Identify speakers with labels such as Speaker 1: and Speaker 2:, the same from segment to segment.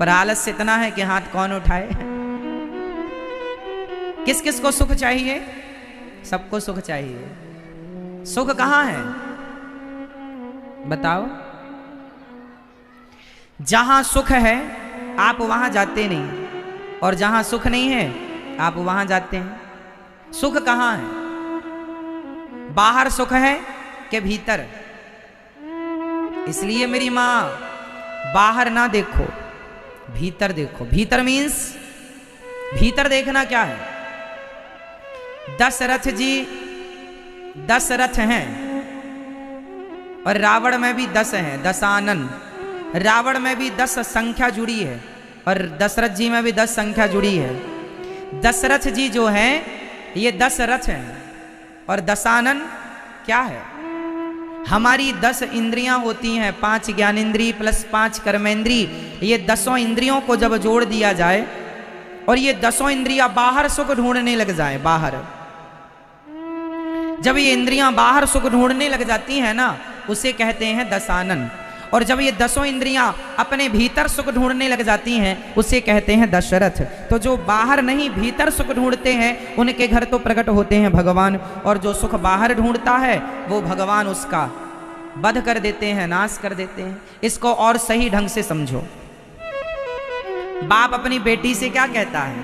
Speaker 1: पर आलस्य इतना है कि हाथ कौन उठाए। किस किस को सुख चाहिए? सबको सुख चाहिए। सुख कहां है बताओ? जहां सुख है आप वहां जाते नहीं, और जहां सुख नहीं है आप वहां जाते हैं। सुख कहां है? बाहर सुख है कि भीतर? इसलिए मेरी मां, बाहर ना देखो, भीतर देखो। भीतर मीन्स, भीतर देखना क्या है? दशरथ जी 10 रथ हैं, और रावण में भी 10 हैं, दशानन। रावण में भी 10 संख्या जुड़ी है, और दशरथ जी में भी 10 संख्या जुड़ी है। दशरथ जी जो हैं ये 10 रथ हैं, और दशानन क्या है? हमारी 10 इंद्रियां होती हैं, 5 ज्ञानेंद्री प्लस 5 कर्मेंद्री। ये 10 इंद्रियों को जब जोड़ दिया जाए और ये 10 इंद्रियां बाहर सुख ढूंढने लग जाए, बाहर जब ये इंद्रियां बाहर सुख ढूंढने लग जाती हैं ना, उसे कहते हैं दशानन। और जब ये 10 इंद्रियां अपने भीतर सुख ढूंढने लग जाती हैं, उसे कहते हैं दशरथ। तो जो बाहर नहीं भीतर सुख ढूंढते हैं, उनके घर तो प्रकट होते हैं भगवान, और जो सुख बाहर ढूंढता है वो भगवान उसका वध कर देते हैं, नाश कर देते हैं। इसको और सही ढंग से समझो। बाप अपनी बेटी से क्या कहता है?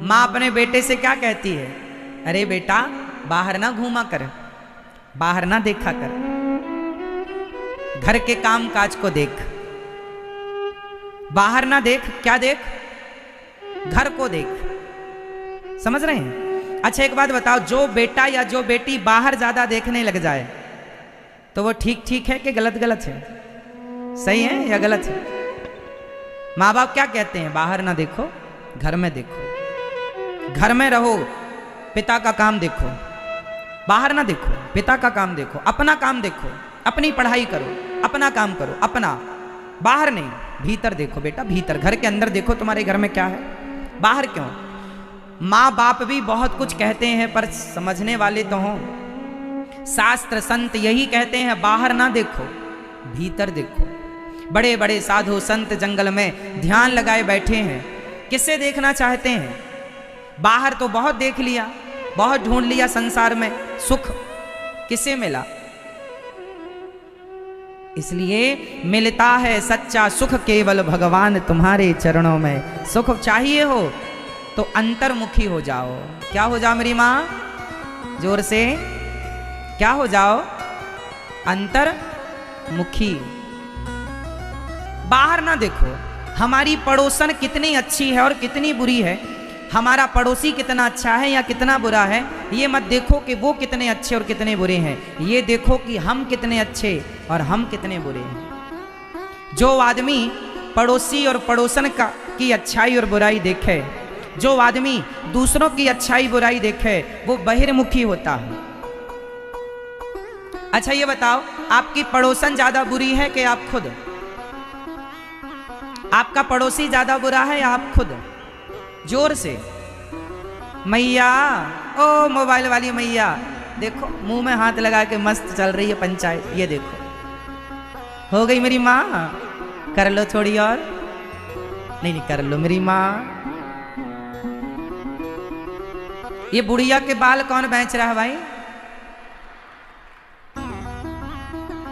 Speaker 1: माँ अपने बेटे से क्या कहती है? अरे बेटा, बाहर ना घूमा कर, बाहर ना देखा कर, घर के काम काज को देख। बाहर ना देख, क्या देख? घर को देख। समझ रहे हैं? अच्छा एक बात बताओ, जो बेटा या जो बेटी बाहर ज्यादा देखने लग जाए तो वो ठीक ठीक है कि गलत गलत है? सही है या गलत है? माँ बाप क्या कहते हैं? बाहर ना देखो, घर में देखो, घर में रहो, पिता का काम देखो। बाहर ना देखो, पिता का काम देखो, अपना काम देखो, अपनी पढ़ाई करो, अपना काम करो, अपना। बाहर नहीं, भीतर देखो बेटा, भीतर घर के अंदर देखो तुम्हारे घर में क्या है, बाहर क्यों? माँ बाप भी बहुत कुछ कहते हैं, पर समझने वाले तो हों। शास्त्र संत यही कहते हैं, बाहर ना देखो, भीतर देखो। बड़े बड़े साधु संत जंगल में ध्यान लगाए बैठे हैं, किससे देखना चाहते हैं? बाहर तो बहुत देख लिया, बहुत ढूंढ लिया संसार में, सुख किसे मिला? इसलिए मिलता है सच्चा सुख केवल भगवान तुम्हारे चरणों में। सुख चाहिए हो तो अंतर्मुखी हो जाओ। क्या हो जाओ मेरी माँ? जोर से, क्या हो जाओ? अंतर्मुखी। बाहर ना देखो, हमारी पड़ोसन कितनी अच्छी है और कितनी बुरी है, हमारा पड़ोसी कितना अच्छा है या कितना बुरा है, ये मत देखो कि वो कितने अच्छे और कितने बुरे हैं, ये देखो कि हम कितने अच्छे और हम कितने बुरे हैं। जो आदमी पड़ोसी और पड़ोसन की अच्छाई और बुराई देखे, जो आदमी दूसरों की अच्छाई बुराई देखे, वो बहिर्मुखी होता है। अच्छा ये बताओ, आपकी पड़ोसन ज्यादा बुरी है कि आप खुद? आपका पड़ोसी ज्यादा बुरा है या आप खुद? जोर से। मैया, ओ मोबाइल वाली मैया, देखो मुंह में हाथ लगा के मस्त चल रही है पंचायत, ये देखो। हो गई मेरी माँ? कर लो थोड़ी और। नहीं नहीं, कर लो मेरी माँ। ये बुढ़िया के बाल कौन बेच रहा है भाई?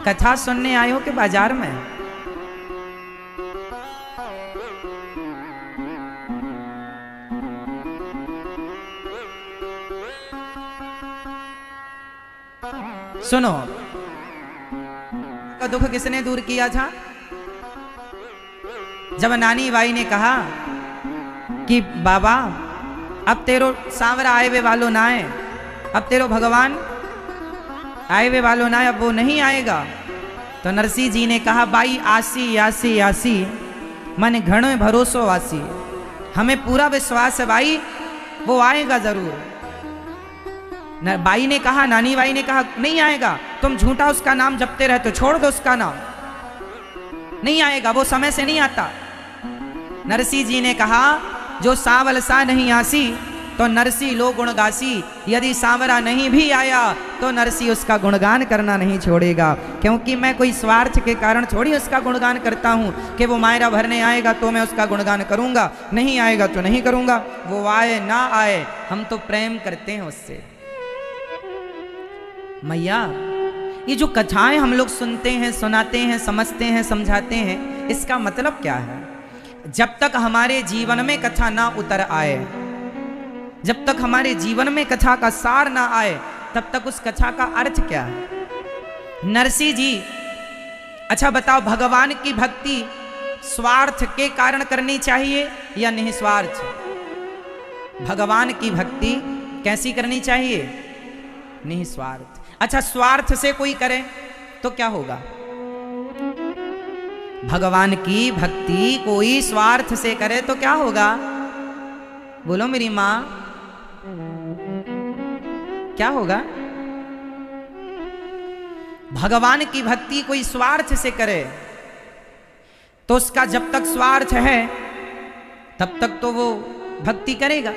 Speaker 1: कथा सुनने आए हो कि बाजार में? सुनो, का दुख किसने दूर किया था? जब नानी बाई ने कहा कि बाबा अब तेरो सांवरा आए वे वालों ना आए, अब तेरो भगवान आए वे वालों ना, अब वो नहीं आएगा, तो नरसिंह जी ने कहा बाई आसी आसी आसी मन घणो भरोसो आसी। हमें पूरा विश्वास है भाई, वो आएगा जरूर। बाई ने कहा, नानी बाई ने कहा नहीं आएगा, तुम झूठा उसका नाम जपते रहते हो, छोड़ दो उसका नाम, नहीं आएगा, वो समय से नहीं आता। नरसिंह जी ने कहा जो सावल सा नहीं आसी, तो नरसी लो गुणगासी, यदि सांवरा नहीं भी आया तो नरसी उसका गुणगान करना नहीं छोड़ेगा। क्योंकि मैं कोई स्वार्थ के कारण थोड़ी उसका गुणगान करता हूँ कि वो मायरा भरने आएगा तो मैं उसका गुणगान करूँगा, नहीं आएगा तो नहीं करूँगा। वो आए ना आए, हम तो प्रेम करते हैं उससे। मैया, ये जो कथाएं हम लोग सुनते हैं, सुनाते हैं, समझते हैं, समझाते हैं, इसका मतलब क्या है? जब तक हमारे जीवन में कथा ना उतर आए, जब तक हमारे जीवन में कथा का सार ना आए, तब तक उस कथा का अर्थ क्या है? नरसी जी, अच्छा बताओ, भगवान की भक्ति स्वार्थ के कारण करनी चाहिए या निस्वार्थ? भगवान की भक्ति कैसी करनी चाहिए? निस्वार्थ। अच्छा, स्वार्थ से कोई करे तो क्या होगा? भगवान की भक्ति कोई स्वार्थ से करे तो क्या होगा? बोलो मेरी मां, क्या होगा? भगवान की भक्ति कोई स्वार्थ से करे तो उसका जब तक स्वार्थ है तब तक तो वो भक्ति करेगा।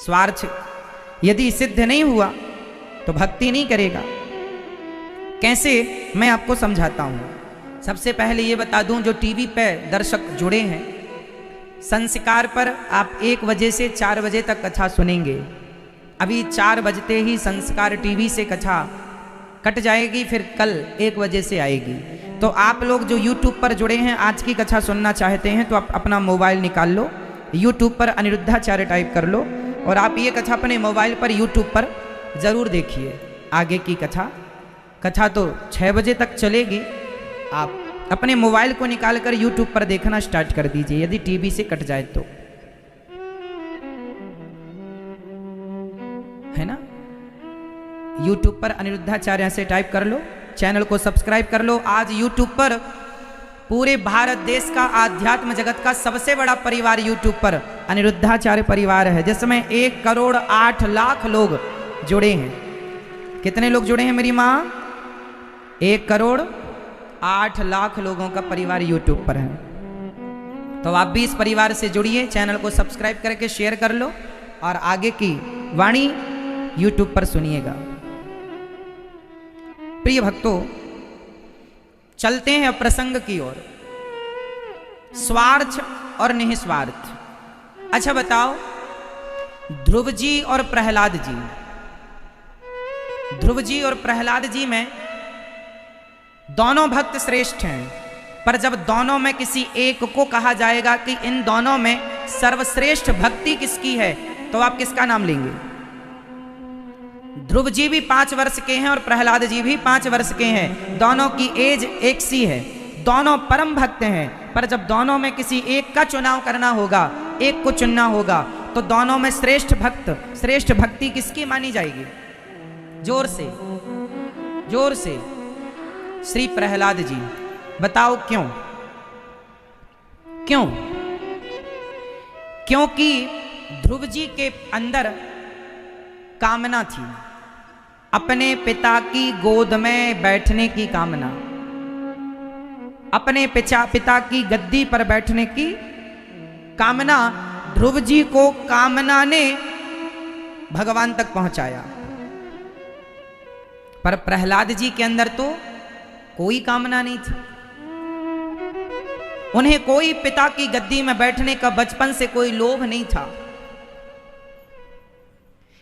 Speaker 1: स्वार्थ यदि सिद्ध नहीं हुआ तो भक्ति नहीं करेगा। कैसे, मैं आपको समझाता हूं। सबसे पहले ये बता दूं, जो टीवी पे दर्शक जुड़े हैं, संस्कार पर आप 1 बजे से 4 बजे तक कथा सुनेंगे। अभी 4 बजते ही संस्कार टीवी से कथा कट जाएगी, फिर कल 1 बजे से आएगी। तो आप लोग जो YouTube पर जुड़े हैं, आज की कथा सुनना चाहते हैं तो आप अपना मोबाइल निकाल लो, YouTube पर अनिरुद्धाचार्य टाइप कर लो और आप ये कथा अपने मोबाइल पर YouTube पर ज़रूर देखिए। आगे की कथा तो 6 बजे तक चलेगी। आप अपने मोबाइल को निकालकर YouTube पर देखना स्टार्ट कर दीजिए, यदि टीवी से कट जाए तो, है ना। YouTube पर अनिरुद्धाचार्य से टाइप कर लो, चैनल को सब्सक्राइब कर लो। आज YouTube पर पूरे भारत देश का आध्यात्म जगत का सबसे बड़ा परिवार YouTube पर अनिरुद्धाचार्य परिवार है, जिसमें 1 करोड़ 8 लाख लोग जुड़े हैं। कितने लोग जुड़े हैं मेरी माँ? 1 करोड़ 8 लाख लोगों का परिवार YouTube पर है। तो आप भी इस परिवार से जुड़िए, चैनल को सब्सक्राइब करके शेयर कर लो और आगे की वाणी YouTube पर सुनिएगा। प्रिय भक्तों, चलते हैं प्रसंग की ओर, स्वार्थ और निस्वार्थ। अच्छा बताओ, ध्रुव जी और प्रहलाद जी, ध्रुव जी और प्रहलाद जी में दोनों भक्त श्रेष्ठ हैं, पर जब दोनों में किसी एक को कहा जाएगा कि इन दोनों में सर्वश्रेष्ठ भक्ति किसकी है, तो आप किसका नाम लेंगे? ध्रुव जी भी 5 वर्ष के हैं और प्रहलाद जी भी 5 वर्ष के हैं। दोनों की एज एक सी है, दोनों परम भक्त हैं, पर जब दोनों में किसी एक का चुनाव करना होगा, एक को चुनना होगा, तो दोनों में श्रेष्ठ भक्त, श्रेष्ठ भक्ति किसकी मानी जाएगी? जोर से, जोर से। श्री प्रहलाद जी। बताओ क्यों? क्यों? क्योंकि ध्रुव जी के अंदर कामना थी, अपने पिता की गोद में बैठने की कामना, अपने पिता की गद्दी पर बैठने की कामना। ध्रुव जी को कामना ने भगवान तक पहुंचाया, पर प्रहलाद जी के अंदर तो कोई कामना नहीं थी। उन्हें कोई पिता की गद्दी में बैठने का बचपन से कोई लोभ नहीं था।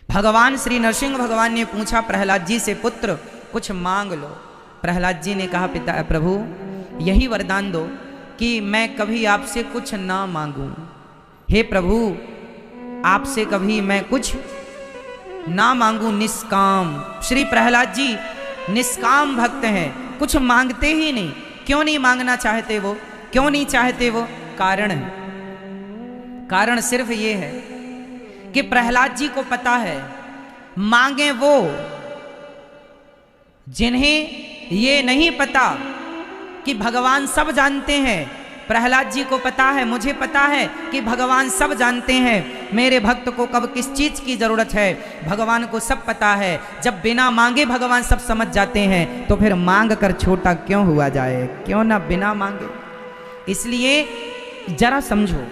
Speaker 1: भगवान श्री नरसिंह भगवान ने पूछा प्रहलाद जी से, पुत्र कुछ मांग लो। प्रहलाद जी ने कहा, पिता प्रभु यही वरदान दो कि मैं कभी आपसे कुछ ना मांगूं। हे प्रभु, आपसे कभी मैं कुछ ना मांगूं, निष्काम। श्री प्रहलाद जी निष्काम भक्त हैं, कुछ मांगते ही नहीं। क्यों नहीं मांगना चाहते वो? क्यों नहीं चाहते वो? कारण सिर्फ ये है कि प्रहलाद जी को पता है, मांगे वो जिन्हें ये नहीं पता कि भगवान सब जानते हैं। प्रहलाद जी को पता है, मुझे पता है कि भगवान सब जानते हैं, मेरे भक्त को कब किस चीज की जरूरत है, भगवान को सब पता है। जब बिना मांगे भगवान सब समझ जाते हैं, तो फिर मांग कर छोटा क्यों हुआ जाए? क्यों ना बिना मांगे। इसलिए जरा समझो,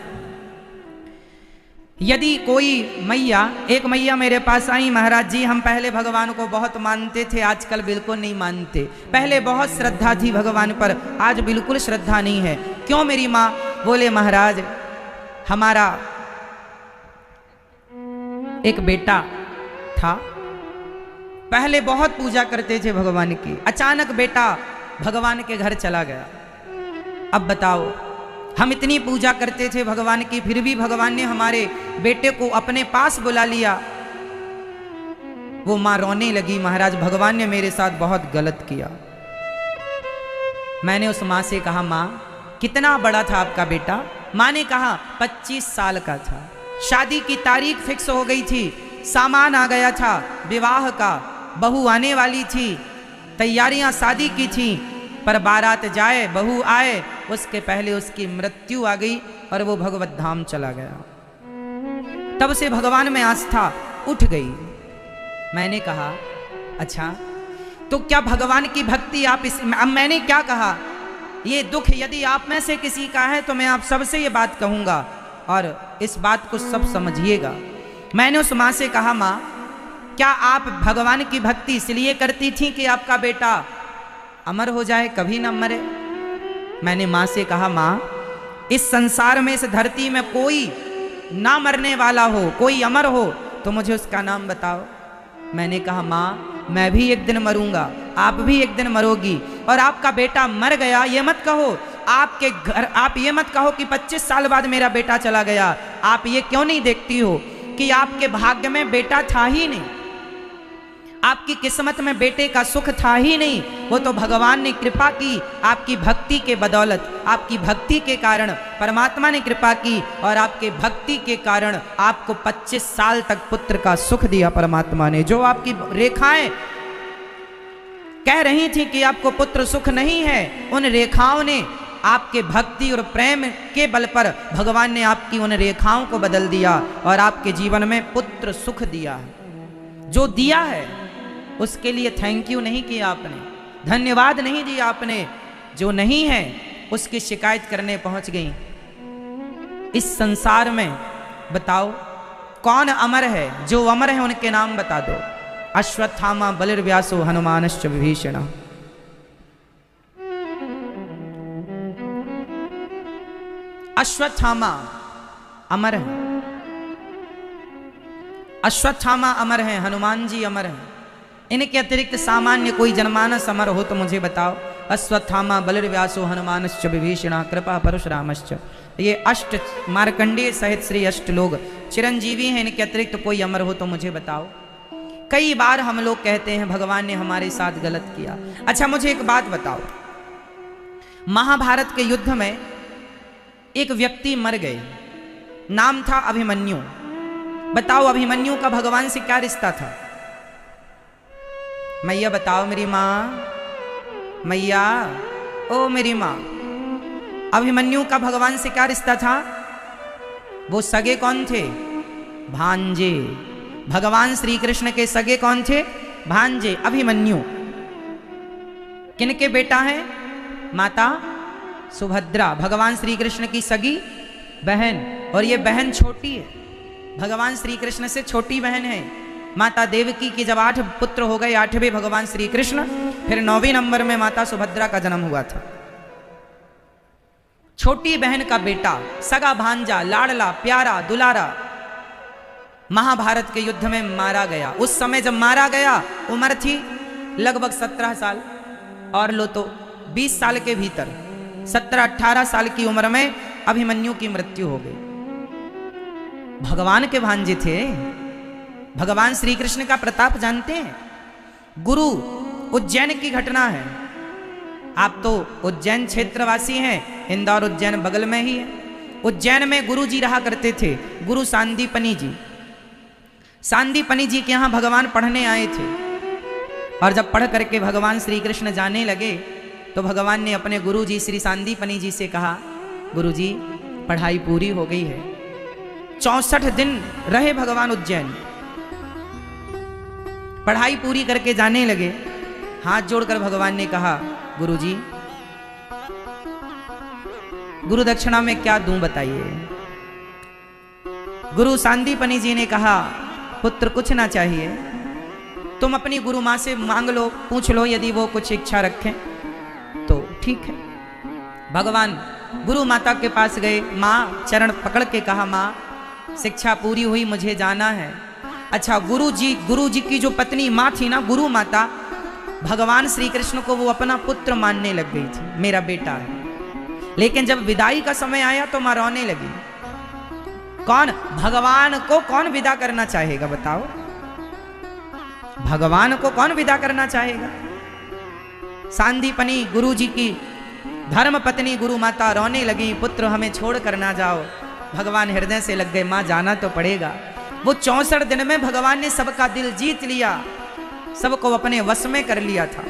Speaker 1: यदि कोई मैया, एक मैया मेरे पास आई, महाराज जी हम पहले भगवान को बहुत मानते थे, आजकल बिल्कुल नहीं मानते। पहले बहुत श्रद्धा थी भगवान पर, आज बिल्कुल श्रद्धा नहीं है। क्यों मेरी माँ? बोले महाराज हमारा एक बेटा था, पहले बहुत पूजा करते थे भगवान की, अचानक बेटा भगवान के घर चला गया। अब बताओ, हम इतनी पूजा करते थे भगवान की, फिर भी भगवान ने हमारे बेटे को अपने पास बुला लिया। वो मां रोने लगी, महाराज भगवान ने मेरे साथ बहुत गलत किया। मैंने उस मां से कहा, मां कितना बड़ा था आपका बेटा? मां ने कहा 25 साल का था। शादी की तारीख फिक्स हो गई थी, सामान आ गया था विवाह का, बहू आने वाली थी, तैयारियां शादी की थी, पर बारात जाए बहू आए उसके पहले उसकी मृत्यु आ गई और वो भगवत धाम चला गया। तब से भगवान में आस्था उठ गई। मैंने कहा अच्छा तो क्या भगवान की भक्ति आप इस, अब मैंने क्या कहा, ये दुख यदि आप में से किसी का है तो मैं आप सबसे ये बात कहूंगा और इस बात को सब समझिएगा। मैंने उस माँ से कहा, माँ क्या आप भगवान की भक्ति इसलिए करती थी कि आपका बेटा अमर हो जाए, कभी न मरे? मैंने माँ से कहा, माँ इस संसार में, इस धरती में कोई ना मरने वाला हो, कोई अमर हो तो मुझे उसका नाम बताओ। मैंने कहा, माँ मैं भी एक दिन मरूंगा, आप भी एक दिन मरोगी, और आपका बेटा मर गया ये मत कहो, आपके घर आप ये मत कहो कि 25 साल बाद मेरा बेटा चला गया। आप ये क्यों नहीं देखती हो कि आपके भाग्य में बेटा था ही नहीं, आपकी किस्मत में बेटे का सुख था ही नहीं, वो तो भगवान ने कृपा की, आपकी भक्ति के बदौलत, आपकी भक्ति के कारण परमात्मा ने कृपा की और आपके भक्ति के कारण आपको 25 साल तक पुत्र का सुख दिया परमात्मा ने। जो आपकी रेखाएं कह रही थी कि आपको पुत्र सुख नहीं है, उन रेखाओं ने आपके भक्ति और प्रेम के बल पर भगवान ने आपकी उन रेखाओं को बदल दिया और आपके जीवन में पुत्र सुख दिया है। जो दिया है उसके लिए थैंक यू नहीं किया आपने, धन्यवाद नहीं दिया आपने। जो नहीं है उसकी शिकायत करने पहुंच गई। इस संसार में बताओ कौन अमर है? जो अमर है उनके नाम बता दो। अश्वत्थामा बलिर्व्यासो हनुमानश्च विभीषण। अश्वत्थामा अमर है, अश्वत्थामा अमर है, हनुमान जी अमर हैं। इनके अतिरिक्त सामान्य कोई जनमानस अमर हो तो मुझे बताओ। अश्वत्थामा बलिर्व्यासो हनुमानश्च विभीषण कृपा परशुरामश्च। ये अष्ट मार्कंडेय सहित श्री अष्ट लोग चिरंजीवी हैं, इनके अतिरिक्त कोई अमर हो तो मुझे बताओ। कई बार हम लोग कहते हैं भगवान ने हमारे साथ गलत किया। अच्छा मुझे एक बात बताओ, महाभारत के युद्ध में एक व्यक्ति मर गए, नाम था अभिमन्यु। बताओ अभिमन्यु का भगवान से क्या रिश्ता था? मैया बताओ मेरी माँ, मैया ओ मेरी माँ, अभिमन्यु का भगवान से क्या रिश्ता था? वो सगे कौन थे? भांजे। भगवान श्री कृष्ण के सगे कौन थे? भांजे अभिमन्यु। किनके बेटा है? माता सुभद्रा, भगवान श्री कृष्ण की सगी बहन, और ये बहन छोटी है, भगवान श्री कृष्ण से छोटी बहन है। माता देवकी की जब 8 पुत्र हो गए, 8वें भगवान श्री कृष्ण, फिर 9वें नंबर में माता सुभद्रा का जन्म हुआ था। छोटी बहन का बेटा, सगा भांजा, लाडला प्यारा दुलारा, महाभारत के युद्ध में मारा गया। उस समय जब मारा गया उम्र थी लगभग 17 साल, और लो तो 20 साल के भीतर 17-18 साल की उम्र में अभिमन्यु की मृत्यु हो गई। भगवान के भांजे थे। भगवान श्री कृष्ण का प्रताप जानते हैं। गुरु उज्जैन की घटना है। आप तो उज्जैन क्षेत्रवासी हैं, इंदौर उज्जैन बगल में ही है। उज्जैन में गुरु जी रहा करते थे, गुरु सांदीपनी जी। सांदीपनी जी के यहाँ भगवान पढ़ने आए थे, और जब पढ़ करके भगवान श्री कृष्ण जाने लगे तो भगवान ने अपने गुरु जी श्री सांदीपनी जी से कहा, गुरु जी पढ़ाई पूरी हो गई है। 64 दिन रहे भगवान उज्जैन, पढ़ाई पूरी करके जाने लगे। हाथ जोड़कर भगवान ने कहा, गुरु जी गुरु दक्षिणा में क्या दूं बताइए। गुरु सांदीपनी जी ने कहा, पुत्र कुछ ना चाहिए, तुम अपनी गुरु माँ से मांग लो, पूछ लो, यदि वो कुछ इच्छा रखें तो ठीक है। भगवान गुरु माता के पास गए, माँ चरण पकड़ के कहा, माँ शिक्षा पूरी हुई, मुझे जाना है। अच्छा, गुरु जी की जो पत्नी माँ थी ना, गुरु माता, भगवान श्री कृष्ण को वो अपना पुत्र मानने लग गई थी, मेरा बेटा है। लेकिन जब विदाई का समय आया तो माँ रोने लगी। कौन भगवान को कौन विदा करना चाहेगा, बताओ? भगवान को कौन विदा करना चाहेगा? सांदीपनी गुरु जी की धर्म पत्नी गुरु माता रोने लगी, पुत्र हमें छोड़ कर ना जाओ। भगवान हृदय से लग गए, माँ जाना तो पड़ेगा। वो 64 दिन में भगवान ने सबका दिल जीत लिया, सबको अपने वश में कर लिया था।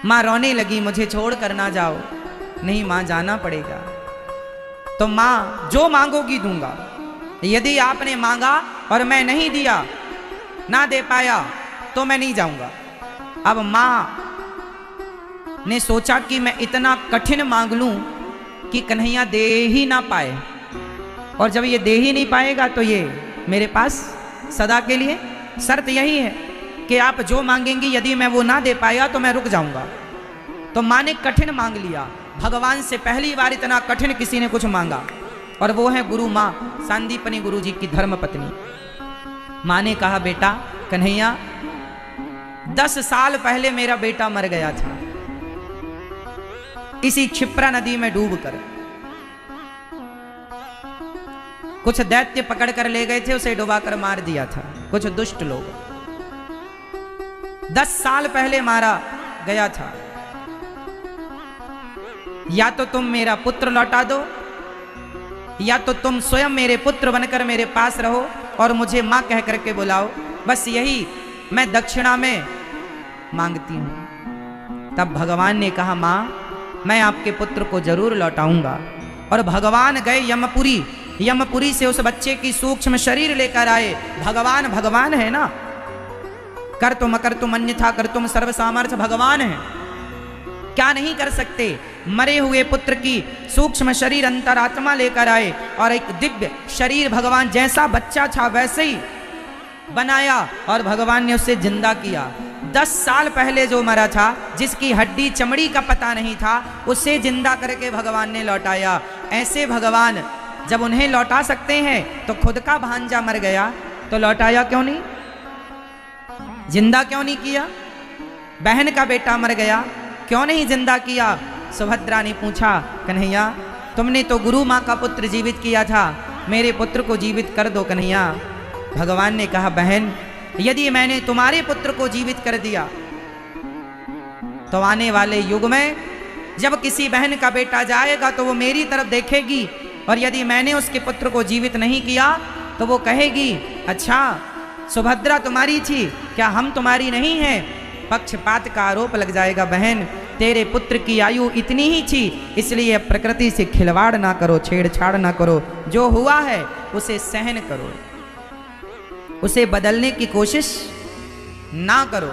Speaker 1: माँ रोने लगी, मुझे छोड़ कर ना जाओ। नहीं माँ, जाना पड़ेगा। तो माँ जो मांगोगी दूंगा, यदि आपने मांगा और मैं नहीं दिया, ना दे पाया, तो मैं नहीं जाऊंगा। अब माँ ने सोचा कि मैं इतना कठिन मांग लूं कि कन्हैया दे ही ना पाए, और जब ये दे ही नहीं पाएगा तो ये मेरे पास सदा के लिए शर्त यही है कि आप जो मांगेंगी, यदि मैं वो ना दे पाया तो मैं रुक जाऊंगा। तो माँ ने कठिन मांग लिया। भगवान से पहली बार इतना कठिन किसी ने कुछ मांगा, और वो है गुरु माँ सांदीपनी गुरु जी की धर्म पत्नी। माँ ने कहा, बेटा कन्हैया, 10 साल पहले मेरा बेटा मर गया था, इसी क्षिप्रा नदी में डूबकर। कुछ दैत्य पकड़ कर ले गए थे, उसे डुबाकर मार दिया था कुछ दुष्ट लोग। 10 साल पहले मारा गया था। या तो तुम मेरा पुत्र लौटा दो, या तो तुम स्वयं मेरे पुत्र बनकर मेरे पास रहो और मुझे मां कह करके बुलाओ। बस यही मैं दक्षिणा में मांगती हूं। तब भगवान ने कहा, मां मैं आपके पुत्र को जरूर लौटाऊंगा। और भगवान गए यमपुरी, यमपुरी से उस बच्चे की सूक्ष्म शरीर लेकर आए। भगवान है ना, कर तुम अकर तुम अन्यथा कर तुम सर्व सामर्थ्य भगवान है, क्या नहीं कर सकते। मरे हुए पुत्र की सूक्ष्म शरीर अंतरात्मा लेकर आए और एक दिव्य शरीर भगवान जैसा बच्चा था वैसे ही बनाया और भगवान ने उसे जिंदा किया। 10 साल पहले जो मरा था, जिसकी हड्डी चमड़ी का पता नहीं था, उसे जिंदा करके भगवान ने लौटाया। ऐसे भगवान जब उन्हें लौटा सकते हैं तो खुद का भांजा मर गया तो लौटाया क्यों नहीं, जिंदा क्यों नहीं किया? बहन का बेटा मर गया, क्यों नहीं जिंदा किया? सुभद्रा ने पूछा, कन्हैया तुमने तो गुरु माँ का पुत्र जीवित किया था, मेरे पुत्र को जीवित कर दो कन्हैया। भगवान ने कहा, बहन यदि मैंने तुम्हारे पुत्र को जीवित कर दिया तो आने वाले युग में जब किसी बहन का बेटा जाएगा तो वो मेरी तरफ देखेगी, और यदि मैंने उसके पुत्र को जीवित नहीं किया तो वो कहेगी, अच्छा सुभद्रा तुम्हारी थी, क्या हम तुम्हारी नहीं हैं? पक्षपात का आरोप लग जाएगा। बहन तेरे पुत्र की आयु इतनी ही थी, इसलिए प्रकृति से खिलवाड़ ना करो, छेड़छाड़ ना करो, जो हुआ है उसे सहन करो, उसे बदलने की कोशिश ना करो।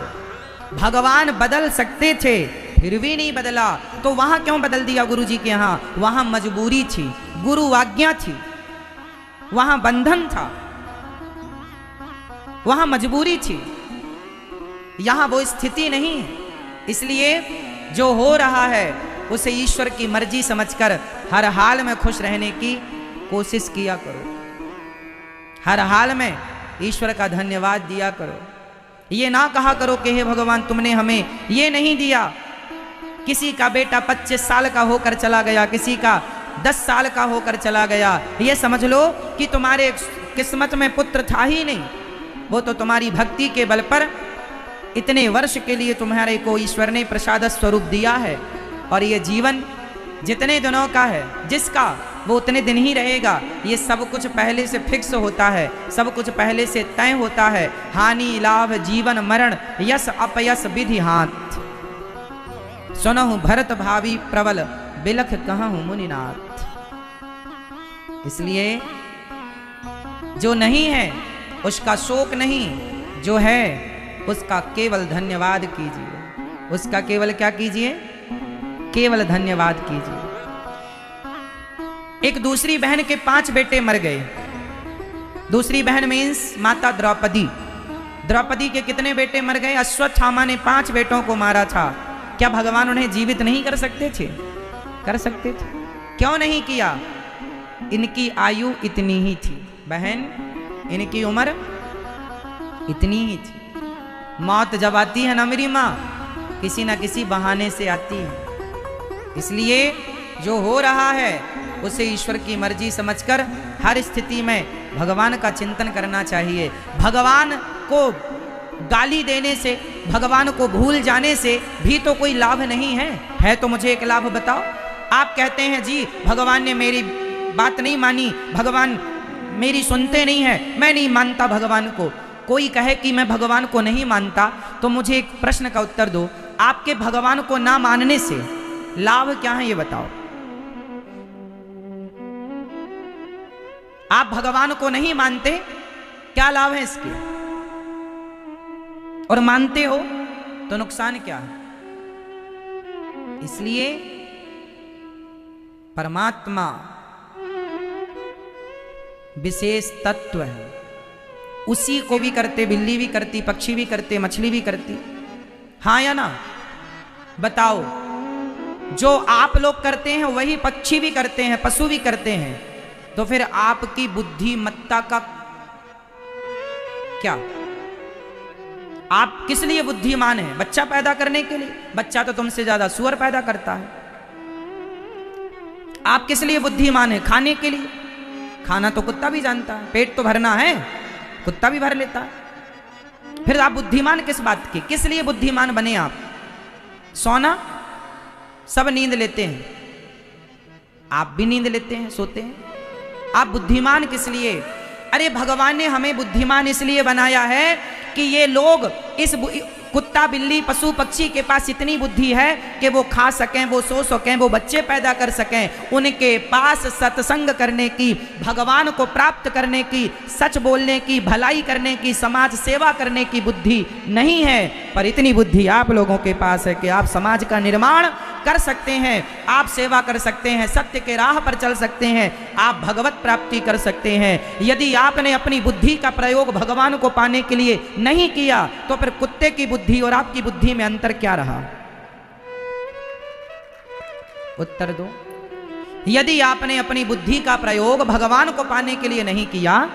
Speaker 1: भगवान बदल सकते थे फिर भी नहीं बदला, तो वहां क्यों बदल दिया गुरु जी के यहाँ? वहां मजबूरी थी, गुरु आज्ञा थी, वहां बंधन था, वहां मजबूरी थी, यहां वो स्थिति नहीं है। इसलिए जो हो रहा है उसे ईश्वर की मर्जी समझकर हर हाल में खुश रहने की कोशिश किया करो, हर हाल में ईश्वर का धन्यवाद दिया करो। ये ना कहा करो कि हे भगवान तुमने हमें ये नहीं दिया। किसी का बेटा 25 साल का होकर चला गया, किसी का 10 साल का होकर चला गया, ये समझ लो कि तुम्हारे किस्मत में पुत्र था ही नहीं, वो तो तुम्हारी भक्ति के बल पर इतने वर्ष के लिए तुम्हारे को ईश्वर ने प्रसाद स्वरूप दिया है। और ये जीवन जितने दिनों का है जिसका, वो उतने दिन ही रहेगा। ये सब कुछ पहले से फिक्स होता है, सब कुछ पहले से तय होता है। हानि लाभ जीवन मरण यश अपयश विधि हाथ, सुनहु भरत भावी प्रबल बिलख कहूं मुनिनाथ। इसलिए जो नहीं है उसका शोक नहीं, जो है उसका केवल धन्यवाद कीजिए, उसका केवल क्या कीजिए? केवल धन्यवाद कीजिए। एक दूसरी बहन के 5 बेटे मर गए, दूसरी बहन मीन्स माता द्रौपदी। द्रौपदी के कितने बेटे मर गए? अश्वत्थामा ने 5 बेटों को मारा था। क्या भगवान उन्हें जीवित नहीं कर सकते थे? कर सकते थे। क्यों नहीं किया? इनकी आयु इतनी ही थी बहन, इनकी उम्र इतनी ही थी। मौत जब आती है ना मेरी माँ, किसी ना किसी बहाने से आती है। इसलिए जो हो रहा है उसे ईश्वर की मर्जी समझकर हर स्थिति में भगवान का चिंतन करना चाहिए। भगवान को गाली देने से, भगवान को भूल जाने से भी तो कोई लाभ नहीं है। है तो मुझे एक लाभ बताओ। आप कहते हैं जी भगवान ने मेरी बात नहीं मानी, भगवान मेरी सुनते नहीं है, मैं नहीं मानता भगवान को। कोई कहे कि मैं भगवान को नहीं मानता, तो मुझे एक प्रश्न का उत्तर दो। आपके भगवान को ना मानने से लाभ क्या है ये बताओ। आप भगवान को नहीं मानते, क्या लाभ है इसके? और मानते हो तो नुकसान क्या है? इसलिए परमात्मा विशेष तत्व है। उसी को भी करते, बिल्ली भी करती, पक्षी भी करते, मछली भी करती। हाँ या ना? बताओ। जो आप लोग करते हैं वही पक्षी भी करते हैं, पशु भी करते हैं। तो फिर आपकी बुद्धिमत्ता का क्या? आप किस लिए बुद्धिमान हैं? बच्चा पैदा करने के लिए? बच्चा तो तुमसे ज्यादा सुअर पैदा करता है। आप किस लिए बुद्धिमान हैं? खाने के लिए। खाना तो कुत्ता भी जानता है, पेट तो भरना है, कुत्ता भी भर लेता है। फिर आप बुद्धिमान किस बात के? किस लिए बुद्धिमान बने आप? सोना, सब नींद लेते हैं, आप भी नींद लेते हैं, सोते हैं। आप बुद्धिमान किस लिए? अरे भगवान ने हमें बुद्धिमान इसलिए बनाया है कि ये लोग इस कुत्ता, बिल्ली, पशु, पक्षी के पास इतनी बुद्धि है कि वो खा सकें, वो सो सकें, वो बच्चे पैदा कर सकें। उनके पास सत्संग करने की, भगवान को प्राप्त करने की, सच बोलने की, भलाई करने की, समाज सेवा करने की बुद्धि नहीं है। पर इतनी बुद्धि आप लोगों के पास है कि आप समाज का निर्माण कर सकते हैं, आप सेवा कर सकते हैं, सत्य के राह पर चल सकते हैं, आप भगवत प्राप्ति कर सकते हैं। यदि आपने अपनी बुद्धि का प्रयोग भगवान को पाने के लिए नहीं किया, तो फिर कुत्ते की बुद्धि और आपकी बुद्धि में अंतर क्या रहा? उत्तर दो। यदि आपने अपनी बुद्धि का प्रयोग भगवान को पाने के लिए नहीं किया,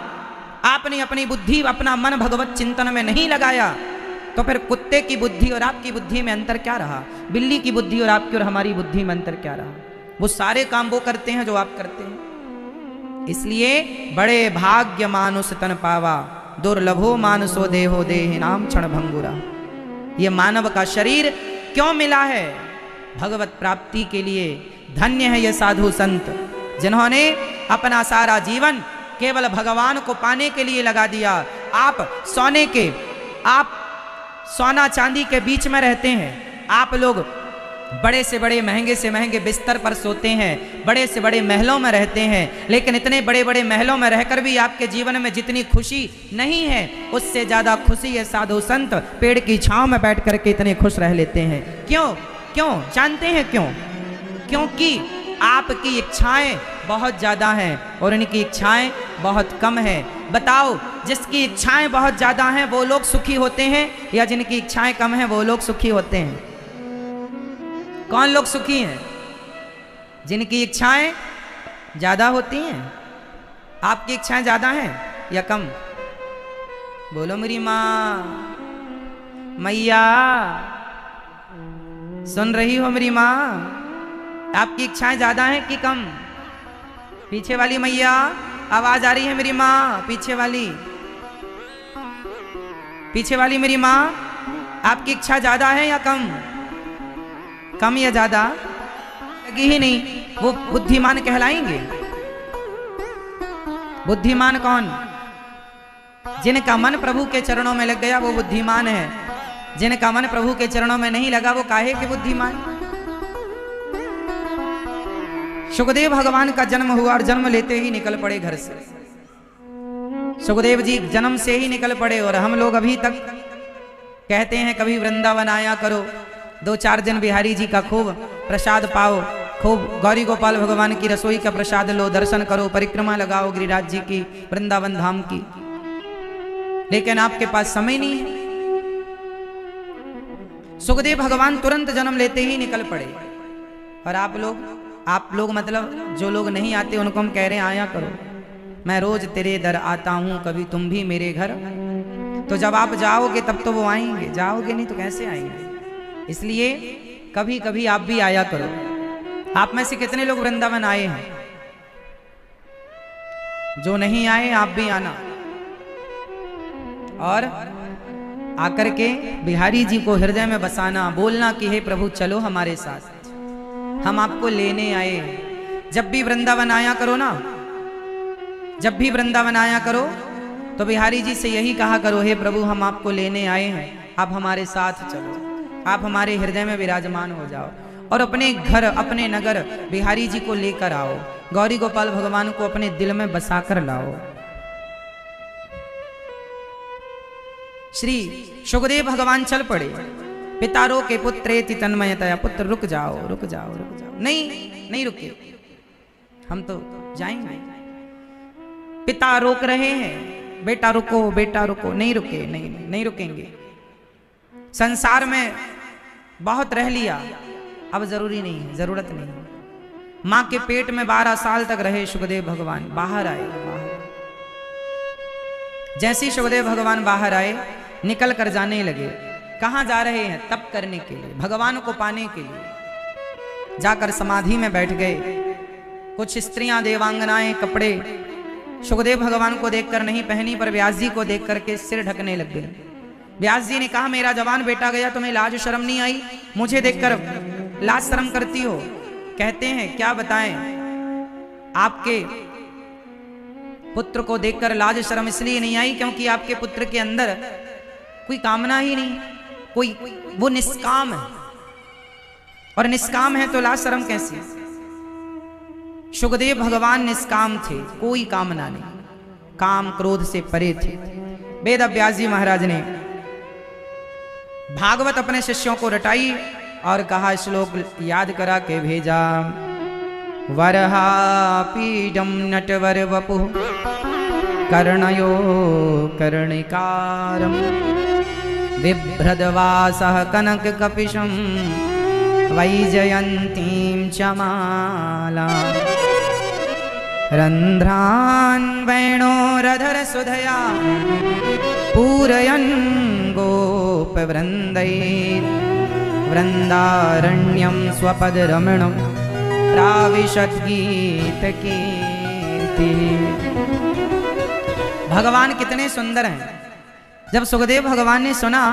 Speaker 1: आपने अपनी बुद्धि, अपना मन भगवत चिंतन में नहीं लगाया, तो फिर कुत्ते की बुद्धि और आपकी बुद्धि में अंतर क्या रहा? बिल्ली की बुद्धि और आपकी और हमारी बुद्धि में अंतर क्या रहा? वो सारे काम वो करते हैं जो आप करते हैं। इसलिए बड़े भाग्य मानुष तन पावा, दुर्लभो मानुषो देहो देहि नाम क्षण भंगुरा। ये मानव का शरीर क्यों मिला है? भगवत प्राप्ति के लिए। धन्य है ये साधु संत जिन्होंने अपना सारा जीवन केवल भगवान को पाने के लिए लगा दिया। आप सोना चांदी के बीच में रहते हैं, आप लोग बड़े से बड़े, महंगे से महंगे बिस्तर पर सोते हैं, बड़े से बड़े महलों में रहते हैं, लेकिन इतने बड़े बड़े महलों में रहकर भी आपके जीवन में जितनी खुशी नहीं है, उससे ज़्यादा खुशी है साधु संत पेड़ की छांव में बैठ करके इतने खुश रह लेते हैं। क्यों? क्यों जानते हैं क्यों? क्योंकि आपकी इच्छाएं बहुत ज़्यादा हैं और इनकी इच्छाएं बहुत कम हैं। बताओ, जिसकी इच्छाएं बहुत ज़्यादा हैं वो लोग सुखी होते हैं या जिनकी इच्छाएं कम हैं वो लोग सुखी होते हैं? कौन लोग सुखी हैं? जिनकी इच्छाएं ज़्यादा होती हैं। आपकी इच्छाएं ज़्यादा हैं या कम? बोलो मेरी माँ, मैया, सुन रही हो मेरी माँ? आपकी इच्छाएं ज़्यादा हैं कि कम? पीछे वाली मैया, आवाज आ रही है मेरी माँ? पीछे वाली मेरी माँ, आपकी इच्छा ज़्यादा है या कम? कम या ज़्यादा? लगी ही नहीं, वो बुद्धिमान कहलाएंगे? बुद्धिमान कौन? जिनका मन प्रभु के चरणों में लग गया वो बुद्धिमान है। जिनका मन प्रभु के चरणों में नहीं लगा वो काहे के बुद्धिमान? सुखदेव भगवान का जन्म हुआ और जन्म लेते ही निकल पड़े घर से। सुखदेव जी जन्म से ही निकल पड़े और हम लोग अभी तक कहते हैं कभी वृंदावन आया करो, 2-4 दिन बिहारी जी का खूब प्रसाद पाओ, खूब गौरी गोपाल भगवान की रसोई का प्रसाद लो, दर्शन करो, परिक्रमा लगाओ गिरिराज जी की, वृंदावन धाम की, लेकिन आपके पास समय नहीं है। सुखदेव भगवान तुरंत जन्म लेते ही निकल पड़े। और आप लोग मतलब जो लोग नहीं आते उनको हम कह रहे हैं आया करो, मैं रोज तेरे दर आता हूं, कभी तुम भी मेरे घर। तो जब आप जाओगे तब तो वो आएंगे, जाओगे नहीं तो कैसे आएंगे। इसलिए कभी कभी आप भी आया करो। आप में से कितने लोग वृंदावन आए हैं? जो नहीं आए आप भी आना, और आकर के बिहारी जी को हृदय में बसाना, बोलना कि हे प्रभु चलो हमारे साथ, हम आपको लेने आए। जब भी वृंदावन आया करो ना, जब भी वृंदावन आया करो तो बिहारी जी से यही कहा करो, हे प्रभु हम आपको लेने आए हैं, आप हमारे साथ चलो, आप हमारे हृदय में विराजमान हो जाओ, और अपने घर अपने नगर बिहारी जी को लेकर आओ, गौरी गोपाल भगवान को अपने दिल में बसाकर लाओ। श्री सुखदेव भगवान चल पड़े। पितारो के पुत्रेति तन्मयतया, पुत्र रुक जाओ रुक जाओ रुक जाओ। नहीं रुके, हम तो जाएंगे। पिता रोक रहे हैं, बेटा रुको बेटा रुको, नहीं रुके, नहीं रुकेंगे। संसार में बहुत रह लिया, अब जरूरी नहीं है, जरूरत नहीं है। मां के पेट में 12 साल तक रहे सुखदेव भगवान, बाहर आए। जैसे ही सुखदेव भगवान बाहर आए, निकल कर जाने लगे। कहां जा रहे हैं? तप करने के लिए, भगवान को पाने के लिए। जाकर समाधि में बैठ गए। कुछ स्त्रियां देवांगनाएं कपड़े सुखदेव भगवान को देखकर नहीं पहनी, पर व्यास जी को देख करके सिर ढकने लग गए। व्यास जी ने कहा, मेरा जवान बेटा गया, तुम्हें लाज शर्म नहीं आई? मुझे देखकर लाज शर्म करती हो? कहते हैं क्या बताएं, आपके पुत्र को देखकर लाज शर्म इसलिए नहीं आई क्योंकि आपके पुत्र के अंदर कोई कामना ही नहीं, कोई वो निष्काम है, और निष्काम है तो लाज शर्म कैसी? सुखदेव भगवान निष्काम थे, कोई कामना नहीं, काम क्रोध से परे थे। वेद व्यास जी महाराज ने भागवत अपने शिष्यों को रटाई और कहा, श्लोक याद करा के भेजा। वरहा पीडम नटवर वपु कर्णयो कर्णिकारम बिभ्रदवासः कनक कपिशम वैजयंतीं च माला रंध्रान् वेणोरधर सुधया पूरयन् गोपवृन्दै वृन्दारण्यं स्वपदरमणं प्राविशत् गीतकीर्ति। भगवान कितने सुंदर हैं। जब सुखदेव भगवान ने सुना,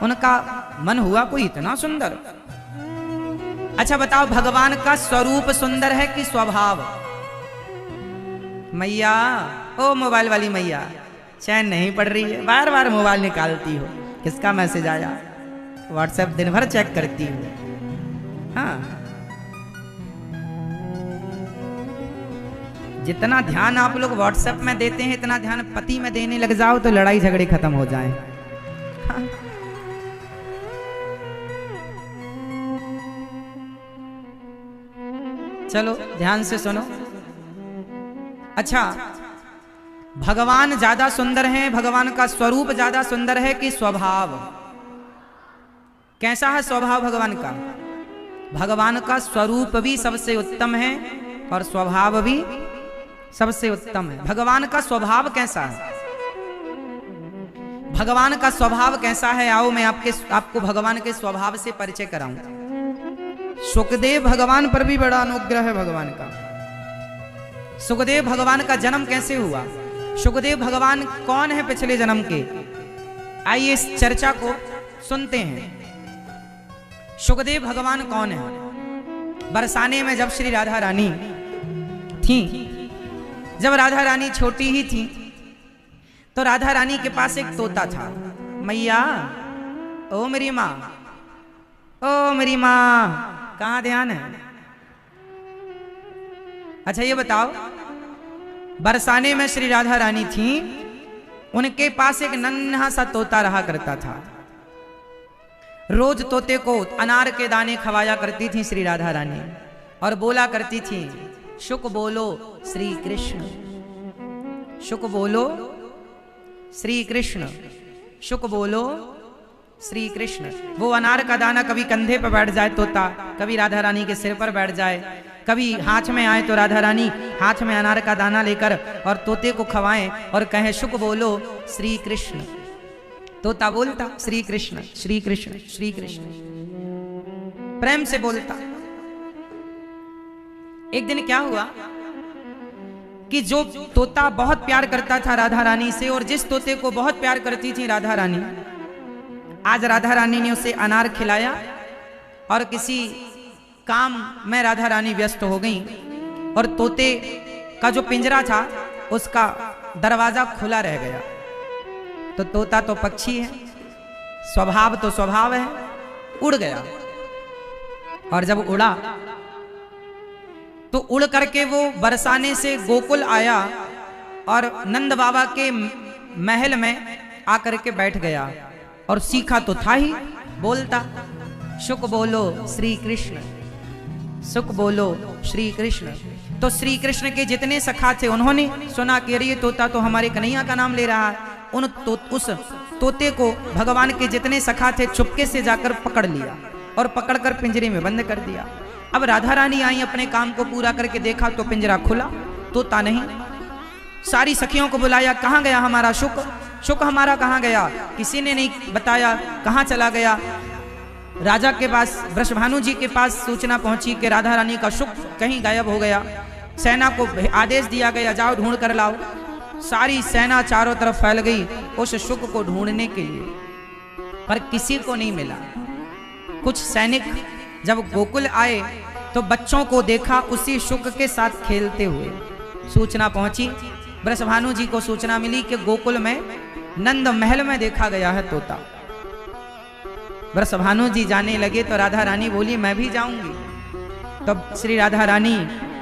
Speaker 1: उनका मन हुआ कोई इतना सुंदर। अच्छा बताओ, भगवान का स्वरूप सुंदर है कि स्वभाव? मैया, ओ मोबाइल वाली मैया, चैन नहीं पड़ रही है, बार बार मोबाइल निकालती हो, किसका मैसेज आया? व्हाट्सएप दिन भर चेक करती हो। हाँ, जितना ध्यान आप लोग व्हाट्सएप में देते हैं, इतना ध्यान पति में देने लग जाओ तो लड़ाई झगड़े खत्म हो जाएं। हाँ। चलो ध्यान से सुनो। अच्छा, भगवान ज्यादा सुंदर हैं, भगवान का स्वरूप ज्यादा सुंदर है कि स्वभाव? कैसा है स्वभाव भगवान का? भगवान का स्वरूप भी सबसे उत्तम है और स्वभाव भी सबसे उत्तम है। भगवान का स्वभाव कैसा है? भगवान का स्वभाव कैसा है? आओ मैं आपको भगवान के स्वभाव से परिचय कराऊं। सुखदेव भगवान पर भी बड़ा अनुग्रह है भगवान का। सुखदेव भगवान का जन्म कैसे हुआ? सुखदेव भगवान कौन है पिछले जन्म के? आइए इस चर्चा को सुनते हैं। सुखदेव भगवान कौन है? बरसाने में जब श्री राधा रानी थी, जब राधा रानी छोटी ही थी, तो राधा रानी के पास एक तोता था। मैया, ओ मेरी माँ, ओ मेरी माँ, कहाँ ध्यान है? अच्छा ये बताओ, बरसाने में श्री राधा रानी थी, उनके पास एक नन्हा सा तोता रहा करता था। रोज तोते को अनार के दाने खवाया करती थी श्री राधा रानी, और बोला करती थी, शुक बोलो श्री कृष्ण, शुक बोलो श्री कृष्ण, शुक बोलो श्री कृष्ण। वो अनार का दाना कभी कंधे पर बैठ जाए तोता, कभी राधा रानी के सिर पर बैठ जाए, कभी हाथ में आए तो राधा रानी हाथ में अनार का दाना लेकर और तोते को खवाएं और कहे शुक बोलो श्री कृष्ण। तोता बोलता श्री कृष्ण श्री कृष्ण श्री कृष्ण, प्रेम से बोलता। एक दिन क्या हुआ कि जो तोता बहुत प्यार करता था राधा रानी से और जिस तोते को बहुत प्यार करती थी राधा रानी, आज राधा रानी ने उसे अनार खिलाया और किसी काम में राधा रानी व्यस्त हो गई और तोते का जो पिंजरा था उसका दरवाजा खुला रह गया। तो तोता तो पक्षी है, स्वभाव तो स्वभाव है, उड़ गया। और जब उड़ा तो उड़ करके वो बरसाने से गोकुल आया और नंद बाबा के महल में आकर के बैठ गया और सीखा तो था ही, बोलता शुक बोलो श्री कृष्ण, शुक बोलो श्री कृष्ण। तो श्री कृष्ण के जितने सखा थे उन्होंने सुना कि अरे ये तोता तो हमारे कन्हैया का नाम ले रहा है। उस तोते को भगवान के जितने सखा थे चुपके से जाकर पकड़ लिया और पकड़कर पिंजरे में बंद कर दिया। अब राधा रानी आई, अपने काम को पूरा करके देखा तो पिंजरा खुला, तोता नहीं। सारी सखियों को बुलाया, कहाँ गया हमारा शुक, शुक हमारा कहाँ गया? किसी ने नहीं बताया, कहाँ चला गया? राजा के पास, वृषभानु जी के पास सूचना पहुंची कि राधा रानी का शुक कहीं गायब हो गया। सेना को आदेश दिया गया, जाओ ढूंढ कर लाओ। सारी सेना चारों तरफ फैल गई उस शुक को ढूंढने के लिए, पर किसी को नहीं मिला। कुछ सैनिक जब गोकुल आए तो बच्चों को देखा उसी शुक के साथ खेलते हुए। सूचना पहुंची, वृषभानु जी को सूचना मिली कि गोकुल में नंद महल में देखा गया है तोता। वृषभानु जी जाने लगे तो राधा रानी बोली मैं भी जाऊंगी। तब श्री राधा रानी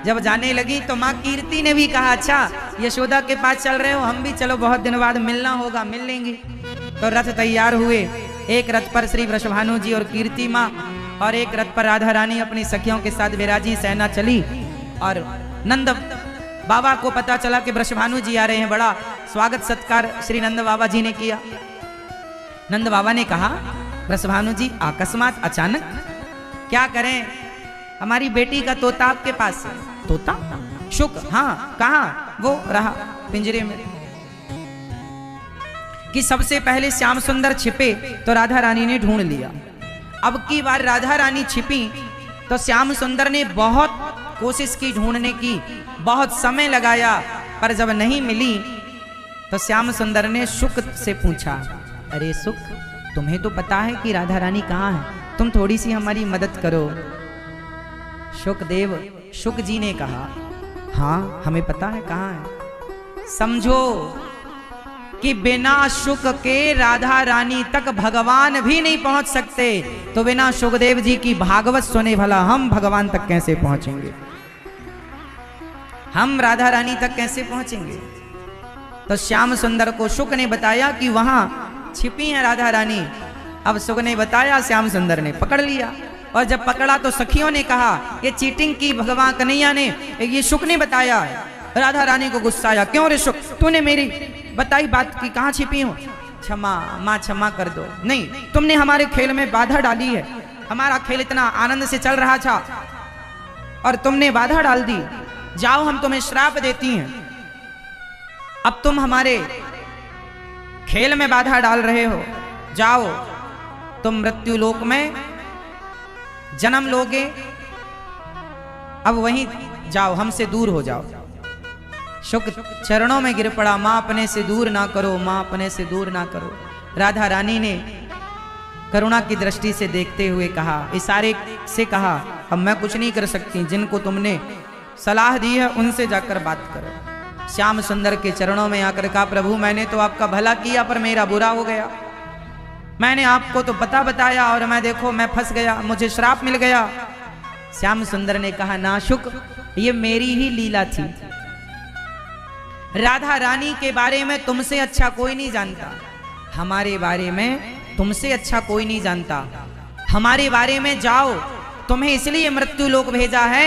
Speaker 1: जब जाने लगी तो माँ कीर्ति ने भी कहा, अच्छा यशोदा के पास चल रहे हो, हम भी चलो, बहुत दिन बाद मिलना होगा, मिल लेंगे। तो रथ तैयार हुए, एक रथ पर श्री वृषभानु जी और कीर्ति माँ और एक रथ पर राधा रानी अपनी सखियों के साथ विराजी। सेना चली और नंद बाबा को पता चला कि वृषभानु जी आ रहे हैं। बड़ा स्वागत सत्कार श्री नंद बाबा जी ने किया। नंद बाबा ने कहा, वृषभानु जी अकस्मात अचानक क्या करें, हमारी बेटी का तोता आपके पास है। तोता? शुक? हाँ। कहाँ? वो रहा पिंजरे में। कि सबसे पहले श्याम सुंदर छिपे तो राधा रानी ने ढूंढ लिया। अब की बार राधा रानी छिपी तो श्याम सुंदर ने बहुत कोशिश की ढूंढने की, बहुत समय लगाया, पर जब नहीं मिली तो श्याम सुंदर ने शुक से पूछा, अरे शुक, तुम्हें तो पता है कि राधा रानी कहाँ है, तुम थोड़ी सी हमारी मदद करो। शुकदेव, शुक जी ने कहा, हाँ हमें पता है कहाँ है। समझो कि बिना शुक के राधा रानी तक भगवान भी नहीं पहुंच सकते, तो बिना शुकदेव जी की भागवत सुने भला हम भगवान तक कैसे पहुंचेंगे, हम राधा रानी तक कैसे पहुंचेंगे। तो श्याम सुंदर को शुक ने बताया कि वहां छिपी है राधा रानी। अब शुक ने बताया, श्याम सुंदर ने पकड़ लिया और जब पकड़ा तो सखियों ने कहा ये चीटिंग की भगवान कन्हैया ने, ये शुक ने बताया है। राधा रानी को गुस्सा आया, क्यों रे शुक, तूने मेरी बताई बात की कहाँ छिपी हो? क्षमा माँ, क्षमा कर दो। नहीं, तुमने हमारे खेल में बाधा डाली है, हमारा खेल इतना आनंद से चल रहा था और तुमने बाधा डाल दी। जाओ, हम तुम्हें श्राप देती हैं, अब तुम हमारे खेल में बाधा डाल रहे हो, जाओ तुम मृत्यु लोक में जन्म लोगे, अब वहीं जाओ, हमसे दूर हो जाओ। शुक चरणों में गिर पड़ा, मां अपने से दूर ना करो, मां अपने से दूर ना करो। राधा रानी ने करुणा की दृष्टि से देखते हुए कहा, इशारे से कहा, अब मैं कुछ नहीं कर सकती, जिनको तुमने सलाह दी है उनसे जाकर बात करो। श्याम सुंदर के चरणों में आकर कहा, प्रभु मैंने तो आपका भला किया पर मेरा बुरा हो गया, मैंने आपको तो बताया और मैं देखो मैं फंस गया, मुझे श्राप मिल गया। श्याम सुंदर ने कहा, ना शुक, ये मेरी ही लीला थी, राधा रानी के बारे में तुमसे अच्छा कोई नहीं जानता, हमारे बारे में तुमसे अच्छा कोई नहीं जानता, हमारे बारे में जाओ, तुम्हें इसलिए मृत्यु लोक भेजा है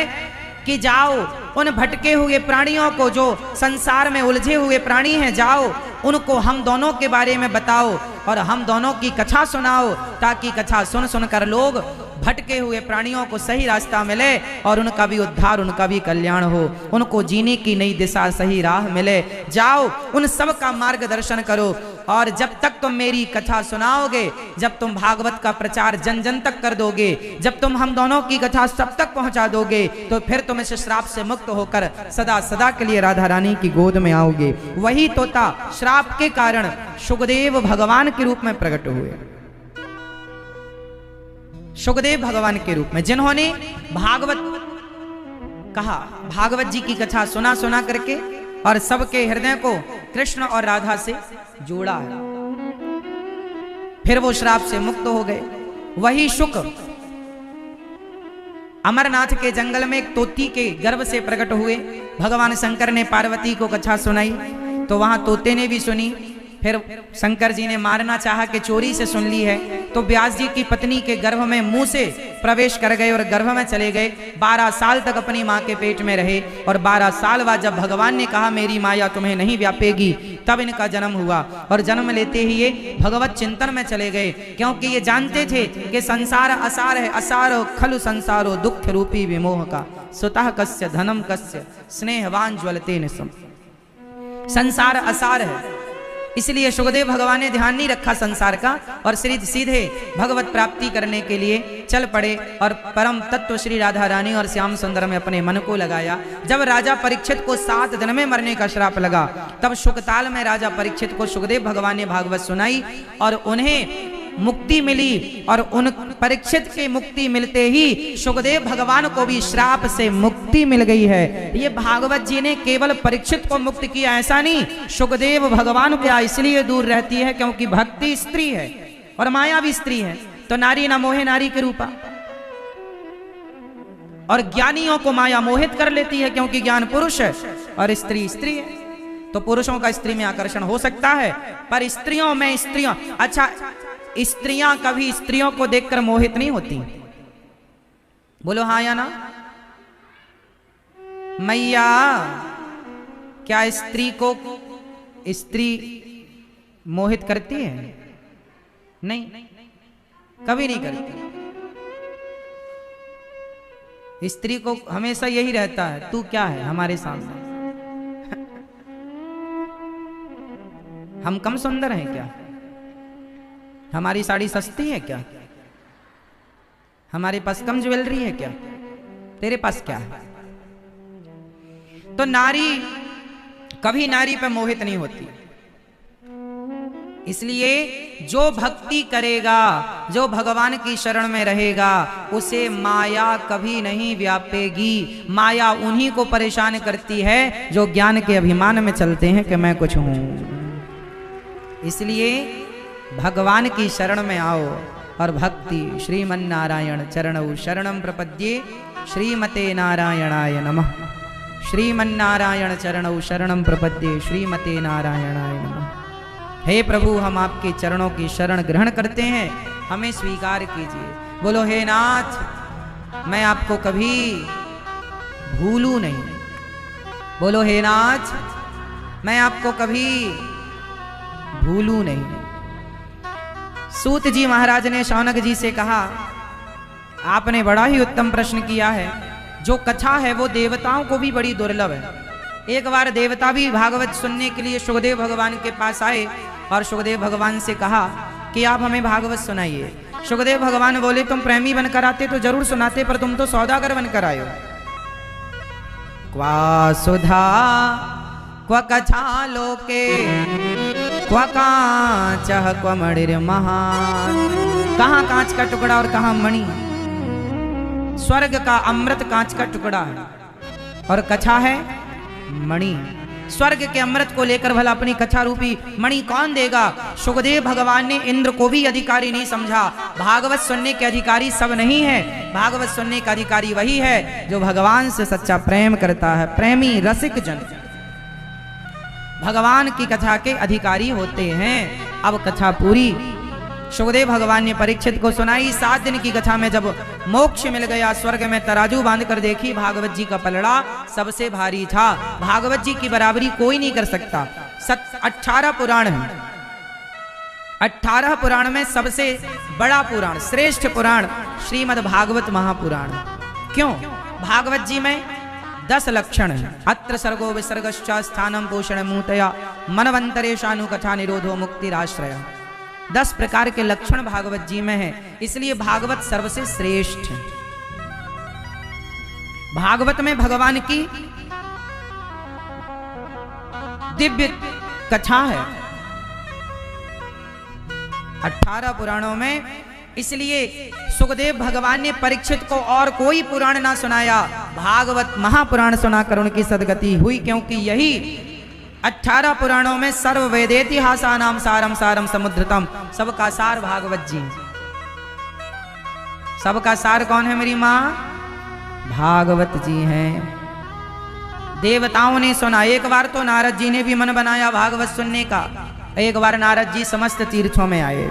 Speaker 1: कि जाओ उन भटके हुए प्राणियों को, जो संसार में उलझे हुए प्राणी हैं, जाओ उनको हम दोनों के बारे में बताओ और हम दोनों की कथा सुनाओ, ताकि कथा सुन सुनकर लोग भटके हुए प्राणियों को सही रास्ता मिले और उनका भी उद्धार, उनका भी कल्याण हो, उनको जीने की नई दिशा, सही राह मिले। जाओ उन सब का मार्गदर्शन करो। और जब तक तुम मेरी कथा सुनाओगे, जब तुम भागवत का प्रचार जन जन तक कर दोगे, जब तुम हम दोनों की कथा सब तक पहुंचा दोगे, तो फिर तुम इस श्राप से मुक्त होकर सदा सदा के लिए राधा रानी की गोद में आओगे। वही तोता श्राप के कारण सुखदेव भगवान के रूप में प्रकट हुए। सुखदेव भगवान के रूप में, जिन्होंने भागवत कहा, भागवत जी की कथा सुना सुना करके और सबके हृदय को कृष्ण और राधा से जोड़ा है। फिर वो श्राप से मुक्त हो गए। वही शुक अमरनाथ के जंगल में एक तोती के गर्भ से प्रकट हुए। भगवान शंकर ने पार्वती को कथा सुनाई तो वहां तोते ने भी सुनी। फिर शंकर जी ने मारना चाहा कि चोरी से सुन ली है, तो व्यास जी की पत्नी के गर्भ में मुंह से प्रवेश कर गए और गर्भ में चले गए। 12 साल तक अपनी माँ के पेट में रहे और 12 साल बाद जब भगवान ने कहा मेरी माया तुम्हें नहीं व्यापेगी, तब इनका जन्म हुआ। और जन्म लेते ही ये भगवत चिंतन में चले गए, क्योंकि ये जानते थे कि संसार असार है, असारो खलु संसारो दुख रूपी विमोह का, सुतः कस्य धनम कस्य स्नेहवान ज्वलते निसम। संसार असार है, इसलिए सुखदेव भगवान ने ध्यान नहीं रखा संसार का और सीधे भगवत प्राप्ति करने के लिए चल पड़े और परम तत्व श्री राधा रानी और श्याम सुंदर में अपने मन को लगाया। जब राजा परीक्षित को 7 दिन में मरने का श्राप लगा, तब शुकताल में राजा परीक्षित को सुखदेव भगवान ने भागवत सुनाई और उन्हें मुक्ति मिली। और उन परीक्षित की मुक्ति मिलते ही सुखदेव भगवान को भी श्राप से मुक्ति मिल गई है। ये भागवत जी ने केवल परीक्षित को मुक्त किया ऐसा नहीं, सुखदेव भगवान को इसलिए दूर रहती है क्योंकि भक्ति स्त्री है और माया भी स्त्री है, तो नारी न मोहे नारी के रूपा। और ज्ञानियों को माया मोहित कर लेती है क्योंकि ज्ञान पुरुष है और स्त्री स्त्री है। तो पुरुषों का स्त्री में आकर्षण हो सकता है, पर स्त्रियों में स्त्रियों, अच्छा स्त्रियां कभी स्त्रियों को देखकर मोहित नहीं होती? बोलो हाँ या ना? मैया, क्या स्त्री को स्त्री मोहित करती है? नहीं, कभी नहीं करती। स्त्री को हमेशा यही रहता है, तू क्या है हमारे सामने? हम कम सुंदर हैं क्या? हमारी साड़ी सस्ती है क्या? हमारे पास कम ज्वेलरी है क्या? तेरे पास क्या है? तो नारी कभी नारी पर मोहित नहीं होती। इसलिए जो भक्ति करेगा, जो भगवान की शरण में रहेगा, उसे माया कभी नहीं व्यापेगी। माया उन्हीं को परेशान करती है जो ज्ञान के अभिमान में चलते हैं कि मैं कुछ हूं। इसलिए भगवान की शरण में आओ और भक्ति श्रीमन्नारायण चरणौ शरणं प्रपद्ये श्रीमते नारायणाय नमः। श्रीमन्नारायण चरणौ शरणं प्रपद्ये श्रीमते नारायणाय नमः। हे प्रभु, हम आपके चरणों की शरण ग्रहण करते हैं, हमें स्वीकार कीजिए। बोलो हे नाथ, मैं आपको कभी भूलूं नहीं। बोलो हे नाथ, मैं आपको कभी भूलूं नहीं। सूत जी महाराज ने शौनक जी से कहा, आपने बड़ा ही उत्तम प्रश्न किया है। जो कथा है वो देवताओं को भी बड़ी दुर्लभ है। एक बार देवता भी भागवत सुनने के लिए सुखदेव भगवान के पास आए और सुखदेव भगवान से कहा कि आप हमें भागवत सुनाइए। सुखदेव भगवान बोले, तुम प्रेमी बनकर आते तो जरूर सुनाते, पर तुम तो सौदागर बनकर आए हो। क्वा सुधा क्व कथा लोके क्वा कांचः क्व मणिर्महान्। कहाँ कांच का टुकड़ा और कहाँ मणि? स्वर्ग का अमृत कांच का टुकड़ा है और कथा है मणि। स्वर्ग के अमृत को लेकर भला अपनी कथा रूपी मणि कौन देगा? सुखदेव भगवान ने इंद्र को भी अधिकारी नहीं समझा। भागवत सुनने के अधिकारी सब नहीं है, भागवत सुनने का अधिकारी वही है जो भगवान से सच्चा प्रेम करता है। प्रेमी रसिक जन भगवान की कथा के अधिकारी होते हैं। अब कथा पूरी सुखदेव भगवान ने परीक्षित को सुनाई। 7 दिन की कथा में जब मोक्ष मिल गया, स्वर्ग में तराजू बांध कर देखी, भागवत जी का पलड़ा सबसे भारी था। भागवत जी की बराबरी कोई नहीं कर सकता। 18 पुराण हैं, 18 पुराण में सबसे बड़ा पुराण, श्रेष्ठ पुराण श्रीमद् भागवत महापुराण। क्यों? भागवत जी में 10 लक्षण है। अत्र सर्गो विसर्गश्च स्थानम पोषण मूतया मनवंतरेशानु कथा निरोधो मुक्तिराश्रय। 10 प्रकार के लक्षण भागवत जी में है, इसलिए भागवत सर्वसे श्रेष्ठ है। भागवत में भगवान की दिव्य कथा है 18 पुराणों में। इसलिए सुखदेव भगवान ने परीक्षित को और कोई पुराण ना सुनाया, भागवत महापुराण सुनाकर उनकी सदगति हुई, क्योंकि यही 18 पुराणों में सर्व वेदेतिहासानाम सारम सारम समुद्रतम, सबका सार भागवत जी। सबका सार कौन है मेरी माँ? भागवत जी हैं। देवताओं ने सुना, एक बार तो नारद जी ने भी मन बनाया भागवत सुनने का। एक बार नारद जी समस्त तीर्थों में आए।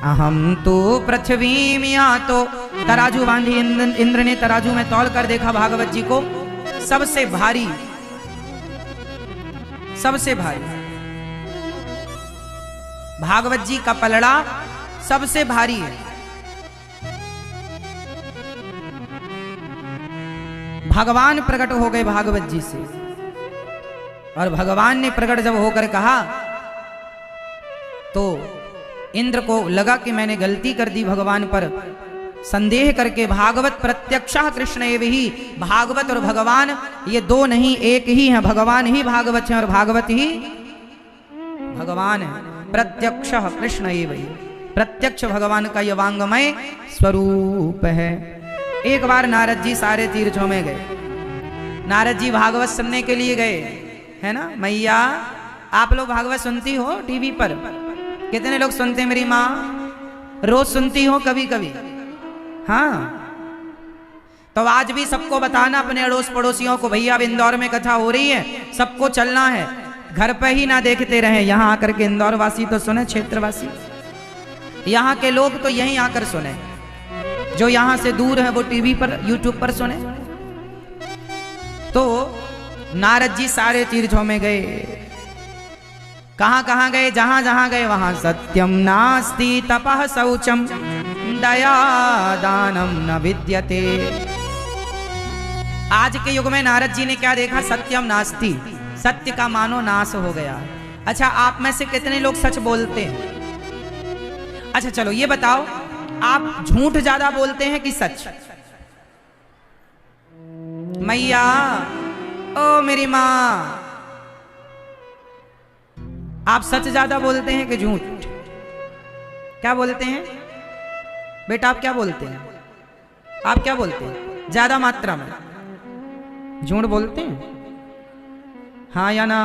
Speaker 1: अहम तो पृथ्वी मिया, तो तराजू बांधी, इंद्र ने तराजू में तौल कर देखा भागवत जी को, सबसे भारी, सबसे भारी भागवत जी का पलड़ा सबसे भारी है। भगवान प्रकट हो गए भागवत जी से, और भगवान ने प्रकट जब होकर कहा तो इंद्र को लगा कि मैंने गलती कर दी भगवान पर, संदेह करके भागवत प्रत्यक्षः कृष्ण एव ही, भागवत और भगवान ये दो नहीं एक ही हैं। भगवान ही भागवत है और भागवत ही भगवान है। प्रत्यक्षः कृष्ण एव ही, प्रत्यक्ष भगवान का ये वांगमय स्वरूप है। एक बार नारद जी सारे तीर्थों में गए, नारद जी भागवत सुनने के लिए गए, है ना मैया? आप लोग भागवत सुनती हो टीवी पर? कितने लोग सुनते हैं मेरी माँ? रोज सुनती हो? कभी कभी? हाँ, तो आज भी सबको बताना अपने अड़ोस पड़ोसियों को, भैया अब इंदौर में कथा हो रही है, सबको चलना है, घर पे ही ना देखते रहे, यहाँ आकर के इंदौर वासी तो सुने, क्षेत्रवासी, यहाँ के लोग तो यहीं आकर सुने, जो यहाँ से दूर है वो टीवी पर यूट्यूब पर सुने। तो नारद जी सारे तीर्थों में गए। कहां कहां गए? जहां जहां गए वहां सत्यम नास्ति तपः शौचम दया दानम न विद्यते। आज के युग में नारद जी ने क्या देखा? सत्यम नास्ति, सत्य का मानो नाश हो गया। अच्छा, आप में से कितने लोग सच बोलते हैं? अच्छा चलो ये बताओ, आप झूठ ज्यादा बोलते हैं कि सच? मैया, ओ मेरी माँ, आप सच ज्यादा बोलते हैं कि झूठ? क्या बोलते हैं बेटा? आप क्या बोलते हैं? आप क्या बोलते हैं ज्यादा मात्रा में? झूठ बोलते हैं, हाँ या ना?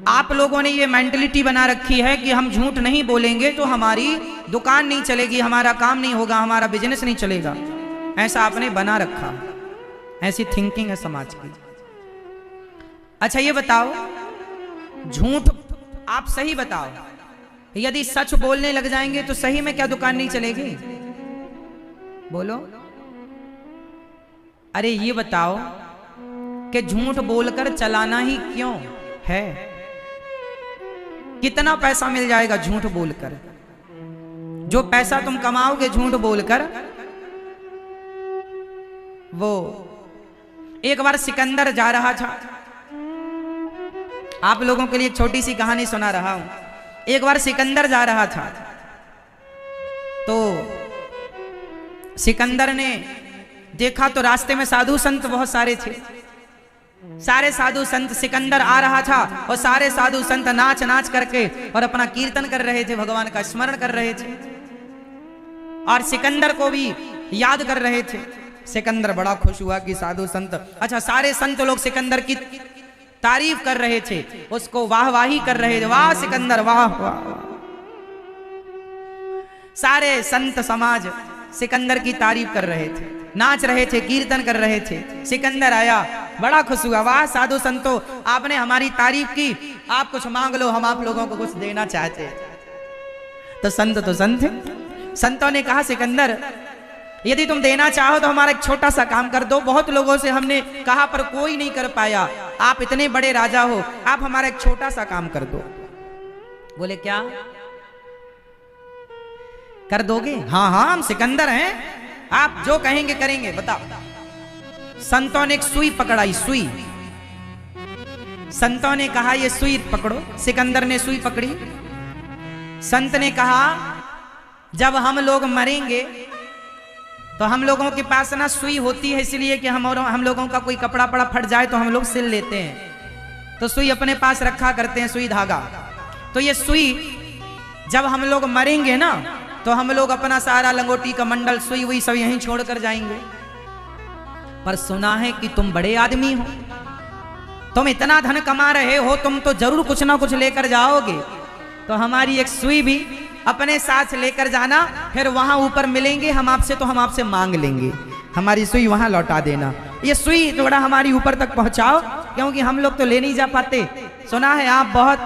Speaker 1: आप लोगों ने ये मेंटलिटी बना रखी है कि हम झूठ नहीं बोलेंगे तो हमारी दुकान नहीं चलेगी, हमारा काम नहीं होगा, हमारा बिजनेस नहीं चलेगा। ऐसा आपने बना रखा, ऐसी थिंकिंग है समाज की। अच्छा ये बताओ, झूठ आप सही बताओ, यदि सच बोलने लग जाएंगे तो सही में क्या दुकान नहीं चलेगी? बोलो। अरे ये बताओ कि झूठ बोलकर चलाना ही क्यों है? कितना पैसा मिल जाएगा झूठ बोलकर? जो पैसा तुम कमाओगे झूठ बोलकर, वो एक बार सिकंदर जा रहा था। आप लोगों के लिए एक छोटी सी कहानी सुना रहा हूं। एक बार सिकंदर जा रहा था, तो सिकंदर ने देखा तो रास्ते में साधु संत बहुत सारे थे। सारे साधु संत, सिकंदर आ रहा था और सारे साधु संत नाच नाच करके और अपना कीर्तन कर रहे थे, भगवान का स्मरण कर रहे थे और सिकंदर को भी याद कर रहे थे। सिकंदर बड़ा खुश हुआ कि साधु संत, अच्छा सारे संत लोग सिकंदर की तारीफ कर रहे थे, उसको वाहवाही कर रहे थे, वाह सिकंदर वाह वाह। सारे संत समाज सिकंदर की तारीफ कर रहे थे, नाच रहे थे, कीर्तन कर रहे थे। सिकंदर आया, बड़ा खुश हुआ, वाह साधु संतो आपने हमारी तारीफ की, आप कुछ मांग लो, हम आप लोगों को कुछ देना चाहते हैं। तो संत है। संतों ने कहा सिकंदर यदि तुम देना चाहो तो हमारा एक छोटा सा काम कर दो, बहुत लोगों से हमने कहा पर कोई नहीं कर पाया, आप इतने बड़े राजा हो, आप हमारा एक छोटा सा काम कर दो। बोले क्या कर दोगे? हाँ हाँ हम सिकंदर हैं, आप जो कहेंगे करेंगे, बताओ। संतों ने एक सुई पकड़ाई, सुई। संतों ने कहा ये सुई पकड़ो। सिकंदर ने सुई पकड़ी। संत ने कहा जब हम लोग मरेंगे तो हम लोगों के पास ना सुई होती है, इसलिए कि हम लोगों का कोई कपड़ा पड़ा फट जाए तो हम लोग सिल लेते हैं, तो सुई अपने पास रखा करते हैं, सुई धागा। तो ये सुई जब हम लोग मरेंगे ना तो हम लोग अपना सारा लंगोटी का मंडल सुई वही सब यहीं छोड़ कर जाएंगे। पर सुना है कि तुम बड़े आदमी हो, तुम इतना धन कमा रहे हो, तुम तो जरूर कुछ ना कुछ लेकर जाओगे, तो हमारी एक सुई भी अपने साथ लेकर जाना, फिर वहां ऊपर मिलेंगे हम आपसे तो हम आपसे मांग लेंगे, हमारी सुई वहां लौटा देना। ये सुई थोड़ा हमारी ऊपर तक पहुंचाओ, क्योंकि हम लोग तो ले नहीं जा पाते। सुना है आप बहुत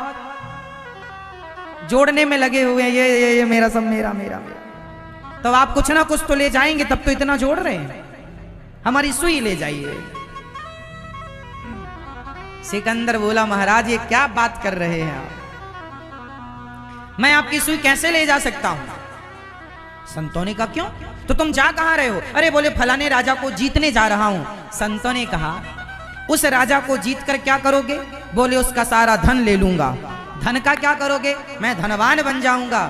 Speaker 1: जोड़ने में लगे हुए हैं, ये मेरा सब मेरा मेरा मेरा, तो आप कुछ ना कुछ तो ले जाएंगे, तब तो इतना जोड़ रहे हैं, हमारी सुई ले जाइए। सिकंदर बोला महाराज ये क्या बात कर रहे हैं आप, मैं आपकी सुई कैसे ले जा सकता हूं? संतों ने कहा क्यों, तो तुम जा कहां रहे हो? अरे बोले फलाने राजा को जीतने जा रहा हूं। संतों ने कहा उस राजा को जीत कर क्या करोगे? बोले उसका सारा धन ले लूंगा। धन का क्या करोगे? मैं धनवान बन जाऊंगा।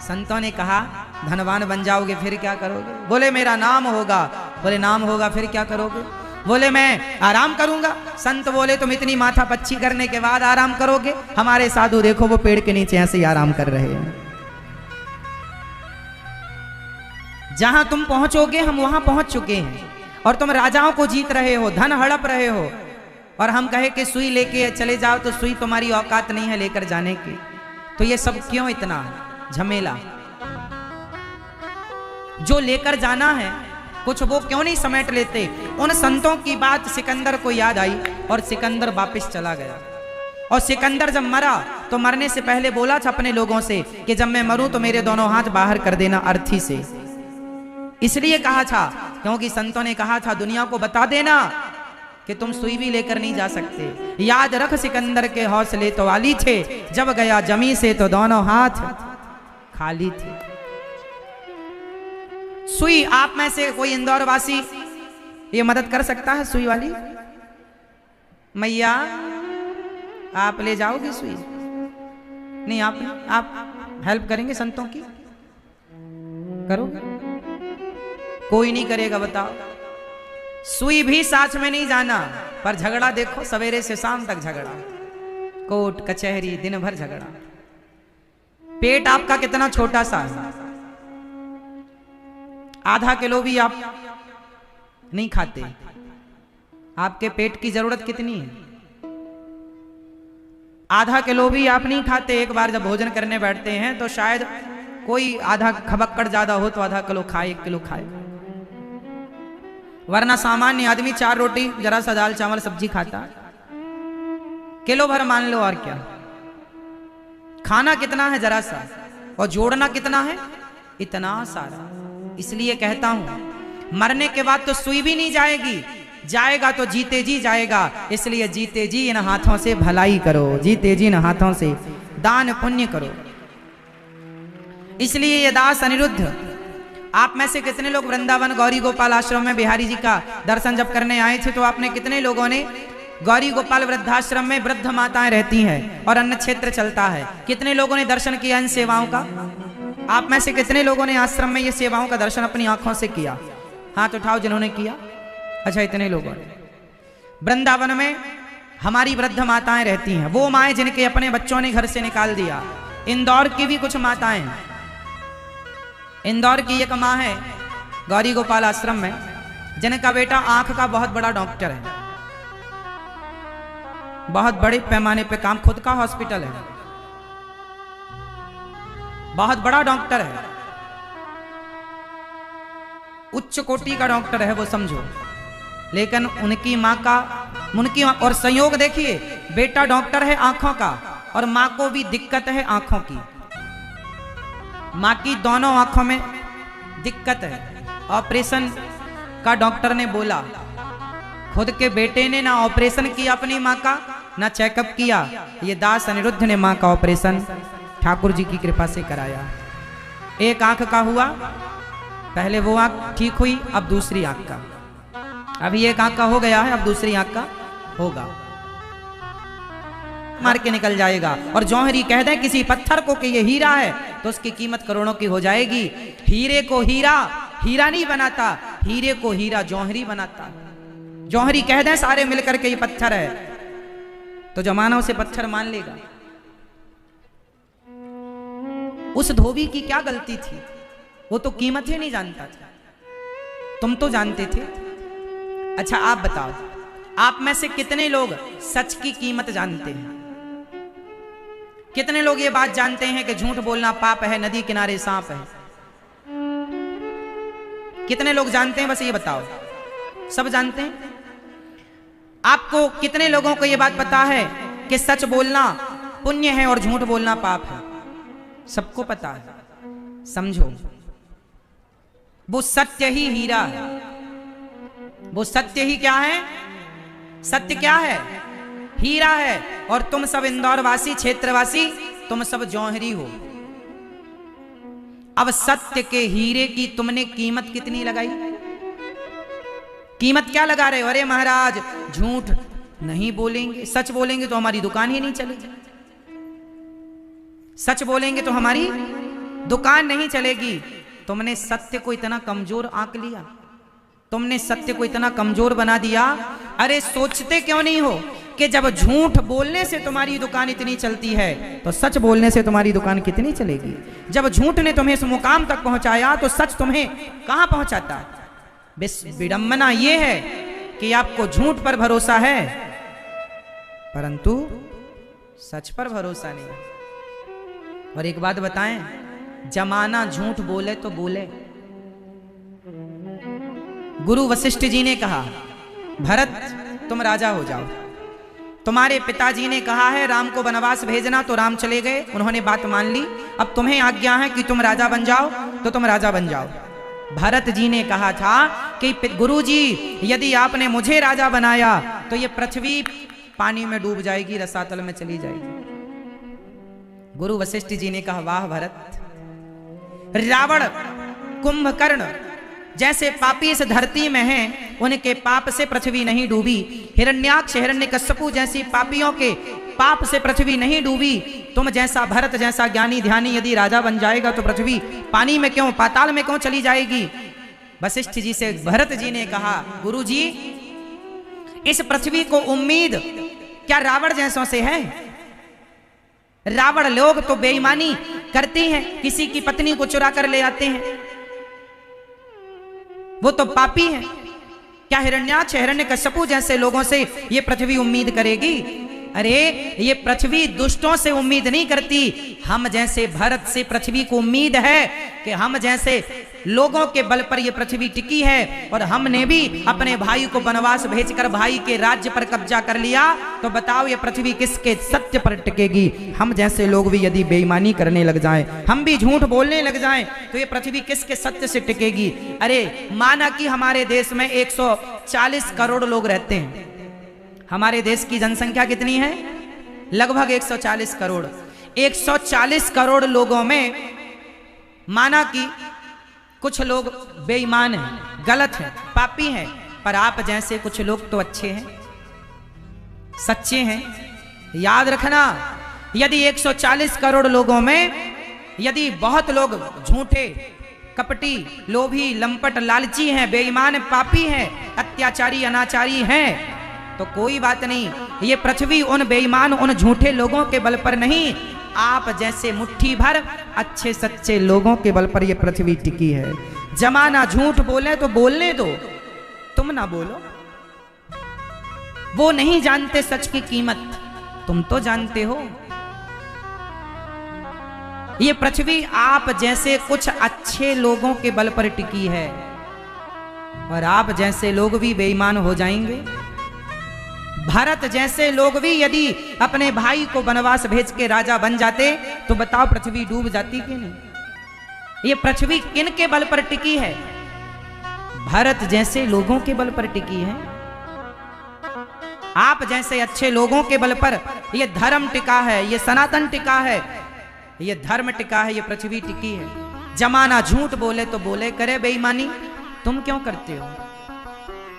Speaker 1: संतों ने कहा धनवान बन जाओगे फिर क्या करोगे? बोले मेरा नाम होगा। बोले नाम होगा फिर क्या करोगे? बोले मैं आराम करूंगा। संत बोले तुम इतनी माथा पच्ची करने के बाद आराम करोगे? हमारे साधु देखो वो पेड़ के नीचे ऐसे ही आराम कर रहे हैं। जहां तुम पहुंचोगे हम वहां पहुंच चुके हैं, और तुम राजाओं को जीत रहे हो, धन हड़प रहे हो, और हम कहे कि सुई लेके चले जाओ तो सुई तुम्हारी औकात नहीं है लेकर जाने की। तो ये सब क्यों इतना झमेला? जो लेकर जाना है कुछ वो क्यों नहीं समेट लेते? उन संतों की बात सिकंदर को याद आई और सिकंदर वापस चला गया। और सिकंदर जब मरा तो मरने से पहले बोला था अपने लोगों से कि जब मैं मरूं तो मेरे दोनों हाथ बाहर कर देना अर्थी से। इसलिए कहा था क्योंकि संतों ने कहा था दुनिया को बता देना कि तुम सुई भी लेकर नहीं जा सकते। याद रख सिकंदर के हौसले तो वाली थे, जब गया जमी से तो दोनों हाथ खाली थे। सुई आप में से कोई इंदौर वासी ये मदद कर सकता है? सुई वाली मैया आप ले जाओगी सुई? नहीं, आप हेल्प करेंगे संतों की? करोगे? कोई नहीं करेगा, बताओ। सुई भी साथ में नहीं जाना, पर झगड़ा देखो, सवेरे से शाम तक झगड़ा, कोर्ट कचहरी दिन भर झगड़ा। पेट आपका कितना छोटा सा है, आधा किलो भी आप नहीं खाते, आपके पेट की जरूरत कितनी है? आधा किलो भी आप नहीं खाते। एक बार जब भोजन करने बैठते हैं तो शायद कोई आधा खबक्कड़ ज्यादा हो तो आधा किलो खाए, 1 किलो खाए, वरना सामान्य आदमी 4 रोटी जरा सा दाल चावल सब्जी खाता, किलो भर मान लो। और क्या खाना कितना है जरा सा, और जोड़ना कितना है? इतना सारा। इसलिए कहता हूं मरने के बाद तो सुई भी नहीं जाएगी, जाएगा तो जीते जी जाएगा। इसलिए जीते जी इन हाथों से भलाई करो, जीते जी इन हाथों से दान पुण्य करो। इसलिए ये दास अनिरुद्ध, आप में से कितने लोग वृंदावन गौरी गोपाल आश्रम में बिहारी जी का दर्शन जब करने आए थे? तो आपने कितने लोगों ने गौरी गोपाल वृद्धाश्रम में वृद्ध माताएं रहती हैं और अन्न क्षेत्र चलता है, कितने लोगों ने दर्शन किया इन सेवाओं का? आप में से कितने लोगों ने आश्रम में ये सेवाओं का दर्शन अपनी आंखों से किया? हाथ उठाओ जिन्होंने किया। अच्छा, इतने लोगों ने। वृंदावन में हमारी वृद्ध माताएं रहती हैं, वो माएं जिनके अपने बच्चों ने घर से निकाल दिया। इंदौर की भी कुछ माताएं, इंदौर की एक माँ है गौरी गोपाल आश्रम में, जिनका बेटा आंख का बहुत बड़ा डॉक्टर है, बहुत बड़े पैमाने पे काम, खुद का हॉस्पिटल है, बहुत बड़ा डॉक्टर है, उच्च कोटि का डॉक्टर है वो, समझो। लेकिन उनकी माँ का, और संयोग देखिए, बेटा डॉक्टर है आंखों का और माँ को भी दिक्कत है आंखों की। माँ की दोनों आंखों में दिक्कत है। ऑपरेशन का डॉक्टर ने बोला, खुद के बेटे ने ना ऑपरेशन किया अपनी माँ का, ना चेकअप किया। ये दास अनिरुद्ध ने माँ का ऑपरेशन ठाकुर जी की कृपा से कराया। एक आंख का हुआ, पहले वो आंख ठीक हुई, अब दूसरी आंख का। अभी एक आंख का हो गया है, अब दूसरी आंख का होगा। मार के निकल जाएगा। और जौहरी कह दे किसी पत्थर को कि ये हीरा है तो उसकी कीमत करोड़ों की हो जाएगी। हीरे को हीरा हीरा नहीं बनाता, हीरे को हीरा जौहरी बनाता। जौहरी कह दे सारे मिलकर के ये पत्थर है तो जमाना उसे पत्थर मान लेगा। उस धोबी की क्या गलती थी? वो तो कीमत ही नहीं जानता था, तुम तो जानते थे। अच्छा आप बताओ, आप में से कितने लोग सच की कीमत जानते हैं? कितने लोग ये बात जानते हैं कि झूठ बोलना पाप है, नदी किनारे सांप है? कितने लोग जानते हैं? बस ये बताओ। सब जानते हैं? आपको कितने लोगों को ये बात पता है कि सच बोलना पुण्य है और झूठ बोलना पाप है? सबको पता है। समझो, वो सत्य ही हीरा है। वो सत्य ही क्या है? सत्य क्या है? हीरा है। और तुम सब इंदौर वासी, क्षेत्रवासी, तुम सब जौहरी हो। अब सत्य के हीरे की तुमने कीमत कितनी लगाई? कीमत क्या लगा रहे हो? अरे महाराज झूठ नहीं बोलेंगे, सच बोलेंगे तो हमारी दुकान ही नहीं चलेगी। सच बोलेंगे तो हमारी दुकान नहीं चलेगी। तुमने सत्य को इतना कमजोर आंक लिया, तुमने सत्य को इतना कमजोर बना दिया। अरे सोचते क्यों नहीं हो कि जब झूठ बोलने से तुम्हारी दुकान इतनी चलती है तो सच बोलने से तुम्हारी दुकान कितनी चलेगी? जब झूठ ने तुम्हें इस मुकाम तक पहुंचाया तो सच तुम्हें कहां पहुंचाता है? विडंबना यह है कि आपको झूठ पर भरोसा है परंतु सच पर भरोसा नहीं। और एक बात बताएं, जमाना झूठ बोले तो बोले। गुरु वशिष्ठ जी ने कहा, भरत तुम राजा हो जाओ। तुम्हारे पिताजी ने कहा है राम को वनवास भेजना, तो राम चले गए, उन्होंने बात मान ली। अब तुम्हें आज्ञा है कि तुम राजा बन जाओ, तो तुम राजा बन जाओ। भरत जी ने कहा था कि गुरु जी यदि आपने मुझे राजा बनाया तो ये पृथ्वी पानी में डूब जाएगी, रसातल में चली जाएगी। गुरु वशिष्ठ जी ने कहा, वाह भरत, रावण कुंभकर्ण जैसे पापी इस धरती में हैं, उनके पाप से पृथ्वी नहीं डूबी। हिरण्याक्ष हिरण्यकश्यपु जैसी पापियों के पाप से पृथ्वी नहीं डूबी। तुम जैसा भरत जैसा ज्ञानी ध्यानी यदि राजा बन जाएगा तो पृथ्वी पानी में क्यों, पाताल में क्यों चली जाएगी? वशिष्ठ जी से भरत जी ने कहा, गुरु जी इस पृथ्वी को उम्मीद क्या रावण जैसों से है? रावण लोग तो बेईमानी करते हैं, किसी की पत्नी को चुरा कर ले आते हैं, वो तो पापी हैं। क्या हिरण्याक्ष हिरण्यकश्यपु जैसे लोगों से ये पृथ्वी उम्मीद करेगी? अरे ये पृथ्वी दुष्टों से उम्मीद नहीं करती, हम जैसे भरत से पृथ्वी को उम्मीद है कि हम जैसे लोगों के बल पर ये पृथ्वी टिकी है। और हमने भी अपने भाई को वनवास भेजकर भाई के राज्य पर कब्जा कर लिया, तो बताओ ये पृथ्वी किसके सत्य पर टिकेगी? हम जैसे लोग भी यदि बेईमानी करने लग जाएं, हम भी झूठ बोलने लग जाएं, तो ये पृथ्वी किसके सत्य से टिकेगी? अरे माना कि हमारे देश में 140 करोड़ लोग रहते हैं। हमारे देश की जनसंख्या कितनी है? लगभग 140 करोड़। 140 करोड़ लोगों में माना कि कुछ लोग बेईमान हैं, गलत हैं, पापी हैं, पर आप जैसे कुछ लोग तो अच्छे हैं, सच्चे हैं। याद रखना, यदि 140 करोड़ लोगों में यदि बहुत लोग झूठे, कपटी, लोभी, लंपट, लालची हैं, बेईमान, पापी हैं, अत्याचारी, अनाचारी हैं, तो कोई बात नहीं। ये पृथ्वी उन बेईमान, उन झूठे लोगों के बल पर नहीं, आप जैसे मुट्ठी भर अच्छे सच्चे लोगों के बल पर ये पृथ्वी टिकी है। जमाना झूठ बोले तो बोलने दो, तुम ना बोलो। वो नहीं जानते सच की कीमत, तुम तो जानते हो। ये पृथ्वी आप जैसे कुछ अच्छे लोगों के बल पर टिकी है, और आप जैसे लोग भी बेईमान हो जाएंगे। भरत जैसे लोग भी यदि अपने भाई को वनवास भेज के राजा बन जाते, तो बताओ पृथ्वी डूब जाती कि नहीं? ये पृथ्वी किन के बल पर टिकी है? भरत जैसे लोगों के बल पर टिकी है। आप जैसे अच्छे लोगों के बल पर ये धर्म टिका है, ये सनातन टिका है, ये धर्म टिका है, ये पृथ्वी टिकी है। जमाना झूठ बोले तो बोले, करे बेईमानी, तुम क्यों करते हो?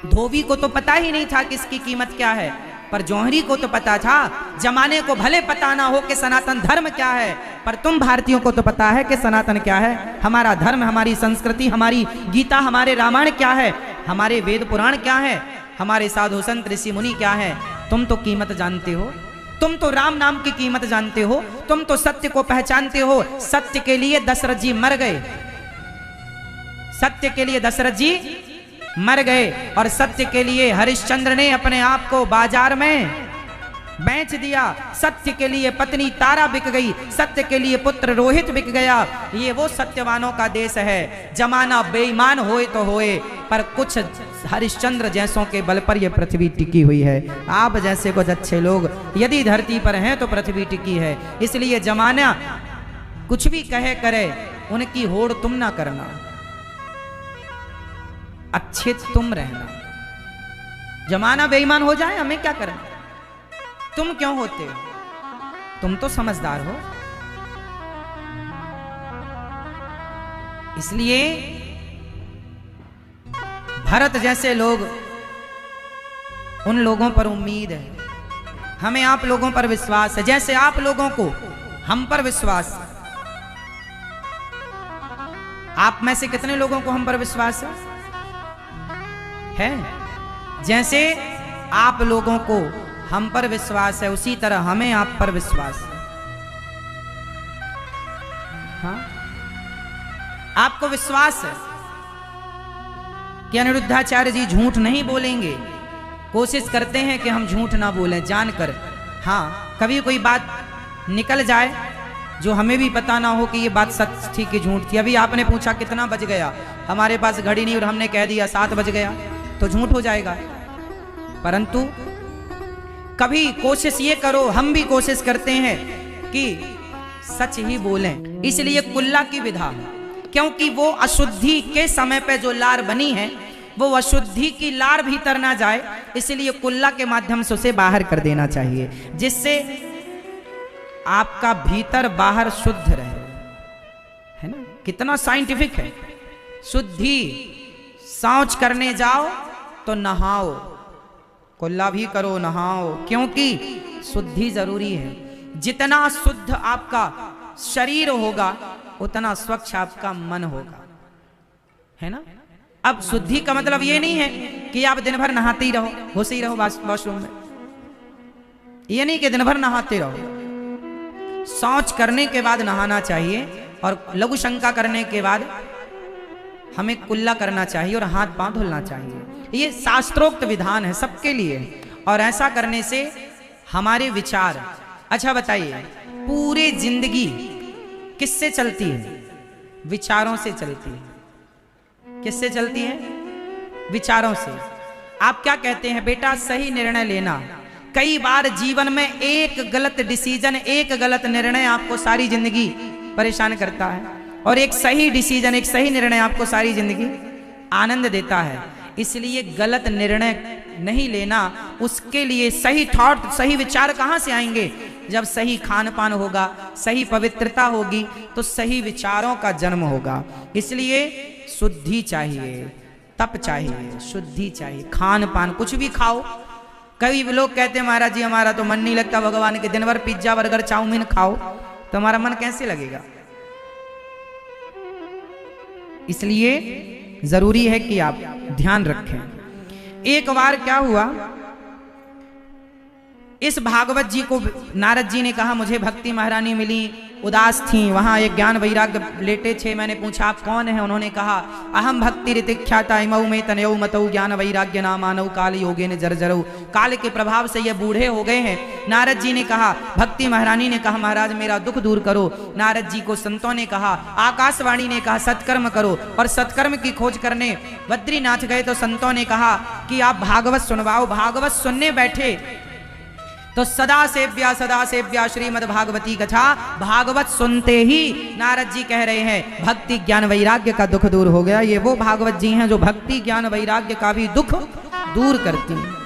Speaker 1: धोबी को तो पता ही नहीं था किसकी कीमत क्या है, पर जौहरी को तो पता था। जमाने को भले पता ना हो कि सनातन धर्म क्या है, पर तुम भारतीयों को तो पता है कि सनातन क्या है, हमारा धर्म, हमारी संस्कृति, हमारी गीता, हमारे रामायण क्या है, हमारे वेद पुराण क्या है, हमारे साधु संत ऋषि मुनि क्या है। तुम तो कीमत जानते हो, तुम तो राम नाम की कीमत जानते हो, तुम तो सत्य को पहचानते हो। सत्य के लिए दशरथ जी मर गए, सत्य के लिए दशरथ जी मर गए, और सत्य के लिए हरिश्चंद्र ने अपने आप को बाजार में बेच दिया। सत्य के लिए पत्नी तारा बिक गई, सत्य के लिए पुत्र रोहित बिक गया। ये वो सत्यवानों का देश है। जमाना बेईमान होए तो होए, पर कुछ हरिश्चंद्र जैसों के बल पर यह पृथ्वी टिकी हुई है। आप जैसे कुछ अच्छे लोग यदि धरती पर हैं तो पृथ्वी टिकी है। इसलिए जमाना कुछ भी कहे करे, उनकी होड़ तुम ना करना, अच्छे तुम रहना। जमाना बेईमान हो जाए, हमें क्या करना? तुम क्यों होते हो? तुम तो समझदार हो। इसलिए भरत जैसे लोग, उन लोगों पर उम्मीद है, हमें आप लोगों पर विश्वास है, जैसे आप लोगों को हम पर विश्वास है। आप में से कितने लोगों को हम पर विश्वास है? जैसे आप लोगों को हम पर विश्वास है, उसी तरह हमें आप पर विश्वास है। हाँ? आपको विश्वास है कि अनिरुद्धाचार्य जी झूठ नहीं बोलेंगे। कोशिश करते हैं कि हम झूठ ना बोलें जानकर। हाँ, कभी कोई बात निकल जाए जो हमें भी पता ना हो कि ये बात सच थी कि झूठ थी। अभी आपने पूछा कितना बज गया, हमारे पास घड़ी नहीं और हमने कह दिया 7 बज गया, तो झूठ हो जाएगा। परंतु कभी कोशिश ये करो, हम भी कोशिश करते हैं कि सच ही बोलें। इसलिए कुल्ला की विधा, क्योंकि वो अशुद्धि के समय पे जो लार बनी है, वो अशुद्धि की लार भीतर ना जाए, इसलिए कुल्ला के माध्यम से उसे बाहर कर देना चाहिए, जिससे आपका भीतर बाहर शुद्ध रहे। है ना? कितना साइंटिफिक है। शुद्धि, शौच करने जाओ तो नहाओ, कुल्ला भी करो, नहाओ, क्योंकि शुद्धि जरूरी है। जितना शुद्ध आपका शरीर होगा, उतना स्वच्छ आपका मन होगा। है ना? अब शुद्धि का मतलब ये नहीं है कि आप दिन भर नहाते ही रहो, घुसे ही रहो वॉशरूम में। ये नहीं कि दिन भर नहाते रहो। शौच करने के बाद नहाना चाहिए, और लघु शंका करने के बाद हमें कुल्ला करना चाहिए और हाथ पांव धुलना चाहिए। ये शास्त्रोक्त विधान है सबके लिए, और ऐसा करने से हमारे विचार। अच्छा बताइए, पूरी जिंदगी किससे चलती है? विचारों से चलती है। किससे चलती है? विचारों से। आप क्या कहते हैं? बेटा सही निर्णय लेना। कई बार जीवन में एक गलत डिसीजन, एक गलत निर्णय आपको सारी जिंदगी परेशान करता है, और एक सही डिसीजन, एक सही निर्णय आपको सारी जिंदगी आनंद देता है। इसलिए गलत निर्णय नहीं लेना। उसके लिए सही थॉट, सही विचार कहाँ से आएंगे? जब सही खान पान होगा, सही पवित्रता होगी, तो सही विचारों का जन्म होगा। इसलिए शुद्धि चाहिए, तप चाहिए, शुद्धि चाहिए। खान पान कुछ भी खाओ। कई लोग कहते हैं महाराज जी हमारा तो मन नहीं लगता भगवान के, दिन भर पिज्जा बर्गर चाउमीन खाओ तो हमारा मन कैसे लगेगा? इसलिए जरूरी है कि आप ध्यान रखें। एक बार क्या हुआ, इस भागवत जी को नारद जी ने कहा मुझे भक्ति महारानी मिली, उदास थी, वहां एक ज्ञान वैराग्य लेटे थे। मैंने पूछा आप कौन है? उन्होंने कहा अहम भक्ति ऋतिख्याता इमऊ में तनयऊ मतऊ ज्ञान वैराग्य नामानऊ काल योगे ने जर्जरऊ। काल के प्रभाव से ये बूढ़े हो गए हैं। नारद जी ने कहा, भक्ति महारानी ने कहा महाराज मेरा दुख दूर करो। नारद जी को संतों ने कहा, आकाशवाणी ने कहा सत्कर्म करो, और सत्कर्म की खोज करने बद्रीनाथ गए तो संतों ने कहा कि आप भागवत सुनवाओ। भागवत सुनने बैठे तो सदा सेव्या श्रीमद् भागवती कथा, भागवत सुनते ही नारद जी कह रहे हैं भक्ति ज्ञान वैराग्य का दुख दूर हो गया। ये वो भागवत जी हैं जो भक्ति ज्ञान वैराग्य का भी दुख दूर करती हैं।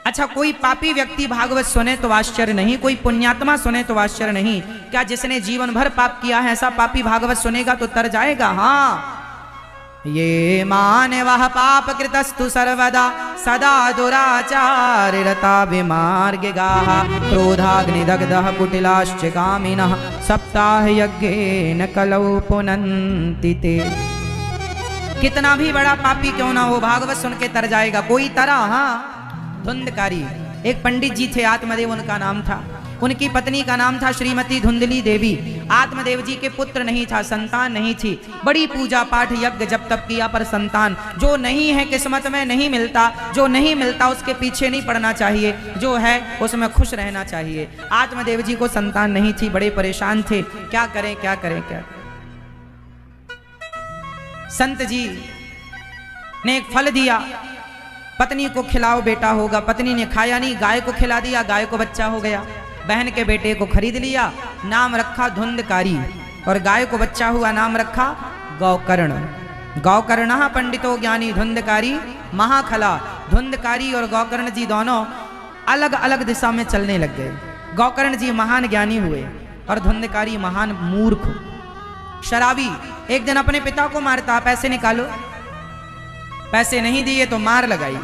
Speaker 1: अच्छा, कोई पापी व्यक्ति भागवत सुने तो आश्चर्य नहीं, कोई पुण्यात्मा सुने तो आश्चर्य नहीं। क्या जिसने जीवन भर पाप किया है ऐसा पापी भागवत सुनेगा तो तर जाएगा? हाँ, ये मानवः पाप कृतस्तु सर्वदा सदा दुराचार रता विमार्गिगाः क्रोधाग्निदग्धः कुटिलाश्च कामिनः सप्ताह यज्ञेन कलौ पुनन्ति ते। कितना भी बड़ा पापी क्यों ना हो, भागवत सुन के तर जाएगा। कोई तरा, हाँ, धुंधकारी। एक पंडित जी थे, आत्मदेव उनका नाम था। उनकी पत्नी का नाम था श्रीमती धुंधली देवी। आत्मदेव जी के पुत्र नहीं था, संतान नहीं थी। बड़ी पूजा पाठ यज्ञ जब तब किया पर संतान जो नहीं है किस्मत में नहीं मिलता। जो नहीं मिलता उसके पीछे नहीं पड़ना चाहिए, जो है उसमें खुश रहना चाहिए। आत्मदेव जी को संतान नहीं थी, बड़े परेशान थे। क्या करें क्या करें क्या करें। संत जी ने एक फल दिया, पत्नी को खिलाओ बेटा होगा। पत्नी ने खाया नहीं, गाय को खिला दिया, गाय को बच्चा हो गया। बहन के बेटे को खरीद लिया, नाम रखा धुंधकारी, और गाय को बच्चा हुआ, नाम रखा गौकर्ण। गौकर्ण पंडितो ज्ञानी धुंधकारी महाखला। धुंधकारी और गौकर्ण जी दोनों अलग अलग दिशा में चलने लग गए। गौकर्ण जी महान ज्ञानी हुए और धुंधकारी महान मूर्ख शराबी। एक दिन अपने पिता को मारता, पैसे निकालो। पैसे नहीं दिए तो मार लगाई।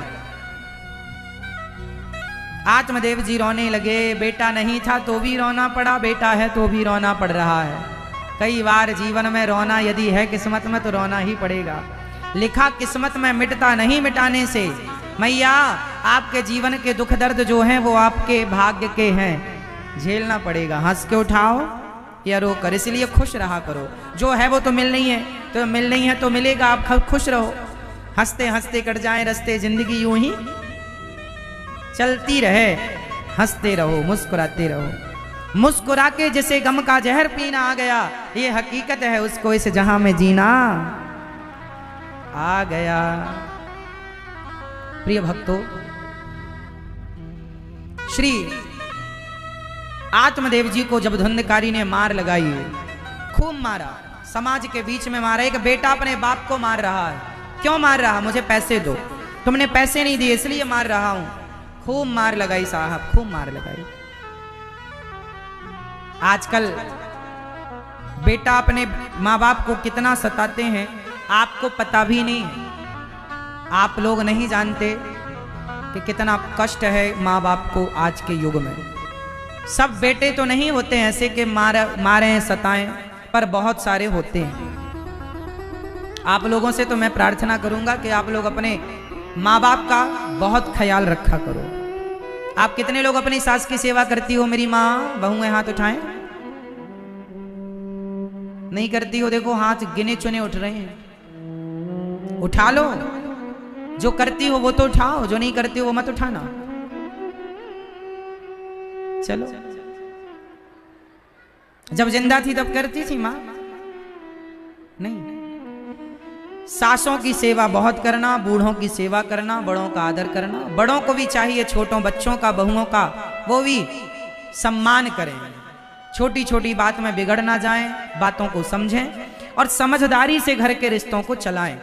Speaker 1: आत्मदेव जी रोने लगे। बेटा नहीं था तो भी रोना पड़ा, बेटा है तो भी रोना पड़ रहा है। कई बार जीवन में रोना यदि है किस्मत में तो रोना ही पड़ेगा। लिखा किस्मत में मिटता नहीं मिटाने से। मैया, आपके जीवन के दुख दर्द जो हैं वो आपके भाग्य के हैं, झेलना पड़ेगा। हंस के उठाओ या रो कर, इसलिए खुश रहा करो। जो है वो तो मिल नहीं है, तो मिल नहीं है तो मिलेगा। आप खुश रहो, हंसते हंसते कट जाए रस्ते, जिंदगी यूं ही चलती रहे। हंसते रहो, मुस्कुराते रहो। मुस्कुरा के जिसे गम का जहर पीना आ गया, ये हकीकत है, उसको इस जहां में जीना आ गया। प्रिय भक्तों, श्री आत्मदेव जी को जब धुंधकारी ने मार लगाई, खूब मारा, समाज के बीच में मारा। एक बेटा अपने बाप को मार रहा है। क्यों मार रहा? मुझे पैसे दो। तुमने पैसे नहीं दिए इसलिए मार रहा हूं। खूब मार लगाई साहब, खूब मार लगाई। आजकल बेटा अपने माँ बाप को कितना सताते हैं आपको पता भी नहीं है। आप लोग नहीं जानते कि कितना कष्ट है माँ बाप को आज के युग में। सब बेटे तो नहीं होते ऐसे कि मारें सताएं, पर बहुत सारे होते हैं। आप लोगों से तो मैं प्रार्थना करूंगा कि आप लोग अपने माँ बाप का बहुत ख्याल रखा करो। आप कितने लोग अपनी सास की सेवा करती हो? मेरी माँ बहुएं हाथ उठाएं। नहीं करती हो? देखो हाथ गिने चुने उठ रहे हैं। उठा लो। जो करती हो वो तो उठाओ, जो नहीं करती हो वो मत उठाना। चलो, जब जिंदा थी तब करती थी माँ? नहीं। सासों की सेवा बहुत करना, बूढ़ों की सेवा करना, बड़ों का आदर करना। बड़ों को भी चाहिए छोटों बच्चों का, बहुओं का, वो भी सम्मान करें। छोटी छोटी बात में बिगड़ ना जाएं, बातों को समझें और समझदारी से घर के रिश्तों को चलाएं।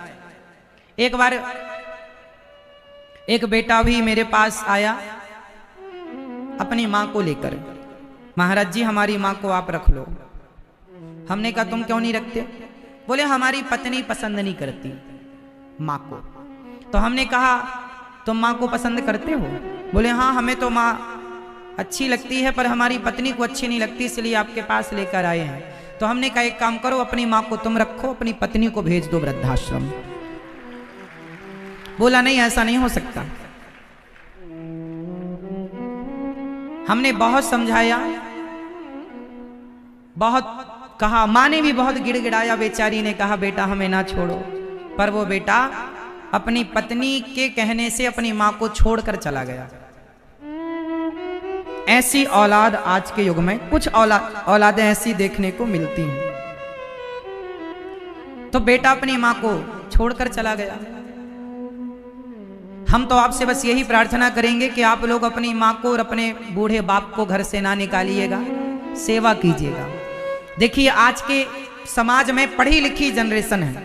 Speaker 1: एक बार एक बेटा भी मेरे पास आया अपनी माँ को लेकर। महाराज जी, हमारी माँ को आप रख लो। हमने कहा तुम क्यों नहीं रखते? बोले हमारी पत्नी पसंद नहीं करती माँ को। तो हमने कहा तुम माँ को पसंद करते हो? बोले हाँ, हमें तो माँ अच्छी लगती है पर हमारी पत्नी को अच्छी नहीं लगती, इसलिए आपके पास लेकर आए हैं। तो हमने कहा एक काम करो, अपनी माँ को तुम रखो, अपनी पत्नी को भेज दो वृद्धाश्रम। बोला नहीं, ऐसा नहीं हो सकता। हमने बहुत समझाया, बहुत कहा, माँ ने भी बहुत गिड़गिड़ाया। बेचारी ने कहा बेटा हमें ना छोड़ो। पर वो बेटा अपनी पत्नी के कहने से अपनी माँ को छोड़कर चला गया। ऐसी औलाद आज के युग में कुछ औलादें ऐसी देखने को मिलती हैं। तो बेटा अपनी माँ को छोड़कर चला गया। हम तो आपसे बस यही प्रार्थना करेंगे कि आप लोग अपनी माँ को और अपने बूढ़े बाप को घर से ना निकालिएगा, सेवा कीजिएगा। देखिए आज के समाज में पढ़ी लिखी जनरेशन है,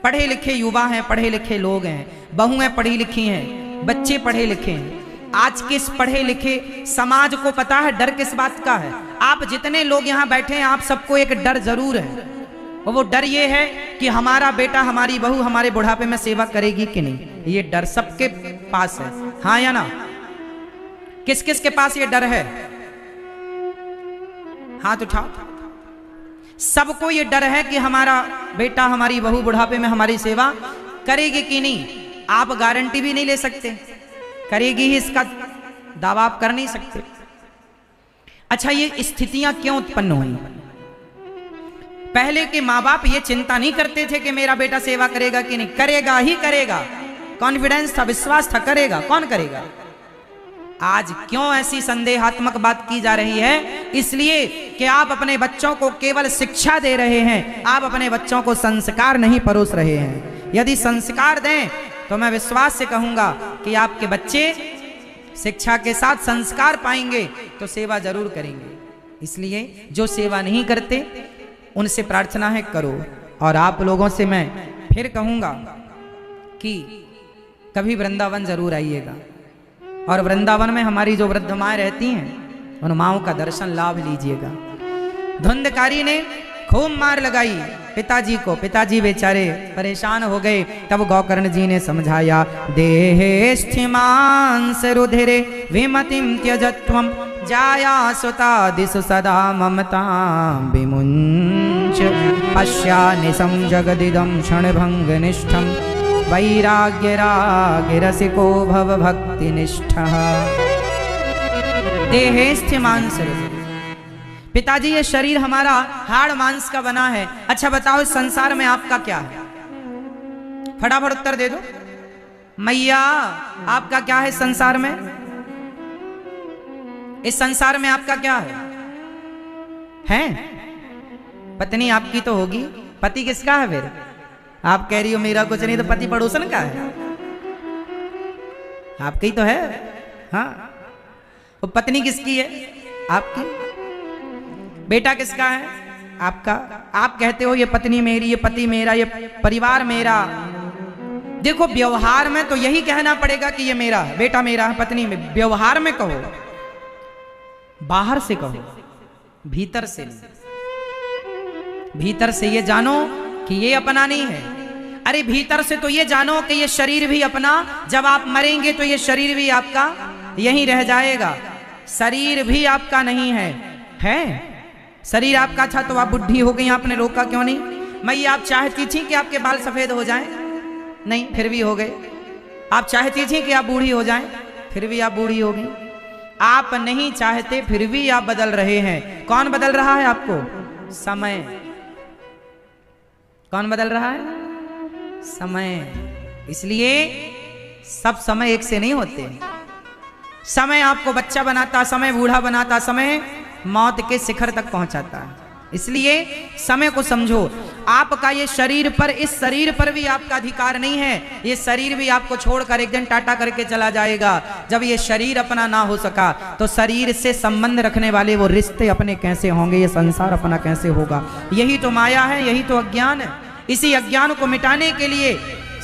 Speaker 1: पढ़े लिखे युवा हैं, पढ़े लिखे लोग हैं, बहुएं पढ़ी लिखी हैं, बच्चे पढ़े लिखे हैं। आज के इस पढ़े लिखे समाज को पता है डर किस बात का है। आप जितने लोग यहाँ बैठे हैं आप सबको एक डर जरूर है, और वो डर ये है कि हमारा बेटा हमारी बहू हमारे बुढ़ापे में सेवा करेगी कि नहीं। ये डर सबके पास है, हाँ या ना? किस किस के पास ये डर है? हाथ उठाओ। सबको ये डर है कि हमारा बेटा हमारी बहू बुढ़ापे में हमारी सेवा करेगी कि नहीं। आप गारंटी भी नहीं ले सकते, करेगी ही इसका दावा आप कर नहीं सकते। अच्छा, ये स्थितियां क्यों उत्पन्न हुई? पहले के माँ बाप ये चिंता नहीं करते थे कि मेरा बेटा सेवा करेगा कि नहीं, करेगा ही करेगा, कॉन्फिडेंस था, विश्वास था, करेगा। कौन करेगा? आज क्यों ऐसी संदेहात्मक बात की जा रही है? इसलिए कि आप अपने बच्चों को केवल शिक्षा दे रहे हैं, आप अपने बच्चों को संस्कार नहीं परोस रहे हैं। यदि संस्कार दें तो मैं विश्वास से कहूंगा कि आपके बच्चे शिक्षा के साथ संस्कार पाएंगे तो सेवा जरूर करेंगे। इसलिए जो सेवा नहीं करते उनसे प्रार्थना है करो। और आप लोगों से मैं फिर कहूंगा कि कभी वृंदावन जरूर आइएगा, और वृंदावन में हमारी जो वृद्ध माएँ रहती हैं उन माओं का दर्शन लाभ लीजिएगा। धुंधकारी ने खूब मार लगाई पिताजी को, पिताजी बेचारे परेशान हो गए। तब गौकर्ण जी ने समझाया, देहे स्थिमांस रुधिरे विमतिम त्यजत्वम जाया सुता दिशु सदा ममता विमुंच पश्यानिसं जगदिदं क्षणभंग निष्ठम वैराग्य राग रसिको भव भक्ति निष्ठः। देहे स्थिमांस, पिताजी ये शरीर हमारा हाड़ मांस का बना है। अच्छा बताओ इस संसार में आपका क्या है? फटाफट उत्तर दे दो मैया, आपका क्या है संसार में? इस संसार में आपका क्या है? हैं? पत्नी आपकी तो होगी, पति किसका है फिर? आप कह रही हो मेरा कुछ नहीं, तो पति पड़ोसन का है, आपकी तो है। हाँ, वो पत्नी किसकी है? आपकी। बेटा किसका है? आपका। आप कहते हो ये पत्नी मेरी, ये पति मेरा, ये परिवार मेरा। देखो व्यवहार में तो यही कहना पड़ेगा कि ये मेरा है, बेटा मेरा है, पत्नी में। व्यवहार में कहो, बाहर से कहो, भीतर से नहीं। भीतर से ये जानो कि ये अपना नहीं है। अरे भीतर से तो ये जानो कि ये शरीर भी अपना, जब आप मरेंगे तो ये शरीर भी आपका यहीं रह जाएगा। शरीर भी आपका नहीं है, है? शरीर आपका था तो आप बुढ़ी हो गई, आपने रोका क्यों नहीं? मैया आप चाहती थी कि आपके बाल सफेद हो जाएं? नहीं, फिर भी हो गए। आप चाहती थी कि आप बूढ़ी हो जाएं? फिर भी आप बूढ़ी हो गई। आप नहीं चाहते फिर भी आप बदल रहे हैं। कौन बदल रहा है आपको? समय। कौन बदल रहा है? समय। इसलिए सब समय एक से नहीं होते। समय आपको बच्चा बनाता, समय बूढ़ा बनाता, समय मौत के शिखर तक पहुंचाता है। इसलिए समय को समझो। आपका ये शरीर पर, इस शरीर पर भी आपका अधिकार नहीं है। ये शरीर भी आपको छोड़कर एक दिन टाटा करके चला जाएगा। जब ये शरीर अपना ना हो सका तो शरीर से संबंध रखने वाले वो रिश्ते अपने कैसे होंगे, ये संसार अपना कैसे होगा? यही तो माया है, यही तो अज्ञान है। इसी अज्ञान को मिटाने के लिए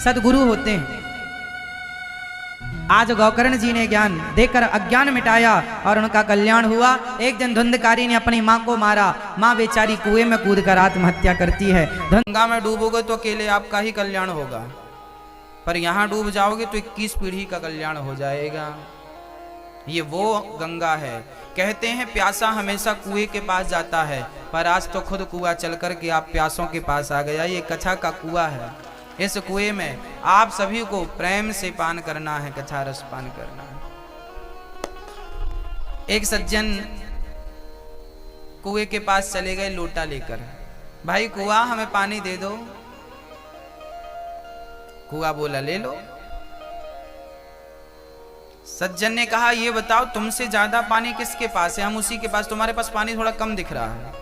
Speaker 1: सदगुरु होते हैं। आज गौकर्ण जी ने ज्ञान देकर अज्ञान मिटाया और उनका कल्याण हुआ। एक दिन धुंधकारी ने अपनी माँ को मारा। माँ बेचारी कुएं में कूदकर आत्महत्या करती है। गंगा में डूबोगे तो अकेले आपका ही कल्याण होगा, पर यहाँ डूब जाओगे तो 21 पीढ़ी का कल्याण हो जाएगा। ये वो गंगा है। कहते हैं प्यासा हमेशा कुएं के पास जाता है, पर आज तो खुद कुआं चल कर के आप प्यासों के पास आ गया। ये कथा का कुआं है। इस कुएं में आप सभी को प्रेम से पान करना है, कथा रस पान करना है। एक सज्जन कुएं के पास चले गए लोटा लेकर। भाई कुआं हमें पानी दे दो। कुआं बोला ले लो। सज्जन ने कहा ये बताओ तुमसे ज्यादा पानी किसके पास है? हम उसी के पास। तुम्हारे पास पानी थोड़ा कम दिख रहा है,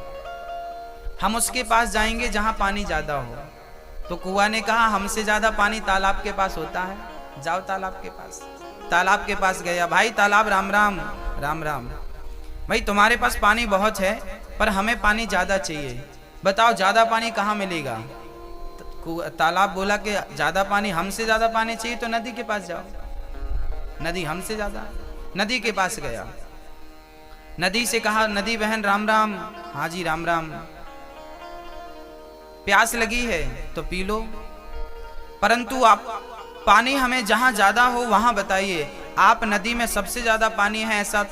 Speaker 1: हम उसके पास जाएंगे जहां पानी ज्यादा हो। तो कुआं ने कहा हमसे ज्यादा पानी तालाब के पास होता है। जाओ तालाब के पास। तालाब के पास गया, भाई तालाब राम राम। राम राम। भाई तुम्हारे पास पानी बहुत है पर हमें पानी ज्यादा चाहिए, बताओ ज्यादा पानी कहाँ मिलेगा? तालाब बोला कि ज्यादा पानी, हमसे ज्यादा पानी चाहिए तो नदी के पास जाओ। नदी हमसे ज्यादा। नदी के पास गया, नदी से कहा, नदी बहन राम राम। हाँ जी राम राम। प्यास लगी है तो पी लो, परंतु आप पानी हमें जहां ज्यादा हो वहां बताइए। आप नदी में सबसे ज्यादा पानी है ऐसा?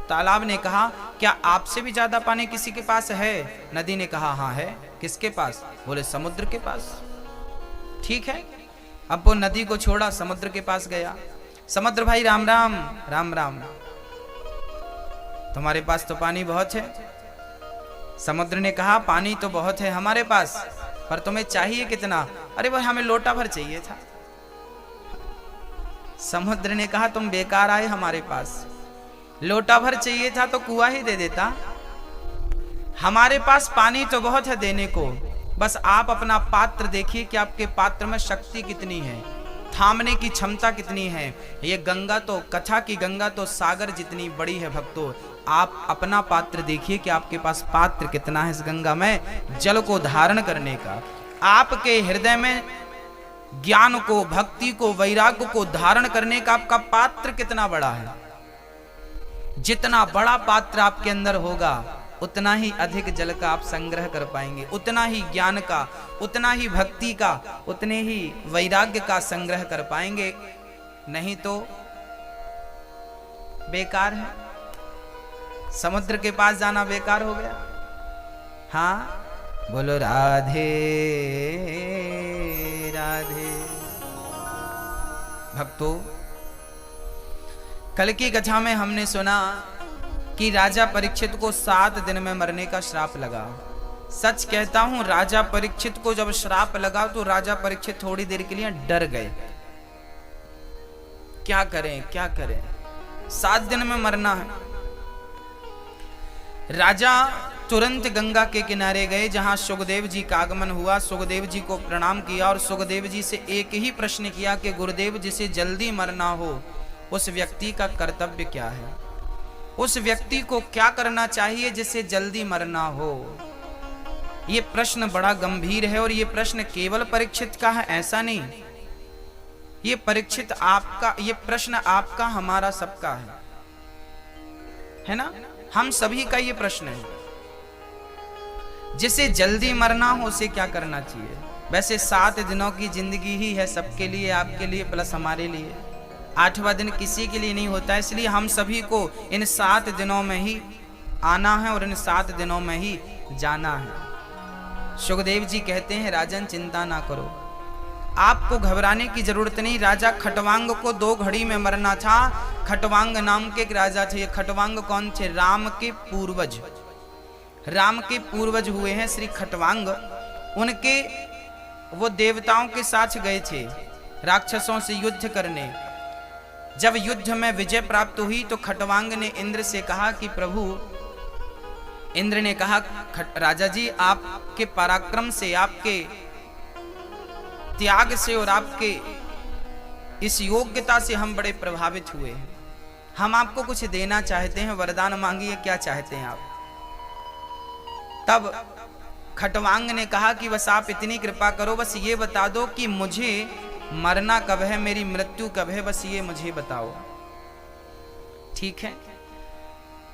Speaker 1: तालाब ने कहा, क्या आपसे भी ज्यादा पानी किसी के पास है? नदी ने कहा, हाँ है। किसके पास? बोले समुद्र के पास। ठीक है, अब वो नदी को छोड़ा, समुद्र के पास गया। समुद्र भाई राम राम। राम राम। तुम्हारे पास तो पानी बहुत है। समुद्र ने कहा, पानी तो बहुत है हमारे पास, पर तुम्हें चाहिए कितना? अरे भाई हमें लोटा भर चाहिए था। समुद्र ने कहा, तुम बेकार आए हमारे पास, लोटा भर चाहिए था तो कुआं ही दे देता। हमारे पास पानी तो बहुत है देने को, बस आप अपना पात्र देखिए कि आपके पात्र में शक्ति कितनी है, थामने की क्षमता कितनी है। ये गंगा तो, कथा की गंगा तो सागर जितनी बड़ी है भक्तों। आप अपना पात्र देखिए कि आपके पास पात्र कितना है इस गंगा में जल को धारण करने का। आपके हृदय में ज्ञान को, भक्ति को, वैराग्य को धारण करने का आपका पात्र कितना बड़ा है। जितना बड़ा पात्र आपके अंदर होगा उतना ही अधिक जल का आप संग्रह कर पाएंगे, उतना ही ज्ञान का, उतना ही भक्ति का, उतने ही वैराग्य का संग्रह कर पाएंगे। नहीं तो बेकार है। समुद्र के पास जाना बेकार हो गया। हाँ बोलो राधे राधे। भक्तों, कल की कथा में हमने सुना कि राजा परीक्षित को 7 दिन में मरने का श्राप लगा। सच कहता हूं, राजा परीक्षित को जब श्राप लगा तो राजा परीक्षित थोड़ी देर के लिए डर गए। क्या करें क्या करें, 7 दिन में मरना है। राजा तुरंत गंगा के किनारे गए जहां सुखदेव जी का आगमन हुआ। सुखदेव जी को प्रणाम किया और सुखदेव जी से एक ही प्रश्न किया कि गुरुदेव, जिसे जल्दी मरना हो उस व्यक्ति का कर्तव्य क्या है? उस व्यक्ति को क्या करना चाहिए जिससे जल्दी मरना हो? ये प्रश्न बड़ा गंभीर है और ये प्रश्न केवल परीक्षित का है ऐसा नहीं। ये परीक्षित आपका, ये प्रश्न आपका, हमारा, सबका है ना? हम सभी का ये प्रश्न है। जिसे जल्दी मरना हो उसे क्या करना चाहिए? वैसे 7 दिनों की जिंदगी ही है सबके लिए, आपके लिए प्लस हमारे लिए। 8वां दिन किसी के लिए नहीं होता, इसलिए हम सभी को इन 7 दिनों में ही आना है और इन 7 दिनों में ही जाना है। सुखदेव जी कहते हैं, राजन चिंता ना करो, आपको घबराने की जरूरत नहीं। राजा खटवांग को 2 घड़ी में मरना था। खटवांग नाम के एक राजा थे। खटवांग कौन थे? राम के पूर्वज। राम के पूर्वज हुए हैं श्री खटवांग। उनके वो देवताओं के साथ गए थे राक्षसों से युद्ध करने। जब युद्ध में विजय प्राप्त हुई तो खटवांग ने इंद्र से कहा कि प्रभु, इंद्र ने कहा, राजा जी, आपके पराक्रम से, आपके त्याग से और आपके इस योग्यता से हम बड़े प्रभावित हुए हैं। हम आपको कुछ देना चाहते हैं, वरदान मांगिए, क्या चाहते हैं आप? तब खटवांग ने कहा कि बस आप इतनी कृपा करो, बस ये बता दो कि मुझे मरना कब है, मेरी मृत्यु कब है, बस ये मुझे बताओ। ठीक है।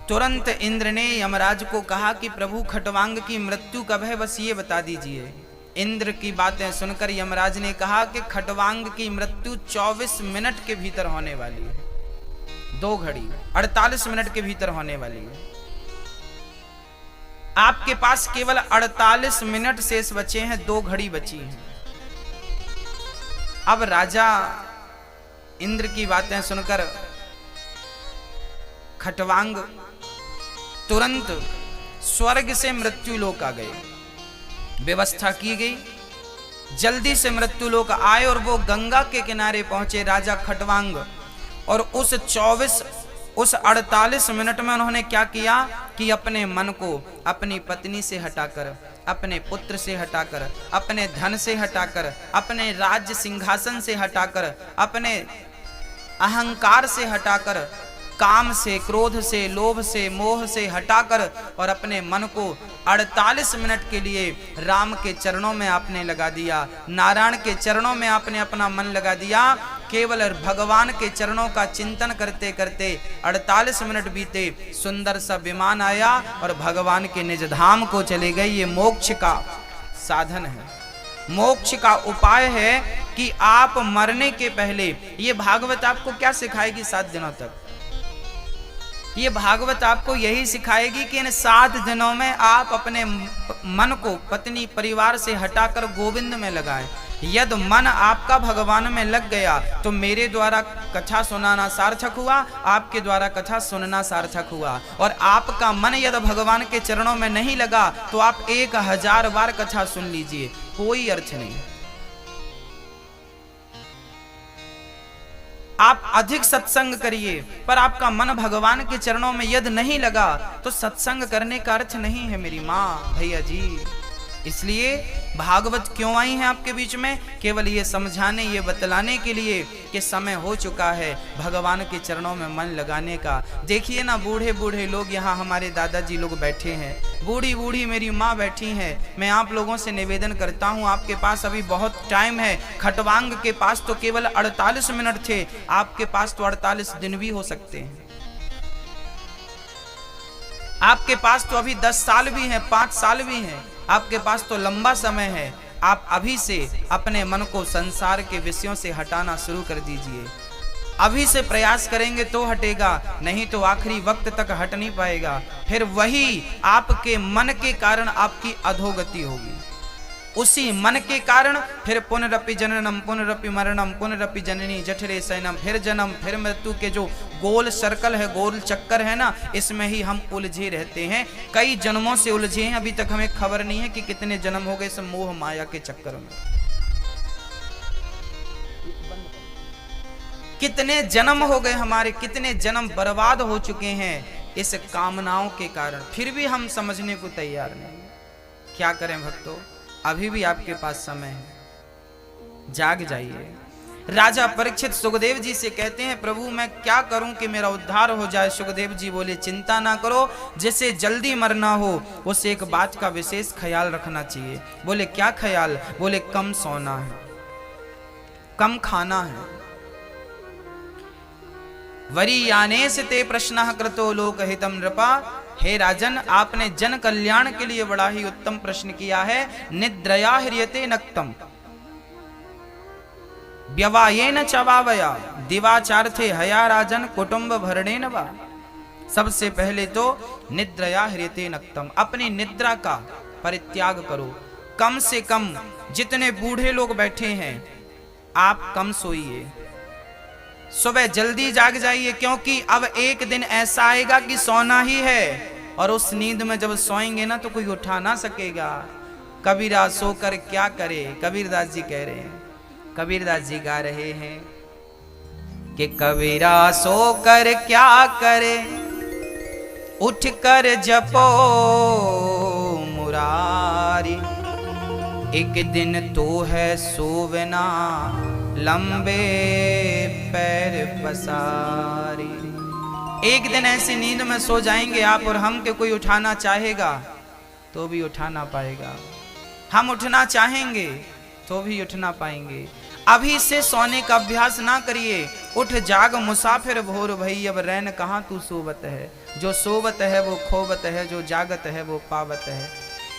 Speaker 1: तुरंत इंद्र ने यमराज को कहा कि प्रभु, खटवांग की मृत्यु कब है, बस ये बता दीजिए। इंद्र की बातें सुनकर यमराज ने कहा कि खटवांग की मृत्यु 24 मिनट के भीतर होने वाली है। 2 घड़ी 48 मिनट के भीतर होने वाली है। आपके पास केवल 48 मिनट शेष बचे हैं, 2 घड़ी बची हैं। अब राजा इंद्र की बातें सुनकर खटवांग तुरंत स्वर्ग से मृत्यु लोक आ गए। व्यवस्था की गई, जल्दी से मृत्यु लोक आए और वो गंगा के किनारे पहुंचे राजा खटवांग। और उस 48 मिनट में उन्होंने क्या किया कि अपने मन को अपनी पत्नी से हटाकर अपने पुत्र से हटाकर, अपने धन से हटाकर, अपने राज्य सिंहासन से हटाकर, अपने अहंकार से हटाकर, काम से, क्रोध से, लोभ से, मोह से हटाकर और अपने मन को 48 मिनट के लिए राम के चरणों में आपने लगा दिया, नारायण के चरणों में आपने अपना मन लगा दिया। केवल भगवान के चरणों का चिंतन करते करते 48 मिनट बीते, सुंदर सा विमान आया और भगवान के निज धाम को चले गए। ये मोक्ष का साधन है, मोक्ष का उपाय है कि आप मरने के पहले, ये भागवत आपको क्या सिखाएगी 7 दिनों तक? ये भागवत आपको यही सिखाएगी कि इन 7 दिनों में आप अपने मन को पत्नी परिवार से हटाकर गोविंद में लगाएं। यदि मन आपका भगवान में लग गया तो मेरे द्वारा कथा सुनाना सार्थक हुआ, आपके द्वारा कथा सुनना सार्थक हुआ। और आपका मन यदि भगवान के चरणों में नहीं लगा तो आप 1000 बार कथा सुन लीजिए, कोई अर्थ नहीं। आप अधिक सत्संग करिए, पर आपका मन भगवान के चरणों में यदि नहीं लगा तो सत्संग करने का अर्थ नहीं है मेरी माँ, भैया जी। इसलिए भागवत क्यों आई है आपके बीच में? केवल ये समझाने, ये बतलाने के लिए कि समय हो चुका है भगवान के चरणों में मन लगाने का। देखिए ना, बूढ़े बूढ़े लोग यहाँ हमारे दादाजी लोग बैठे हैं, बूढ़ी बूढ़ी मेरी माँ बैठी हैं। मैं आप लोगों से निवेदन करता हूँ, आपके पास अभी बहुत टाइम है। खटवांग के पास तो केवल 48 मिनट थे, आपके पास तो 48 दिन भी हो सकते हैं। आपके पास तो अभी 10 साल भी हैं, 5 साल भी हैं, आपके पास तो लंबा समय है। आप अभी से अपने मन को संसार के विषयों से हटाना शुरू कर दीजिए। अभी से प्रयास करेंगे तो हटेगा, नहीं तो आखिरी वक्त तक हट नहीं पाएगा। फिर वही आपके मन के कारण आपकी अधोगति होगी। उसी मन के कारण फिर पुनरपि जननम, पुनरपि मरणम, पुनरपि जननी जठरे शयनम, फिर जन्म, फिर मृत्यु के जो गोल सर्कल है, गोल चक्कर है ना, इसमें ही हम उलझे रहते हैं। कई जन्मों से उलझे हैं, अभी तक हमें खबर नहीं है कि कितने जन्म हो गए इस मोह माया के चक्कर में। कितने जन्म हो गए हमारे, कितने जन्म बर्बाद हो चुके हैं इस कामनाओं के कारण, फिर भी हम समझने को तैयार नहीं। क्या करें भक्तों, अभी भी आपके पास समय है, जाग जाइए। राजा परीक्षित सुखदेव जी से कहते हैं, प्रभु मैं क्या करूं कि मेरा उद्धार हो जाए? सुखदेव जी बोले, चिंता ना करो, जिसे जल्दी मरना हो उसे एक बात का विशेष ख्याल रखना चाहिए। बोले क्या ख्याल? बोले कम सोना है, कम खाना है। वरीयाने से ते प्रश्न कृतो लोकहितम नृपा। हे राजन, आपने जन कल्याण के लिए बड़ा ही उत्तम प्रश्न किया है। निद्रया ह्रियते नक्तम व्यवायेन चवावया दिवाचार्थे हया राजन कुटुंब भरणेन वा। सबसे पहले तो निद्रया ह्रियते नक्तम, अपनी निद्रा का परित्याग करो। कम से कम, जितने बूढ़े लोग बैठे हैं आप कम सोइए, सुबह जल्दी जाग जाइए, क्योंकि अब एक दिन ऐसा आएगा कि सोना ही है, और उस नींद में जब सोएंगे ना तो कोई उठा ना सकेगा। कबीरा सोकर क्या करे, कबीरदास जी कह रहे हैं, कबीरदास जी गा रहे हैं कि कबीरा सोकर क्या करे, उठकर जपो मुरारी। एक दिन तो है सोवना लंबे पैर पसारी। एक दिन ऐसी नींद में सो जाएंगे आप और हम के कोई उठाना चाहेगा तो भी उठा ना पाएगा, हम उठना चाहेंगे तो भी उठ ना पाएंगे। अभी से सोने का अभ्यास ना करिए। उठ जाग मुसाफिर भोर भई, अब रैन कहाँ तू सोवत है। जो सोवत है वो खोवत है, जो जागत है वो पावत है।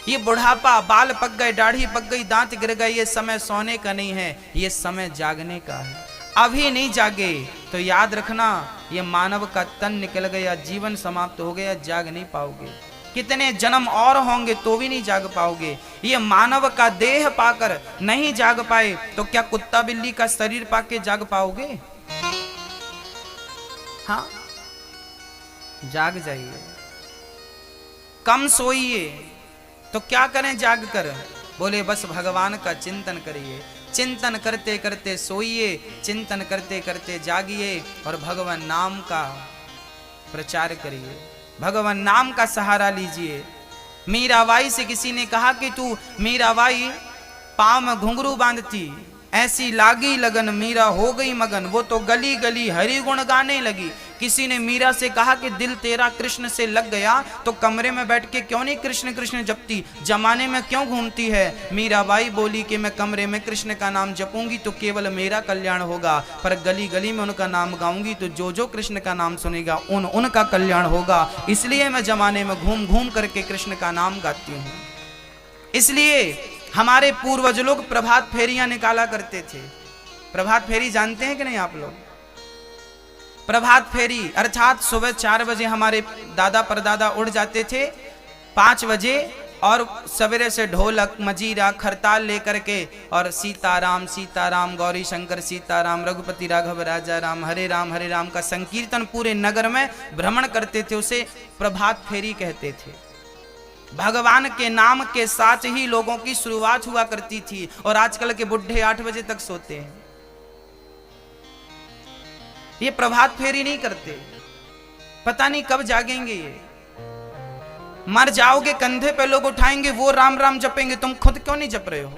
Speaker 1: ये बुढ़ापा, बाल पक गए, दाढ़ी पक गई, दांत गिर गए, ये समय सोने का नहीं है, ये समय जागने का है। अभी नहीं जागे तो याद रखना, ये मानव का तन निकल गया, जीवन समाप्त हो गया, जाग नहीं पाओगे। कितने जन्म और होंगे तो भी नहीं जाग पाओगे। ये मानव का देह पाकर नहीं जाग पाए तो क्या कुत्ता बिल्ली का शरीर पाके जाग पाओगे? हाँ, जाग जाइए, कम सोइए। तो क्या करें जाग कर? बोले बस भगवान का चिंतन करिए, चिंतन करते करते सोइए, चिंतन करते करते जागिए और भगवान नाम का प्रचार करिए, भगवान नाम का सहारा लीजिए। मीराबाई से किसी ने कहा कि तू मीराबाई पाँव में घुंघरू बांधती, ऐसी लागी लगन मीरा हो गई मगन, वो तो गली गली हरि गुण गाने लगी। किसी ने मीरा से कहा कि दिल तेरा कृष्ण से लग गया तो कमरे में बैठ के क्यों नहीं कृष्ण कृष्ण जपती, जमाने में क्यों घूमती है। मीराबाई बोली कि मैं कमरे में कृष्ण का नाम जपूंगी तो केवल मेरा कल्याण होगा, पर गली गली में उनका नाम गाऊंगी तो जो जो कृष्ण का नाम सुनेगा उनका कल्याण होगा। इसलिए मैं जमाने में घूम घूम करके कृष्ण का नाम गाती हूँ। इसलिए हमारे पूर्वज लोग प्रभात फेरियां निकाला करते थे। प्रभात फेरी जानते हैं कि नहीं आप लोग? प्रभात फेरी अर्थात सुबह 4 बजे हमारे दादा परदादा उड़ जाते थे, 5 बजे, और सवेरे से ढोलक मजीरा खरताल लेकर के और सीताराम सीताराम गौरी शंकर सीताराम रघुपति राघव राजा राम हरे राम का संकीर्तन पूरे नगर में भ्रमण करते थे। उसे प्रभात फेरी कहते थे। भगवान के नाम के साथ ही लोगों की शुरुआत हुआ करती थी। और आजकल के बुढ़े 8 बजे तक सोते हैं, ये प्रभात फेरी नहीं करते। पता नहीं कब जागेंगे ये। मर जाओगे, कंधे पे लोग उठाएंगे, वो राम राम जपेंगे, तुम खुद क्यों नहीं जप रहे हो?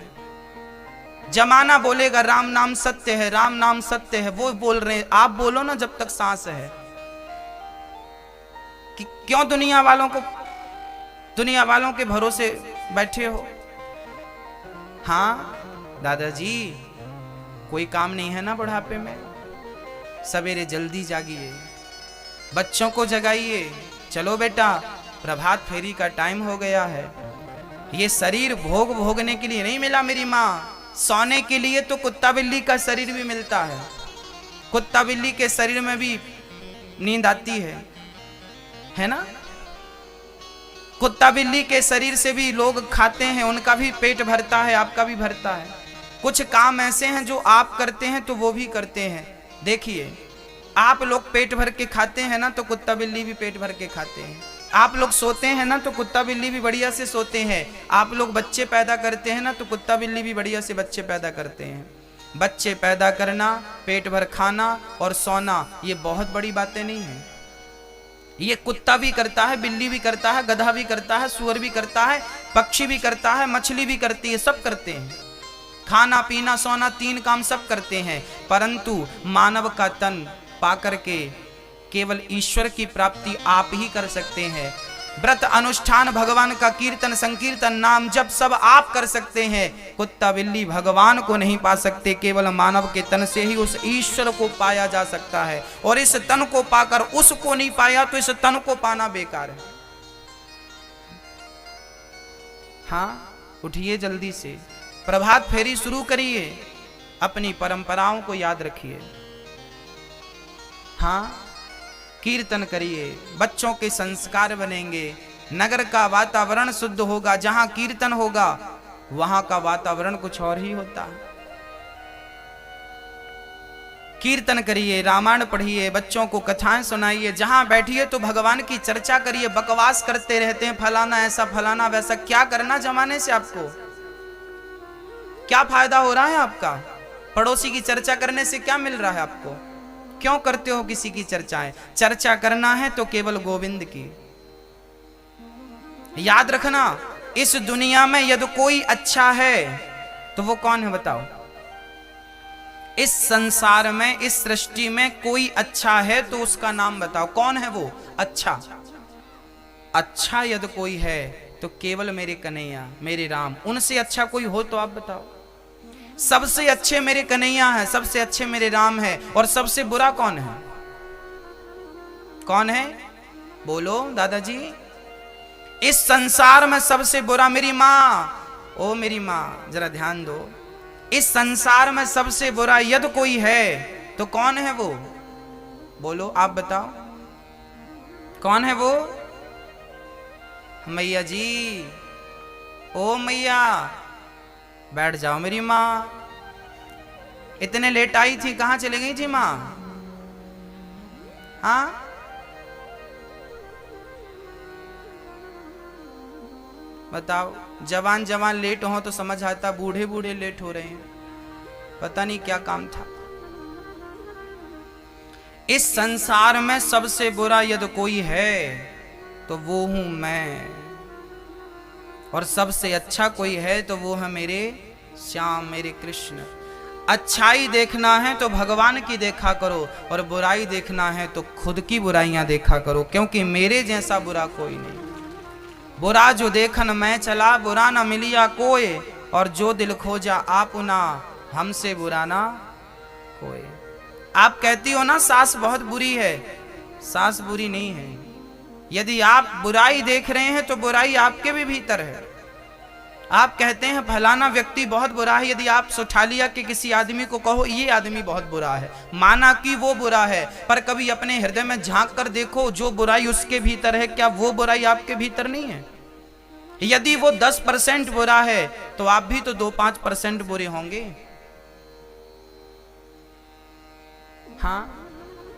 Speaker 1: जमाना बोलेगा राम नाम सत्य है, राम नाम सत्य है, वो बोल रहे हैं, आप बोलो ना जब तक सांस है। कि क्यों दुनिया वालों के भरोसे बैठे हो? हाँ दादाजी, कोई काम नहीं है ना बुढ़ापे में? सवेरे जल्दी जागिए, बच्चों को जगाइए, चलो बेटा प्रभात फेरी का टाइम हो गया है। ये शरीर भोगने के लिए नहीं मिला मेरी माँ, सोने के लिए तो कुत्ता बिल्ली का शरीर भी मिलता है। कुत्ता बिल्ली के शरीर में भी नींद आती है ना? कुत्ता बिल्ली के शरीर से भी लोग खाते हैं, उनका भी पेट भरता है, आपका भी भरता है। कुछ काम ऐसे हैं जो आप करते हैं तो वो भी करते हैं। देखिए, आप लोग पेट भर के खाते हैं ना तो कुत्ता बिल्ली भी पेट भर के खाते हैं। आप लोग सोते हैं ना तो कुत्ता बिल्ली भी बढ़िया से सोते हैं। आप लोग बच्चे पैदा करते हैं ना तो कुत्ता बिल्ली भी बढ़िया से बच्चे पैदा करते हैं। बच्चे पैदा करना, पेट भर खाना और सोना, ये बहुत बड़ी बातें नहीं है। ये कुत्ता भी करता है, बिल्ली भी करता है, गधा भी करता है, सुअर भी करता है, पक्षी भी करता है, मछली भी करती है, सब करते हैं। खाना पीना सोना 3 काम सब करते हैं। परंतु मानव का तन पाकर के केवल ईश्वर की प्राप्ति आप ही कर सकते हैं। व्रत अनुष्ठान, भगवान का कीर्तन संकीर्तन नाम जब सब आप कर सकते हैं। कुत्ता बिल्ली भगवान को नहीं पा सकते, केवल मानव के तन से ही उस ईश्वर को पाया जा सकता है। और इस तन को पाकर उसको नहीं पाया तो इस तन को पाना बेकार है। हाँ, उठिए जल्दी से, प्रभात फेरी शुरू करिए, अपनी परंपराओं को याद रखिए। हाँ, कीर्तन करिए, बच्चों के संस्कार बनेंगे, नगर का वातावरण शुद्ध होगा। जहां कीर्तन होगा वहां का वातावरण कुछ और ही होता है। कीर्तन करिए, रामायण पढ़िए, बच्चों को कथाएं सुनाइए। जहां बैठिए तो भगवान की चर्चा करिए। बकवास करते रहते हैं, फलाना ऐसा फलाना वैसा। क्या करना जमाने से? आपको क्या फायदा हो रहा है? आपका पड़ोसी की चर्चा करने से क्या मिल रहा है आपको? क्यों करते हो किसी की चर्चाएं? चर्चा करना है तो केवल गोविंद की। याद रखना, इस दुनिया में यदि कोई अच्छा है तो वो कौन है बताओ? इस संसार में, इस सृष्टि में कोई अच्छा है तो उसका नाम बताओ, कौन है वो अच्छा? अच्छा यदि कोई है तो केवल मेरे कन्हैया, मेरे राम। उनसे अच्छा कोई हो तो आप बताओ। सबसे अच्छे मेरे कन्हैया हैं, सबसे अच्छे मेरे राम हैं। और सबसे बुरा कौन है? कौन है? बोलो दादाजी। इस संसार में सबसे बुरा मेरी माँ। ओ मेरी माँ, जरा ध्यान दो। इस संसार में सबसे बुरा यदि कोई है तो कौन है वो? बोलो, आप बताओ, कौन है वो? मैया जी, ओ मैया, बैठ जाओ मेरी माँ। इतने लेट आई थी, कहाँ चले गई थी माँ? हाँ, बताओ। जवान जवान लेट हो तो समझ आता, बूढ़े बूढ़े लेट हो रहे हैं, पता नहीं क्या काम था। इस संसार में सबसे बुरा यदि कोई है तो वो हूं मैं।
Speaker 2: और सबसे अच्छा कोई है तो वो है मेरे श्याम, मेरे कृष्ण। अच्छाई देखना है तो भगवान की देखा करो, और बुराई देखना है तो खुद की बुराइयां देखा करो, क्योंकि मेरे जैसा बुरा कोई नहीं। बुरा जो देखन मैं चला, बुरा ना मिलिया कोई, और जो दिल खोजा आप ना, हमसे बुरा ना कोई। आप कहती हो ना सास बहुत बुरी है, सास बुरी नहीं है। यदि आप बुराई देख रहे हैं तो बुराई आपके भी भीतर है। आप कहते हैं फलाना व्यक्ति बहुत बुरा है, यदि आप सोठालिया के किसी आदमी को कहो ये आदमी बहुत बुरा है, माना कि वो बुरा है, पर कभी अपने हृदय में झांक कर देखो जो बुराई उसके भीतर है, क्या वो बुराई आपके भीतर नहीं है? यदि वो 10% बुरा है तो आप भी तो 2-5% बुरे होंगे। हाँ,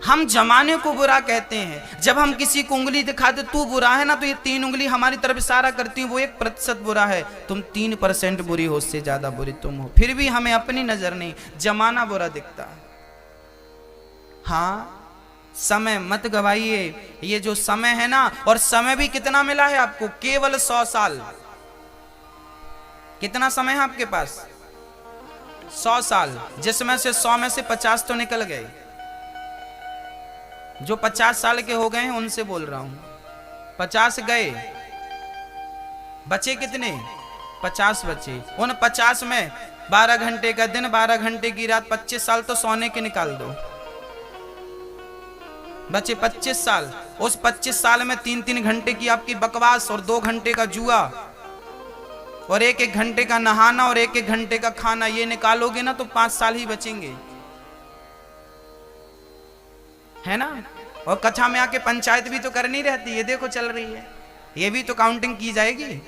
Speaker 2: हम जमाने को बुरा कहते हैं। जब हम किसी को उंगली दिखाते तू बुरा है ना, तो ये 3 उंगली हमारी तरफ इशारा करती है, वो 1% बुरा है, तुम 3% बुरी हो, उससे ज्यादा बुरी तुम हो। फिर भी हमें अपनी नजर नहीं, जमाना बुरा दिखता है। हाँ, समय मत गवाइए। ये जो समय है ना, और समय भी कितना मिला है आपको, केवल 100 साल। कितना समय है आपके पास? 100 साल, जिसमें से 100 में से 50 तो निकल गए। जो 50 साल के हो गए हैं उनसे बोल रहा हूं। 50 गए, बचे कितने? 50 बचे। उन 50 में 12 घंटे का दिन, 12 घंटे की रात, 25 साल तो सोने के निकाल दो, बचे 25 साल। उस 25 साल में 3-3 घंटे की आपकी बकवास, और 2 घंटे का जुआ, और 1-1 घंटे का नहाना, और 1-1 घंटे का खाना, ये निकालोगे ना तो 5 साल ही बचेंगे, है ना? और कथा में आके पंचायत भी तो करनी रहती है, देखो चल रही है, ये भी तो काउंटिंग की जाएगी।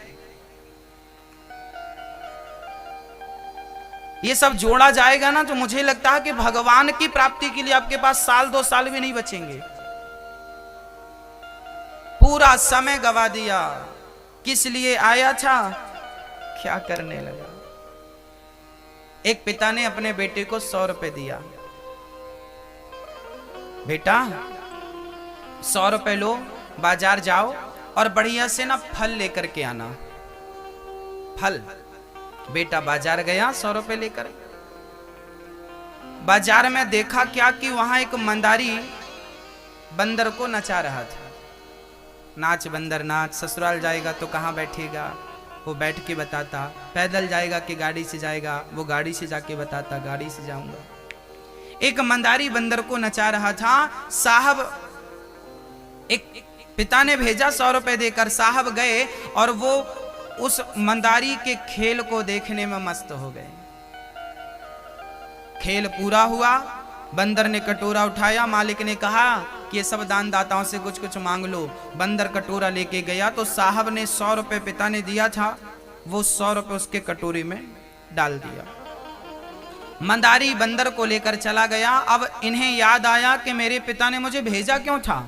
Speaker 2: ये सब जोड़ा जाएगा ना तो मुझे लगता है कि भगवान की प्राप्ति के लिए आपके पास 1-2 साल भी नहीं बचेंगे। पूरा समय गवा दिया, किस लिए आया था, क्या करने लगा। एक पिता ने अपने बेटे को 100 रुपए दिया, बेटा 100 रुपए लो, बाजार जाओ और बढ़िया से ना फल लेकर के आना। फल। बेटा बाजार गया 100 रुपए लेकर। बाजार में देखा क्या कि वहां एक मंदारी बंदर को नचा रहा था। नाच बंदर नाच, ससुराल जाएगा तो कहाँ बैठेगा, वो बैठ के बताता। पैदल जाएगा कि गाड़ी से जाएगा, वो गाड़ी से जाके बताता, गाड़ी से जाऊंगा। एक मंदारी बंदर को नचा रहा था। साहब, एक पिता ने भेजा 100 रुपए देकर, साहब गए और वो उस मंदारी के खेल को देखने में मस्त हो गए। खेल पूरा हुआ, बंदर ने कटोरा उठाया, मालिक ने कहा कि ये सब दान दाताओं से कुछ कुछ मांग लो। बंदर कटोरा लेके गया तो साहब ने 100 रुपए पिता ने दिया था, वो 100 रुपए उसके कटोरे में डाल दिया। मंदारी बंदर को लेकर चला गया। अब इन्हें याद आया कि मेरे पिता ने मुझे भेजा क्यों था।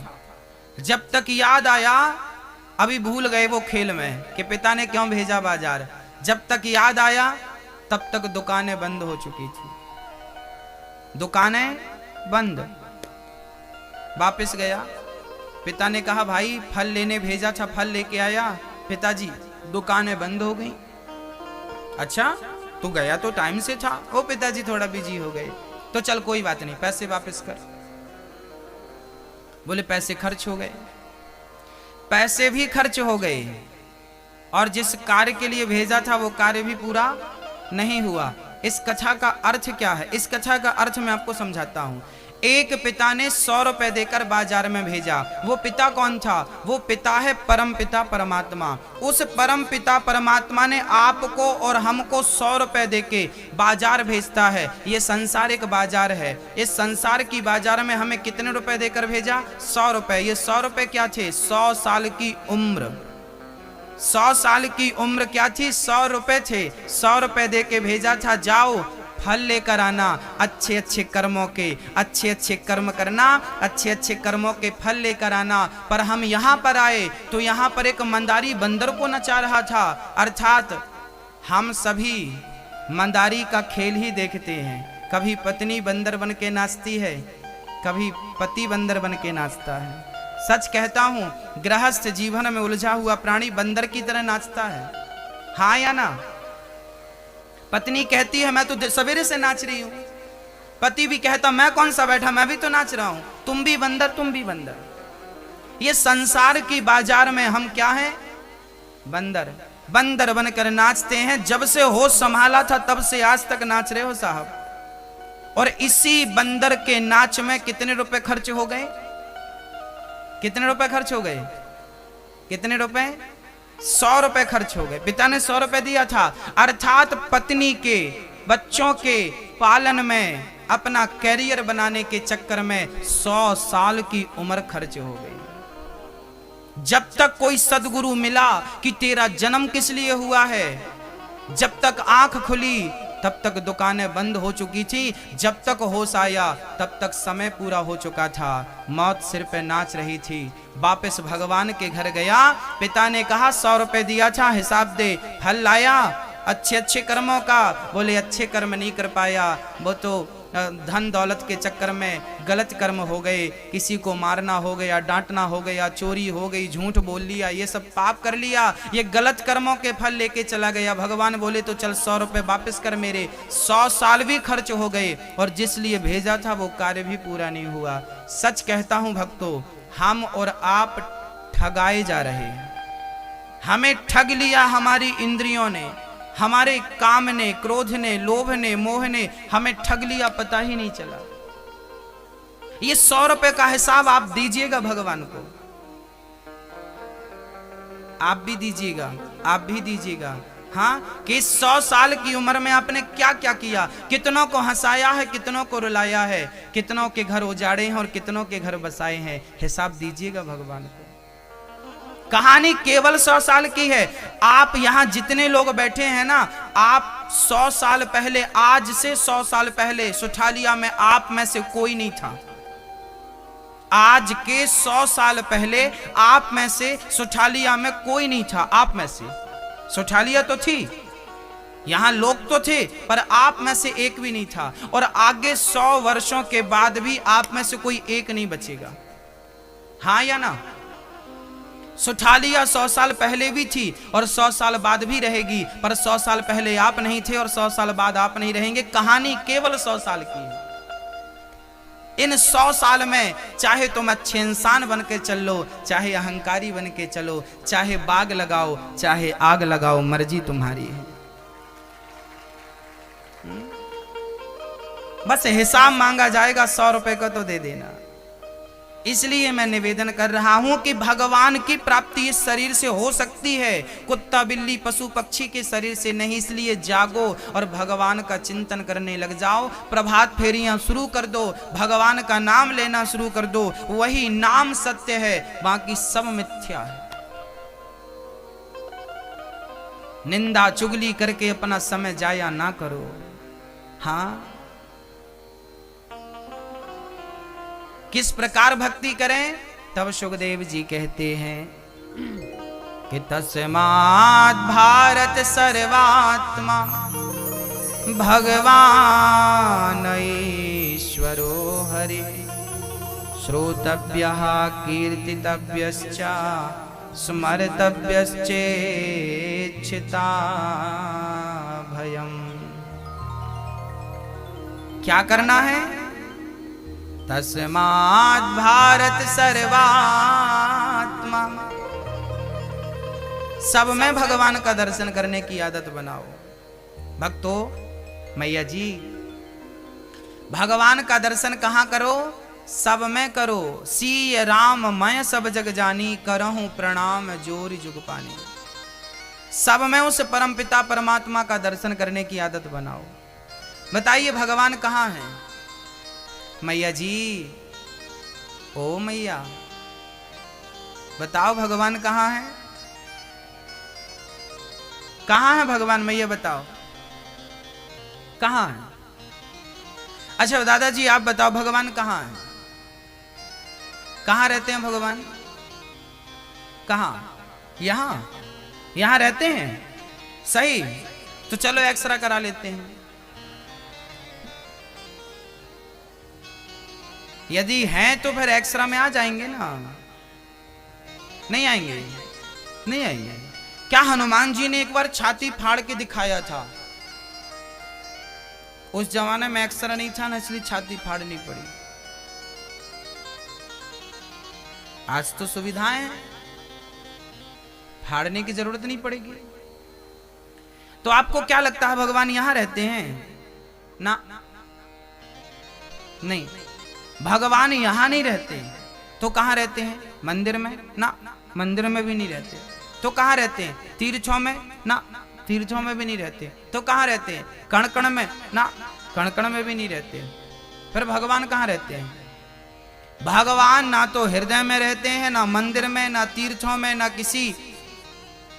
Speaker 2: जब तक याद आया, अभी भूल गए वो खेल में कि पिता ने क्यों भेजा बाजार। जब तक याद आया तब तक दुकानें बंद हो चुकी थी, दुकानें बंद। वापस गया, पिता ने कहा भाई फल लेने भेजा था, फल लेके आया। पिताजी दुकानें बंद हो गई। अच्छा तू गया तो टाइम से था। ओ पिताजी थोड़ा बिजी हो गए। तो चल कोई बात नहीं, पैसे वापस कर। बोले पैसे खर्च हो गए। पैसे भी खर्च हो गए और जिस कार्य के लिए भेजा था वो कार्य भी पूरा नहीं हुआ। इस कथा का अर्थ क्या है? इस कथा का अर्थ मैं आपको समझाता हूं। एक पिता ने 100 रुपए देकर बाजार में भेजा। वो पिता कौन था? वो पिता है परम पिता परमात्मा। उस परम पिता परमात्मा ने आपको और हमको 100 रुपए देके बाजार भेजता है। ये संसार एक बाजार है। इस संसार की बाजार में हमें कितने रुपए देकर भेजा? 100 रुपए। ये 100 रुपए क्या थे? 100 साल की उम्र। 100 साल की उम्र क्या थी? 100 रुपए थे। 100 रुपए देके भेजा था, जाओ फल लेकर आना, अच्छे अच्छे कर्मों के, अच्छे अच्छे कर्म करना, अच्छे अच्छे कर्मों के फल लेकर आना। पर हम यहाँ पर आए तो यहाँ पर एक मंदारी बंदर को नचा रहा था। अर्थात हम सभी मंदारी का खेल ही देखते हैं। कभी पत्नी बंदर बन के नाचती है, कभी पति बंदर बन के नाचता है। सच कहता हूँ, गृहस्थ जीवन में उलझा हुआ प्राणी बंदर की तरह नाचता है। हाँ या ना? पत्नी कहती है मैं तो सवेरे से नाच रही हूं, पति भी कहता मैं कौन सा बैठा, मैं भी तो नाच रहा हूं, तुम भी बंदर तुम भी बंदर। ये संसार की बाजार में हम क्या हैं? बंदर। बंदर बनकर नाचते हैं। जब से होश संभाला था तब से आज तक नाच रहे हो साहब। और इसी बंदर के नाच में कितने रुपए खर्च हो गए? कितने रुपए खर्च हो गए? कितने रुपए? 100 रुपए खर्च हो गए। पिता ने 100 रुपए दिया था, अर्थात पत्नी के बच्चों के पालन में, अपना कैरियर बनाने के चक्कर में 100 साल की उम्र खर्च हो गई। जब तक कोई सदगुरु मिला कि तेरा जन्म किस लिए हुआ है, जब तक आंख खुली तब तक दुकानें बंद हो चुकी थी, जब तक होश आया तब तक समय पूरा हो चुका था, मौत सिर पे नाच रही थी। वापस भगवान के घर गया, पिता ने कहा 100 रुपए दिया था, हिसाब दे। फल लाया अच्छे अच्छे कर्मों का, बोले अच्छे कर्म नहीं कर पाया, वो तो धन दौलत के चक्कर में गलत कर्म हो गए, किसी को मारना हो गया, डांटना हो गया, चोरी हो गई, झूठ बोल लिया, ये सब पाप कर लिया, ये गलत कर्मों के फल लेके चला गया। भगवान बोले तो चल 100 रुपए वापस कर मेरे। 100 साल भी खर्च हो गए और जिस लिए भेजा था वो कार्य भी पूरा नहीं हुआ। सच कहता हूं भक्तों, हम और आप ठगाए जा रहे हैं। हमें ठग लिया हमारी इंद्रियों ने, हमारे काम ने, क्रोध ने, लोभ ने, मोह ने हमें ठग लिया, पता ही नहीं चला। ये 100 रुपए का हिसाब आप दीजिएगा भगवान को, आप भी दीजिएगा, आप भी दीजिएगा। हाँ, कि 100 साल की उम्र में आपने क्या क्या किया, कितनों को हंसाया है, कितनों को रुलाया है, कितनों के घर उजाड़े हैं और कितनों के घर बसाए हैं, हिसाब दीजिएगा भगवान को। कहानी केवल 100 साल की है। आप यहां जितने लोग बैठे हैं ना, आप 100 साल पहले, आज से 100 साल पहले सुठालिया में आप में से कोई नहीं था। आज के 100 साल पहले आप में से सुठालिया में कोई नहीं था। आप में से सुठालिया तो थी, यहां लोग तो थे, पर आप में से एक भी नहीं था। और आगे 100 वर्षों के बाद भी आप में से कोई एक नहीं बचेगा। हाँ या ना? सुठालिया 100 साल पहले भी थी और 100 साल बाद भी रहेगी, पर 100 साल पहले आप नहीं थे और 100 साल बाद आप नहीं रहेंगे। कहानी केवल 100 साल की है। इन 100 साल में चाहे तुम अच्छे इंसान बन के चल लो, चाहे अहंकारी बन के चलो, चाहे बाग लगाओ, चाहे आग लगाओ, मर्जी तुम्हारी है। बस हिसाब मांगा जाएगा, 100 रुपए का तो दे देना। इसलिए मैं निवेदन कर रहा हूं कि भगवान की प्राप्ति इस शरीर से हो सकती है, कुत्ता बिल्ली पशु पक्षी के शरीर से नहीं। इसलिए जागो और भगवान का चिंतन करने लग जाओ। प्रभात फेरियां शुरू कर दो, भगवान का नाम लेना शुरू कर दो। वही नाम सत्य है, बाकी सब मिथ्या है। निंदा चुगली करके अपना समय जाया ना करो। हाँ, किस प्रकार भक्ति करें? तब सुखदेव जी कहते हैं कि तस्मात् भारत सर्वात्मा भगवान ईश्वरो हरि श्रोतव्यः कीर्तितव्यश्च स्मर्तव्यश्चेच्छिता भयम्। क्या करना है? तस्मात् भारत सर्वात्मा, सब में भगवान का दर्शन करने की आदत बनाओ। भक्तों, मैया जी, भगवान का दर्शन कहाँ करो? सब में करो। सीय राम मैं सब जग जानी, करहूं प्रणाम जोर जुग पानी। सब में उस परमपिता परमात्मा का दर्शन करने की आदत बनाओ। बताइए भगवान कहाँ है? मैया जी, ओ मैया, बताओ भगवान कहाँ है? कहाँ है भगवान? मैया बताओ कहाँ है? अच्छा दादाजी आप बताओ भगवान कहाँ है? कहाँ रहते हैं भगवान? कहाँ? यहाँ? यहाँ रहते हैं? सही, तो चलो एक्सरा करा लेते हैं। यदि हैं तो फिर एक्सरा में आ जाएंगे ना? नहीं आएंगे? नहीं आएंगे। क्या हनुमान जी ने एक बार छाती फाड़ के दिखाया था? उस जमाने में एक्सरा नहीं था ना, इसलिए छाती फाड़नी पड़ी। आज तो सुविधाएं हैं, फाड़ने की जरूरत नहीं पड़ेगी। तो आपको क्या लगता है भगवान यहां रहते हैं? ना, नहीं, भगवान यहां नहीं रहते। तो कहां रहते हैं? मंदिर में? ना, मंदिर में भी नहीं रहते। तो कहां रहते हैं? तीर्थों में? ना, तीर्थों में भी नहीं रहते। तो कहां रहते हैं? कण कण में? ना, कण कण में भी नहीं रहते। फिर भगवान कहां रहते हैं? भगवान ना तो हृदय में रहते हैं, ना मंदिर में, ना तीर्थों में, ना किसी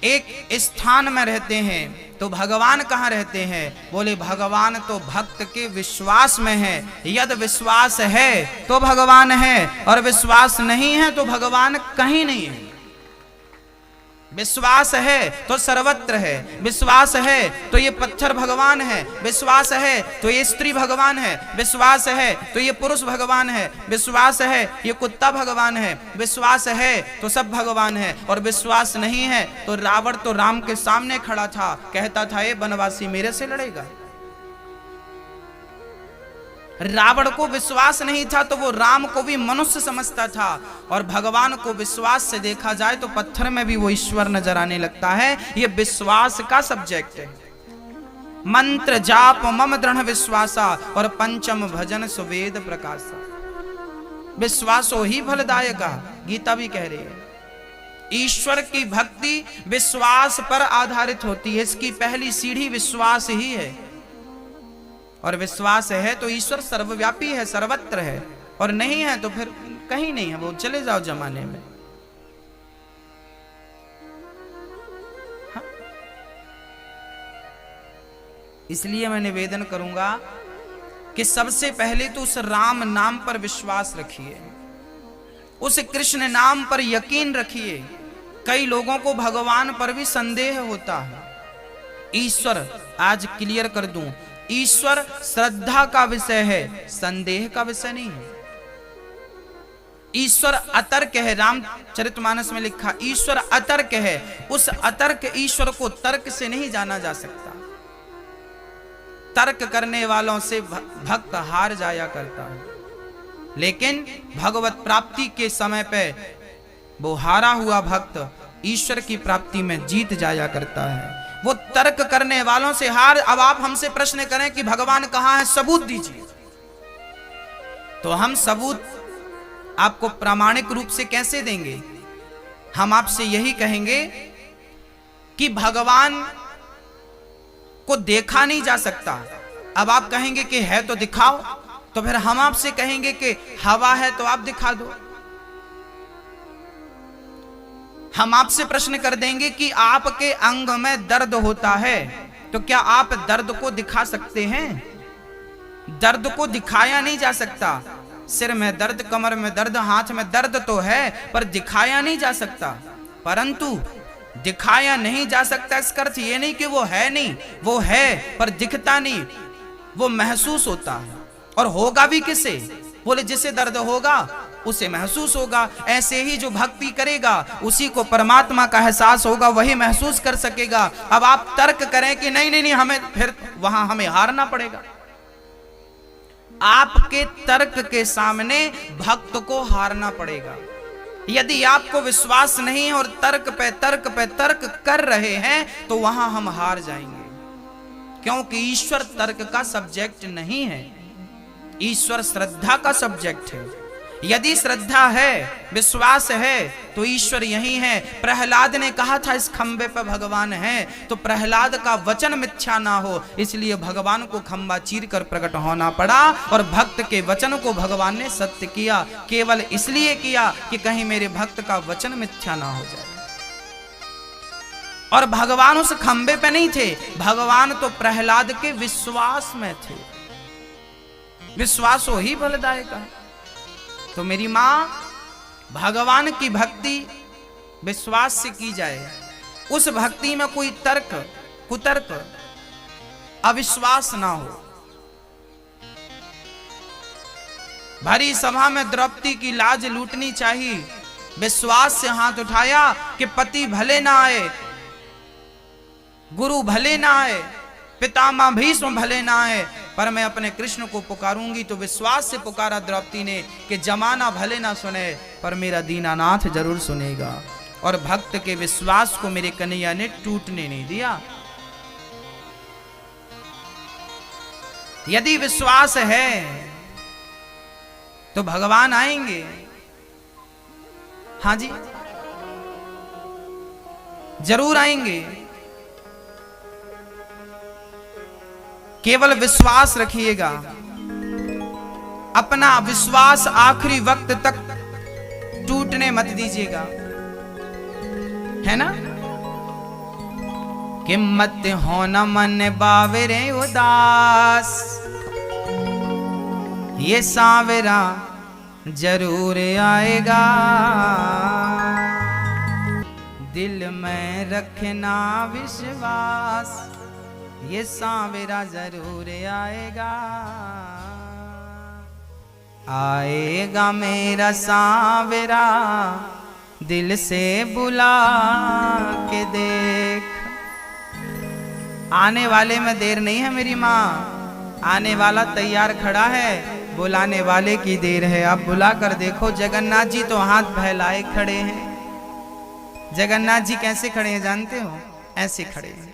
Speaker 2: एक स्थान में रहते हैं। तो भगवान कहां रहते हैं? बोले भगवान तो भक्त के विश्वास में है। यदि विश्वास है तो भगवान है, और विश्वास नहीं है तो भगवान कहीं नहीं है। विश्वास है तो सर्वत्र है, विश्वास है तो ये पत्थर भगवान है, विश्वास है तो ये स्त्री भगवान है, विश्वास है तो ये पुरुष भगवान है, विश्वास है ये कुत्ता भगवान है, विश्वास है तो सब भगवान है। और विश्वास नहीं है तो रावण तो राम के सामने खड़ा था, कहता था ये वनवासी मेरे से लड़ेगा। रावण को विश्वास नहीं था तो वो राम को भी मनुष्य समझता था, और भगवान को विश्वास से देखा जाए तो पत्थर में भी वो ईश्वर नजर आने लगता है। ये विश्वास का सब्जेक्ट है। मंत्र जाप मम दृढ़ विश्वासा, और पंचम भजन सुवेद प्रकाशा। विश्वासो ही फलदायका, गीता भी कह रही है। ईश्वर की भक्ति विश्वास पर आधारित होती है। इसकी पहली सीढ़ी विश्वास ही है, और विश्वास है तो ईश्वर सर्वव्यापी है, सर्वत्र है, और नहीं है तो फिर कहीं नहीं है, वो चले जाओ जमाने में। हाँ? इसलिए मैं निवेदन करूंगा कि सबसे पहले तो उस राम नाम पर विश्वास रखिए, उस कृष्ण नाम पर यकीन रखिए। कई लोगों को भगवान पर भी संदेह होता है। ईश्वर, आज क्लियर कर दूं, ईश्वर श्रद्धा का विषय है, संदेह का विषय नहीं है। ईश्वर अतर्क है, रामचरितमानस में लिखा ईश्वर अतर्क है। उस अतर्क ईश्वर को तर्क से नहीं जाना जा सकता। तर्क करने वालों से भक्त हार जाया करता है, लेकिन भगवत प्राप्ति के समय पे वो हारा हुआ भक्त ईश्वर की प्राप्ति में जीत जाया करता है। वो तर्क करने वालों से हार। अब आप हमसे प्रश्न करें कि भगवान कहां है, सबूत दीजिए, तो हम सबूत आपको प्रामाणिक रूप से कैसे देंगे? हम आपसे यही कहेंगे कि भगवान को देखा नहीं जा सकता। अब आप कहेंगे कि है तो दिखाओ, तो फिर हम आपसे कहेंगे कि हवा है तो आप दिखा दो। हम आपसे प्रश्न कर देंगे कि आपके अंग में दर्द होता है, तो क्या आप दर्द को दिखा सकते हैं? दर्द को दिखाया नहीं जा सकता। सिर में दर्द, कमर में दर्द, हाथ में दर्द तो है, पर दिखाया नहीं जा सकता। परंतु दिखाया नहीं जा सकता इसका अर्थ ये नहीं कि वो है नहीं, वो है पर दिखता नहीं, वो महसूस होता है। और होगा भी किसे? बोले जिसे दर्द होगा उसे महसूस होगा। ऐसे ही जो भक्ति करेगा उसी को परमात्मा का एहसास होगा, वही महसूस कर सकेगा। अब आप तर्क करें कि नहीं नहीं नहीं, हमें फिर वहां हमें हारना पड़ेगा। आपके तर्क के सामने भक्त को हारना पड़ेगा। यदि आपको विश्वास नहीं है और तर्क पे तर्क कर रहे हैं तो वहां हम हार जाएंगे, क्योंकि ईश्वर तर्क का सब्जेक्ट नहीं है, ईश्वर श्रद्धा का सब्जेक्ट है। यदि श्रद्धा है, विश्वास है, तो ईश्वर यही है। प्रहलाद ने कहा था इस खंबे पर भगवान है, तो प्रहलाद का वचन मिथ्या ना हो, इसलिए भगवान को खंबा चीर कर प्रकट होना पड़ा, और भक्त के वचन को भगवान ने सत्य किया। केवल इसलिए किया कि कहीं मेरे भक्त का वचन मिथ्या ना हो जाए। और भगवान उस खंबे पे नहीं थे, भगवान तो प्रहलाद के विश्वास में थे। विश्वास ही फलदायक है। तो मेरी मां, भगवान की भक्ति विश्वास से की जाए। उस भक्ति में कोई तर्क, कुतर्क, अविश्वास ना हो। भरी सभा में द्रौपदी की लाज लूटनी चाहिए। विश्वास से हाथ उठाया कि पति भले ना आए, गुरु भले ना आए, पितामह भीष्म भले ना आए, पर मैं अपने कृष्ण को पुकारूंगी तो विश्वास से पुकारा द्रौपदी ने कि जमाना भले ना सुने पर मेरा दीनानाथ जरूर सुनेगा। और भक्त के विश्वास को मेरे कन्हैया ने टूटने नहीं दिया। यदि विश्वास है तो भगवान आएंगे। हाँ जी, जरूर आएंगे। केवल विश्वास रखिएगा, अपना विश्वास आखिरी वक्त तक टूटने मत दीजिएगा, है ना। कि मत हो न मन बावरे उदास, ये सांवरा जरूर आएगा। दिल में रखना विश्वास, ये सांवरा जरूर आएगा। आएगा मेरा सांवरा, दिल से बुला के देख। आने वाले में देर नहीं है मेरी माँ, आने वाला तैयार खड़ा है, बुलाने वाले की देर है। आप बुला कर देखो। जगन्नाथ जी तो हाथ फैलाए खड़े हैं। जगन्नाथ जी कैसे खड़े हैं जानते हो? ऐसे खड़े हैं,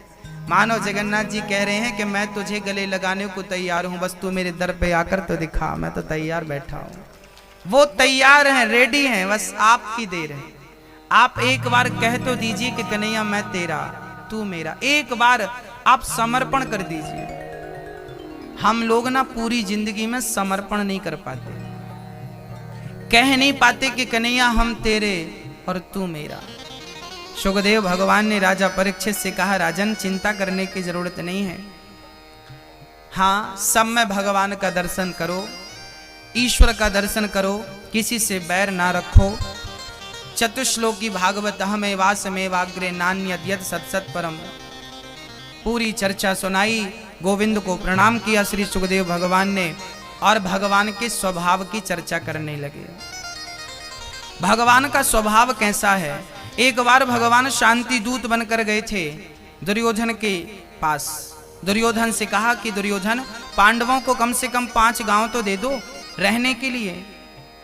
Speaker 2: मानो जगन्नाथ जी कह रहे हैं कि मैं तुझे गले लगाने को तैयार हूं, बस तू मेरे दर पे आकर तो दिखा, मैं तो तैयार बैठा हूं। वो तैयार हैं, रेडी हैं, बस आपकी देर है। आप एक बार कह तो दीजिए कि कन्हैया मैं तेरा, तू मेरा। एक बार आप समर्पण कर दीजिए। हम लोग ना पूरी जिंदगी में समर्पण नहीं कर पाते, कह नहीं पाते कि कन्हैया हम तेरे और तू मेरा। सुखदेव भगवान ने राजा परीक्षित से कहा, राजन चिंता करने की जरूरत नहीं है। हाँ, सब में भगवान का दर्शन करो, ईश्वर का दर्शन करो, किसी से बैर ना रखो। चतुश्लोकी भागवत हमेवासमेवाग्रे नान्यद्यत सत्सत परम। पूरी चर्चा सुनाई, गोविंद को प्रणाम किया श्री सुखदेव भगवान ने, और भगवान के स्वभाव की चर्चा करने लगे। भगवान का स्वभाव कैसा है? एक बार भगवान शांति दूत बनकर गए थे दुर्योधन के पास। दुर्योधन से कहा कि दुर्योधन, पांडवों को कम से कम 5 गांव तो दे दो रहने के लिए।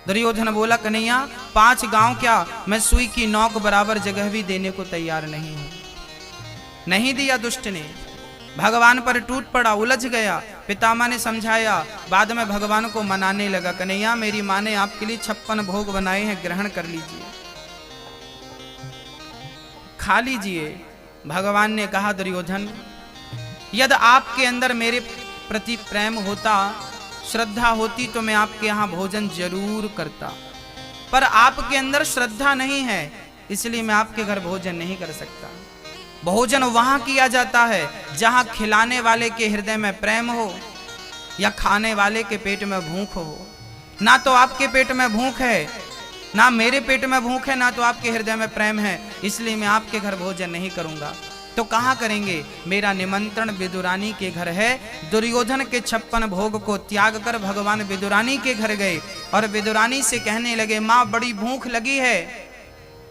Speaker 2: दुर्योधन बोला, कन्हैया 5 गांव क्या, मैं सुई की नोक बराबर जगह भी देने को तैयार नहीं हूं। नहीं दिया दुष्ट ने, भगवान पर टूट पड़ा, उलझ गया। पितामह ने समझाया, बाद में भगवान को मनाने लगा, कन्हैया मेरी माँ ने आपके लिए 56 भोग बनाए हैं, ग्रहण कर लीजिए, खा लीजिए। भगवान ने कहा, दुर्योधन यदि आपके अंदर मेरे प्रति प्रेम होता, श्रद्धा होती तो मैं आपके यहाँ भोजन जरूर करता, पर आपके अंदर श्रद्धा नहीं है, इसलिए मैं आपके घर भोजन नहीं कर सकता। भोजन वहां किया जाता है जहां खिलाने वाले के हृदय में प्रेम हो या खाने वाले के पेट में भूख हो। ना तो आपके पेट में भूख है, ना मेरे पेट में भूख है, ना तो आपके हृदय में प्रेम है, इसलिए मैं आपके घर भोजन नहीं करूंगा। तो कहाँ करेंगे? मेरा निमंत्रण विदुरानी के घर है। दुर्योधन के 56 भोग को त्याग कर भगवान विदुरानी के घर गए और विदुरानी से कहने लगे, माँ बड़ी भूख लगी है।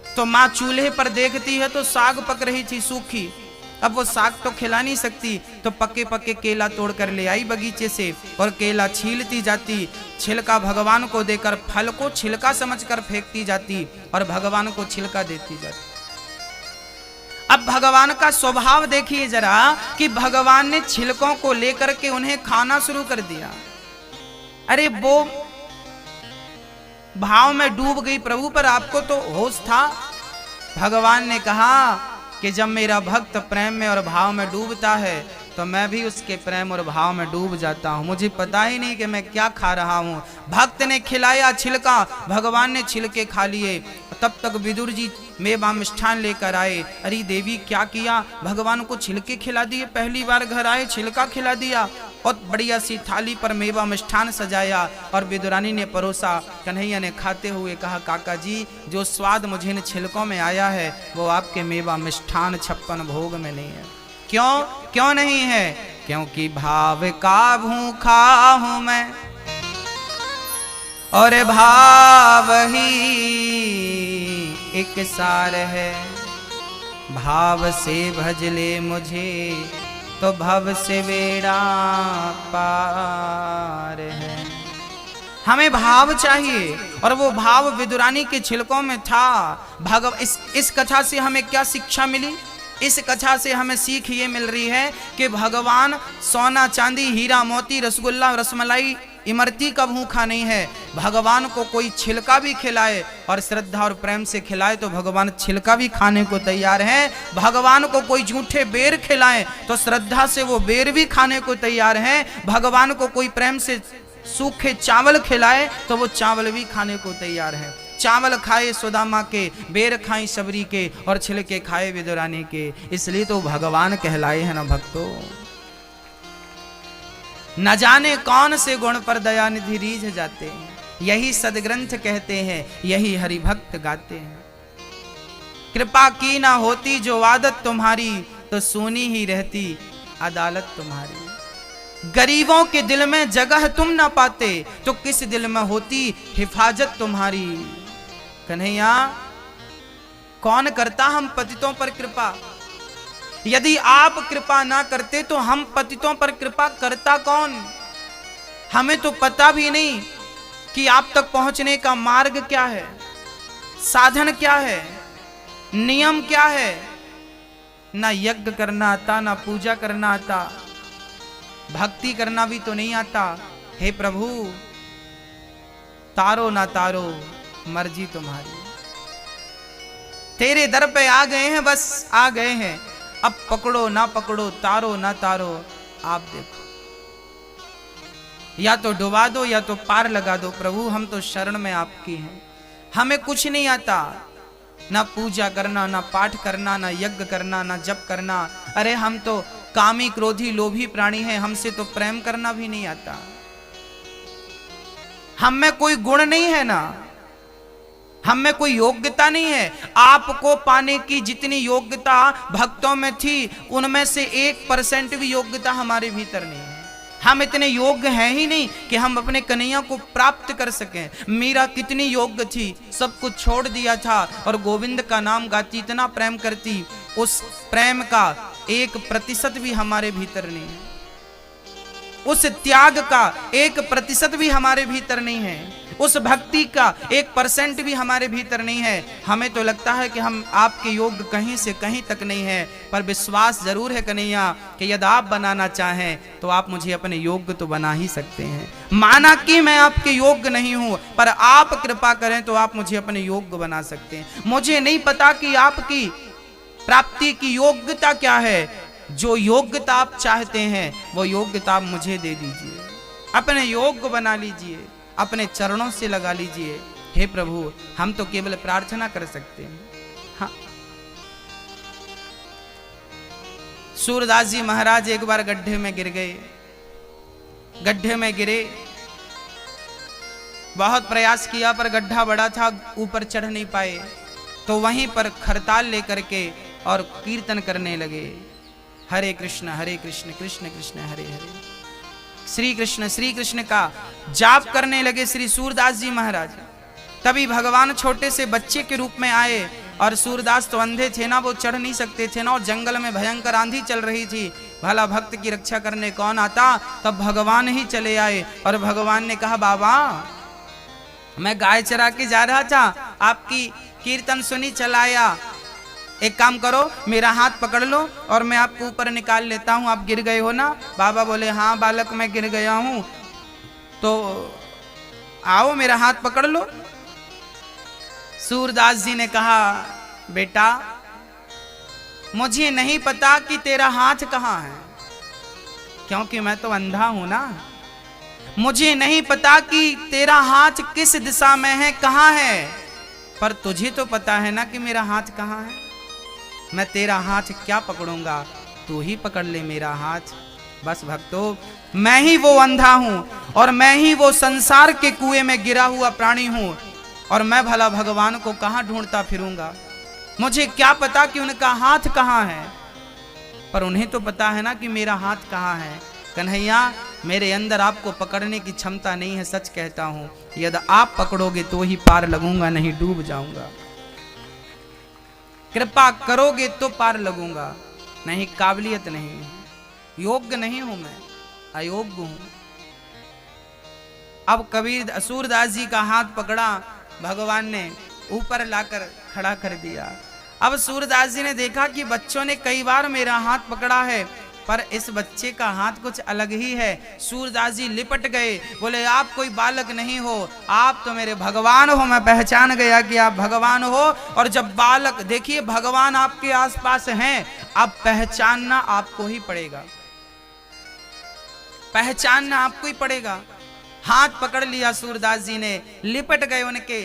Speaker 2: तो माँ चूल्हे पर देखती है तो साग पक रही थी सूखी, अब वो साग तो खिला नहीं सकती, तो पके पके केला तोड़ कर ले आई बगीचे से और केला छीलती जाती, छिलका भगवान को देकर फल को छिलका समझकर फेंकती जाती और भगवान को छिलका देती जाती। अब भगवान का स्वभाव देखिए जरा कि भगवान ने छिलकों को लेकर के उन्हें खाना शुरू कर दिया। अरे वो भाव में डूब गई प्रभु, पर आपको तो होश था। भगवान ने कहा कि जब मेरा भक्त प्रेम में और भाव में डूबता है तो मैं भी उसके प्रेम और भाव में डूब जाता हूँ। मुझे पता ही नहीं कि मैं क्या खा रहा हूँ। भक्त ने खिलाया छिलका, भगवान ने छिलके खा लिए। तब तक विदुर जी मेवा मिष्ठान लेकर आए। अरे देवी क्या किया? भगवान को छिलके खिला दिए, पहली बार घर आए छिलका खिला दिया और बढ़िया सी थाली पर मेवा मिष्ठान सजाया और विदुरानी ने परोसा। कन्हैया ने खाते हुए कहा, काका जी जो स्वाद मुझे इन छिलकों में आया है वो आपके मेवा मिष्ठान 56 भोग में नहीं है। क्यों नहीं है? क्योंकि भाव का भूखा हूं मैं और भाव ही एक सार है। भाव से भज ले मुझे तो भव से बेड़ा पार है। हमें भाव चाहिए और वो भाव विदुरानी के छिलकों में था। इस कथा से हमें क्या शिक्षा मिली? इस कथा से हमें सीख ये मिल रही है कि भगवान सोना चांदी हीरा मोती रसगुल्ला रसमलाई इमरती का भूखा नहीं है। भगवान को कोई छिलका भी खिलाए और श्रद्धा और प्रेम से खिलाए तो भगवान छिलका भी खाने को तैयार है। भगवान को कोई झूठे बेर खिलाए तो श्रद्धा से वो बेर भी खाने को तैयार है। भगवान को कोई प्रेम से सूखे चावल खिलाए तो वो चावल भी खाने को तैयार है। चावल खाए सुदामा के, बेर खाई शबरी के और छिलके खाए विदुरानी के। इसलिए तो भगवान कहलाए हैं ना भक्तों। न जाने कौन से गुण पर दयानिधि रीझ जाते हैं, यही सदग्रंथ कहते हैं, यही हरि भक्त गाते हैं। कृपा की ना होती जो आदत तुम्हारी तो सुनी ही रहती अदालत तुम्हारी। गरीबों के दिल में जगह तुम ना पाते तो किस दिल में होती हिफाजत तुम्हारी। कन्हैया कौन करता हम पतितों पर कृपा? यदि आप कृपा ना करते तो हम पतितों पर कृपा करता कौन? हमें तो पता भी नहीं कि आप तक पहुंचने का मार्ग क्या है, साधन क्या है, नियम क्या है। ना यज्ञ करना आता, ना पूजा करना आता, भक्ति करना भी तो नहीं आता। हे प्रभु तारो ना तारो मर्जी तुम्हारी। तेरे दर पे आ गए हैं, बस आ गए हैं। अब पकड़ो ना पकड़ो, तारो ना तारो आप देखो। या तो डुबा दो या तो पार लगा दो। प्रभु हम तो शरण में आपकी हैं, हमें कुछ नहीं आता। ना पूजा करना, ना पाठ करना, ना यज्ञ करना, ना जप करना। अरे हम तो कामी क्रोधी लोभी प्राणी हैं, हमसे तो प्रेम करना भी नहीं आता। हम में कोई गुण नहीं है ना, हम में कोई योग्यता नहीं है। आपको पाने की जितनी योग्यता भक्तों में थी उनमें से 1% भी योग्यता हमारे भीतर नहीं है। हम इतने योग्य हैं ही नहीं कि हम अपने कन्हैया को प्राप्त कर सकें। मीरा कितनी योग्य थी, सब कुछ छोड़ दिया था और गोविंद का नाम गाती, इतना प्रेम करती। उस प्रेम का 1% भी हमारे भीतर नहीं है। उस त्याग का 1% भी हमारे भीतर नहीं है। उस भक्ति का 1% भी हमारे भीतर नहीं है। हमें तो लगता है कि हम आपके योग्य कहीं से कहीं तक नहीं है, पर विश्वास जरूर है कन्हैया कि यदि आप बनाना चाहें तो आप मुझे अपने योग्य तो बना ही सकते हैं। माना कि मैं आपके योग्य नहीं हूं, पर आप कृपा करें तो आप मुझे अपने योग्य बना सकते हैं। मुझे नहीं पता कि आपकी प्राप्ति की योग्यता क्या है। जो योग्यता आप चाहते हैं वो योग्यता आप मुझे दे दीजिए, अपने योग्य बना लीजिए, अपने चरणों से लगा लीजिए। हे प्रभु हम तो केवल प्रार्थना कर सकते हैं। हाँ, सूरदास जी महाराज एक बार गड्ढे में गिर गए। गड्ढे में गिरे, बहुत प्रयास किया पर गड्ढा बड़ा था, ऊपर चढ़ नहीं पाए। तो वहीं पर खरताल लेकर के और कीर्तन करने लगे, हरे कृष्ण कृष्ण कृष्ण हरे हरे, श्री कृष्ण का जाप करने लगे श्री सूरदास जी महाराज। तभी भगवान छोटे से बच्चे के रूप में आए और सूरदास तो अंधे थे ना, वो चढ़ नहीं सकते थे ना, और जंगल में भयंकर आंधी चल रही थी। भला भक्त की रक्षा करने कौन आता? तब भगवान ही चले आए और भगवान ने कहा, बाबा मैं गाय चरा के जा रहा था, आपकी कीर्तन सुनी चला आया। एक काम करो, मेरा हाथ पकड़ लो और मैं आपको ऊपर निकाल लेता हूं। आप गिर गए हो ना? बाबा बोले, हाँ बालक मैं गिर गया हूं, तो आओ मेरा हाथ पकड़ लो। सूरदास जी ने कहा, बेटा मुझे नहीं पता कि तेरा हाथ कहाँ है, क्योंकि मैं तो अंधा हूं ना। मुझे नहीं पता कि तेरा हाथ किस दिशा में है, कहाँ है, पर तुझे तो पता है ना कि मेरा हाथ कहाँ है। मैं तेरा हाथ क्या पकड़ूंगा, तू ही पकड़ ले मेरा हाथ। बस भक्तों, मैं ही वो अंधा हूं और मैं ही वो संसार के कुएं में गिरा हुआ प्राणी हूं, और मैं भला भगवान को कहां ढूंढता फिरूंगा। मुझे क्या पता कि उनका हाथ कहां है, पर उन्हें तो पता है ना कि मेरा हाथ कहां है। कन्हैया मेरे अंदर आपको पकड़ने की क्षमता नहीं है, सच कहता हूं। यदि आप पकड़ोगे तो ही पार लगूंगा, नहीं डूब जाऊंगा। कृपा करोगे तो पार लगूंगा, नहीं काबिलियत नहीं है, योग्य नहीं हूं मैं, अयोग्य हूं। अब कबीर सूरदास जी का हाथ पकड़ा, भगवान ने ऊपर लाकर खड़ा कर दिया। अब सूरदास जी ने देखा कि बच्चों ने कई बार मेरा हाथ पकड़ा है, पर इस बच्चे का हाथ कुछ अलग ही है। सूरदास जी लिपट गए, बोले आप कोई बालक नहीं हो, आप तो मेरे भगवान हो। मैं पहचान गया कि आप भगवान हो। और जब बालक, देखिए भगवान आपके आसपास हैं, अब पहचानना आपको ही पड़ेगा, पहचानना आपको ही पड़ेगा। हाथ पकड़ लिया सूरदास जी ने, लिपट गए उनके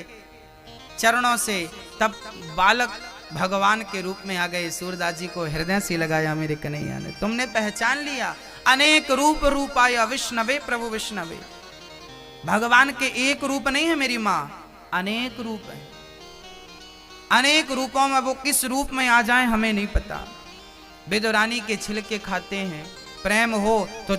Speaker 2: चरणों से। तब बालक भगवान के रूप में आ गए। सूरदास जी को हृदय से लगाया, मेरे कन्हैया ने तुमने पहचान लिया। अनेक रूप रूपाया विष्णवे प्रभु विष्णवे। भगवान के एक रूप नहीं है मेरी माँ, अनेक रूप है। अनेक रूपों में वो किस रूप में आ जाए हमें नहीं पता। विदुरानी के छिलके खाते हैं, प्रेम हो तो